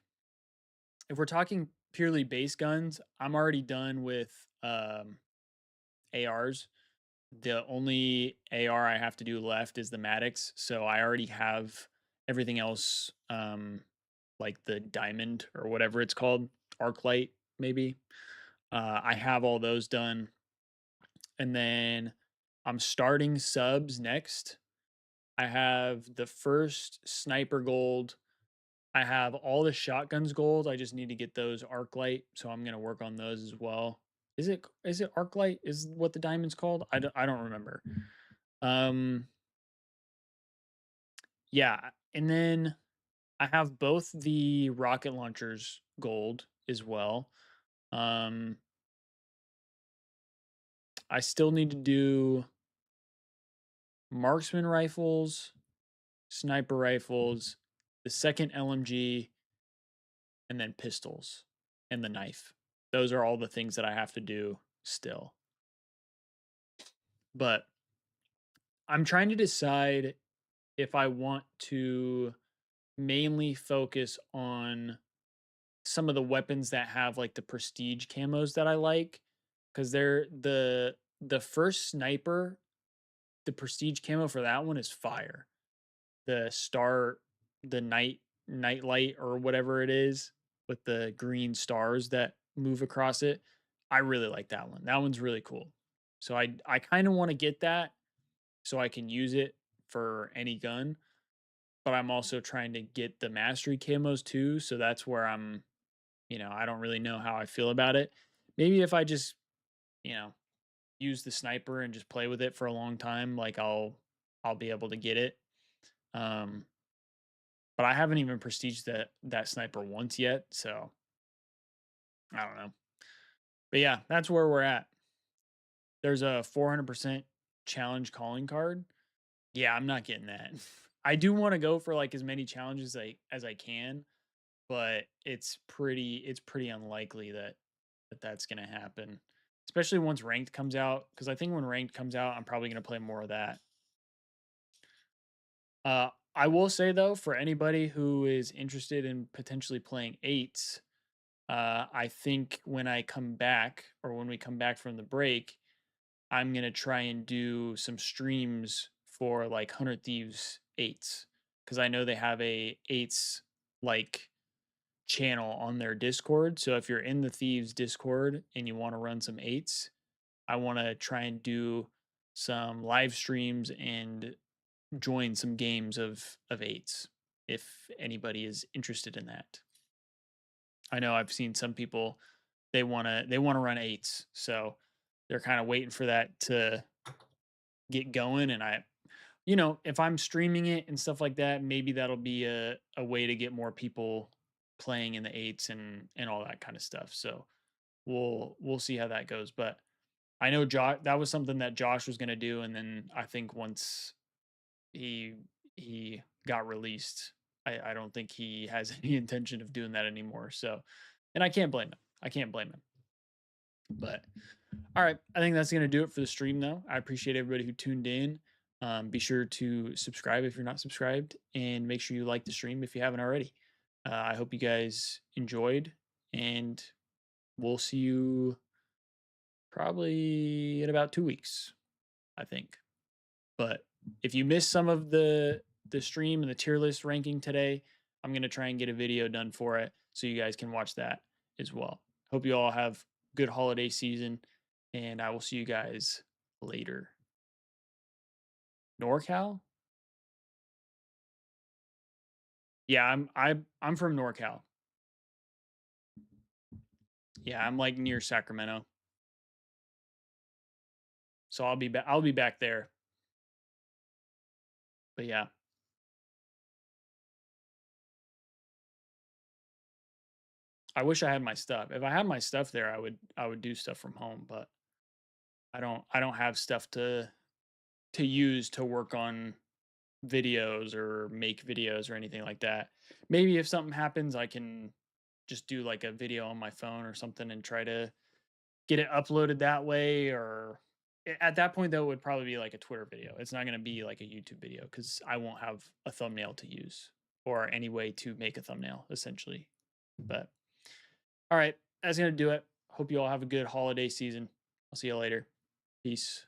if we're talking purely base guns, I'm already done with ARs. The only AR I have to do left is the Maddox, so I already have everything else, like the diamond or whatever it's called, arc light maybe. I have all those done, and then I'm starting subs next. I have the first sniper gold. I have all the shotguns gold. I just need to get those arc light, so I'm gonna work on those as well. Is it arc light? Is what the diamond's called? I don't remember. Um, yeah, and then I have both the rocket launchers gold as well. Um, I still need to do marksman rifles, sniper rifles, the second LMG, and then pistols and the knife. Those are all the things that I have to do still. But I'm trying to decide if I want to mainly focus on some of the weapons that have like the prestige camos that I like, because they're the first sniper, the prestige camo for that one is fire. The star, the night light or whatever it is with the green stars that move across it. I really like that one. That one's really cool. So I kind of want to get that so I can use it for any gun, but I'm also trying to get the mastery camos too. So that's where I don't really know how I feel about it. Maybe if I just, you know, use the sniper and just play with it for a long time, like I'll be able to get it. Um, but I haven't even prestiged that sniper once yet, so I don't know. But yeah, that's where we're at. There's a 400% challenge calling card. Yeah, I'm not getting that. I do want to go for like as many challenges as I can, but it's pretty unlikely that that's going to happen, especially once ranked comes out, because I think when ranked comes out I'm probably going to play more of that. I will say though, for anybody who is interested in potentially playing eights, I think when I come back, or when we come back from the break, I'm going to try and do some streams for like 100 Thieves eights, because I know they have a eights like channel on their Discord. So if you're in the Thieves Discord and you want to run some eights, I want to try and do some live streams and join some games of eights if anybody is interested in that. I know I've seen some people, they want to run eights, so they're kind of waiting for that to get going. And if I'm streaming it and stuff like that, maybe that'll be a way to get more people playing in the eights and all that kind of stuff. So we'll see how that goes. But I know Josh, that was something that Josh was gonna do, and then I think once he he got released, I don't think he has any intention of doing that anymore. So, and I can't blame him. I can't blame him. But all right, I think that's gonna do it for the stream, though. I appreciate everybody who tuned in. Be sure to subscribe if you're not subscribed, and make sure you like the stream if you haven't already. I hope you guys enjoyed, and we'll see you probably in about 2 weeks, I think. But if you missed some of the stream and the tier list ranking today, I'm gonna try and get a video done for it so you guys can watch that as well. Hope you all have good holiday season, and I will see you guys later. NorCal? Yeah, I'm from NorCal. Yeah, I'm like near Sacramento. So I'll be back there. But yeah, I wish I had my stuff. If I had my stuff there, I would do stuff from home, but I don't have stuff to use to work on videos or make videos or anything like that. Maybe if something happens, I can just do like a video on my phone or something and try to get it uploaded that way. Or at that point, though, it would probably be like a Twitter video. It's not going to be like a YouTube video because I won't have a thumbnail to use or any way to make a thumbnail, essentially. But all right, that's going to do it. Hope you all have a good holiday season. I'll see you later. Peace.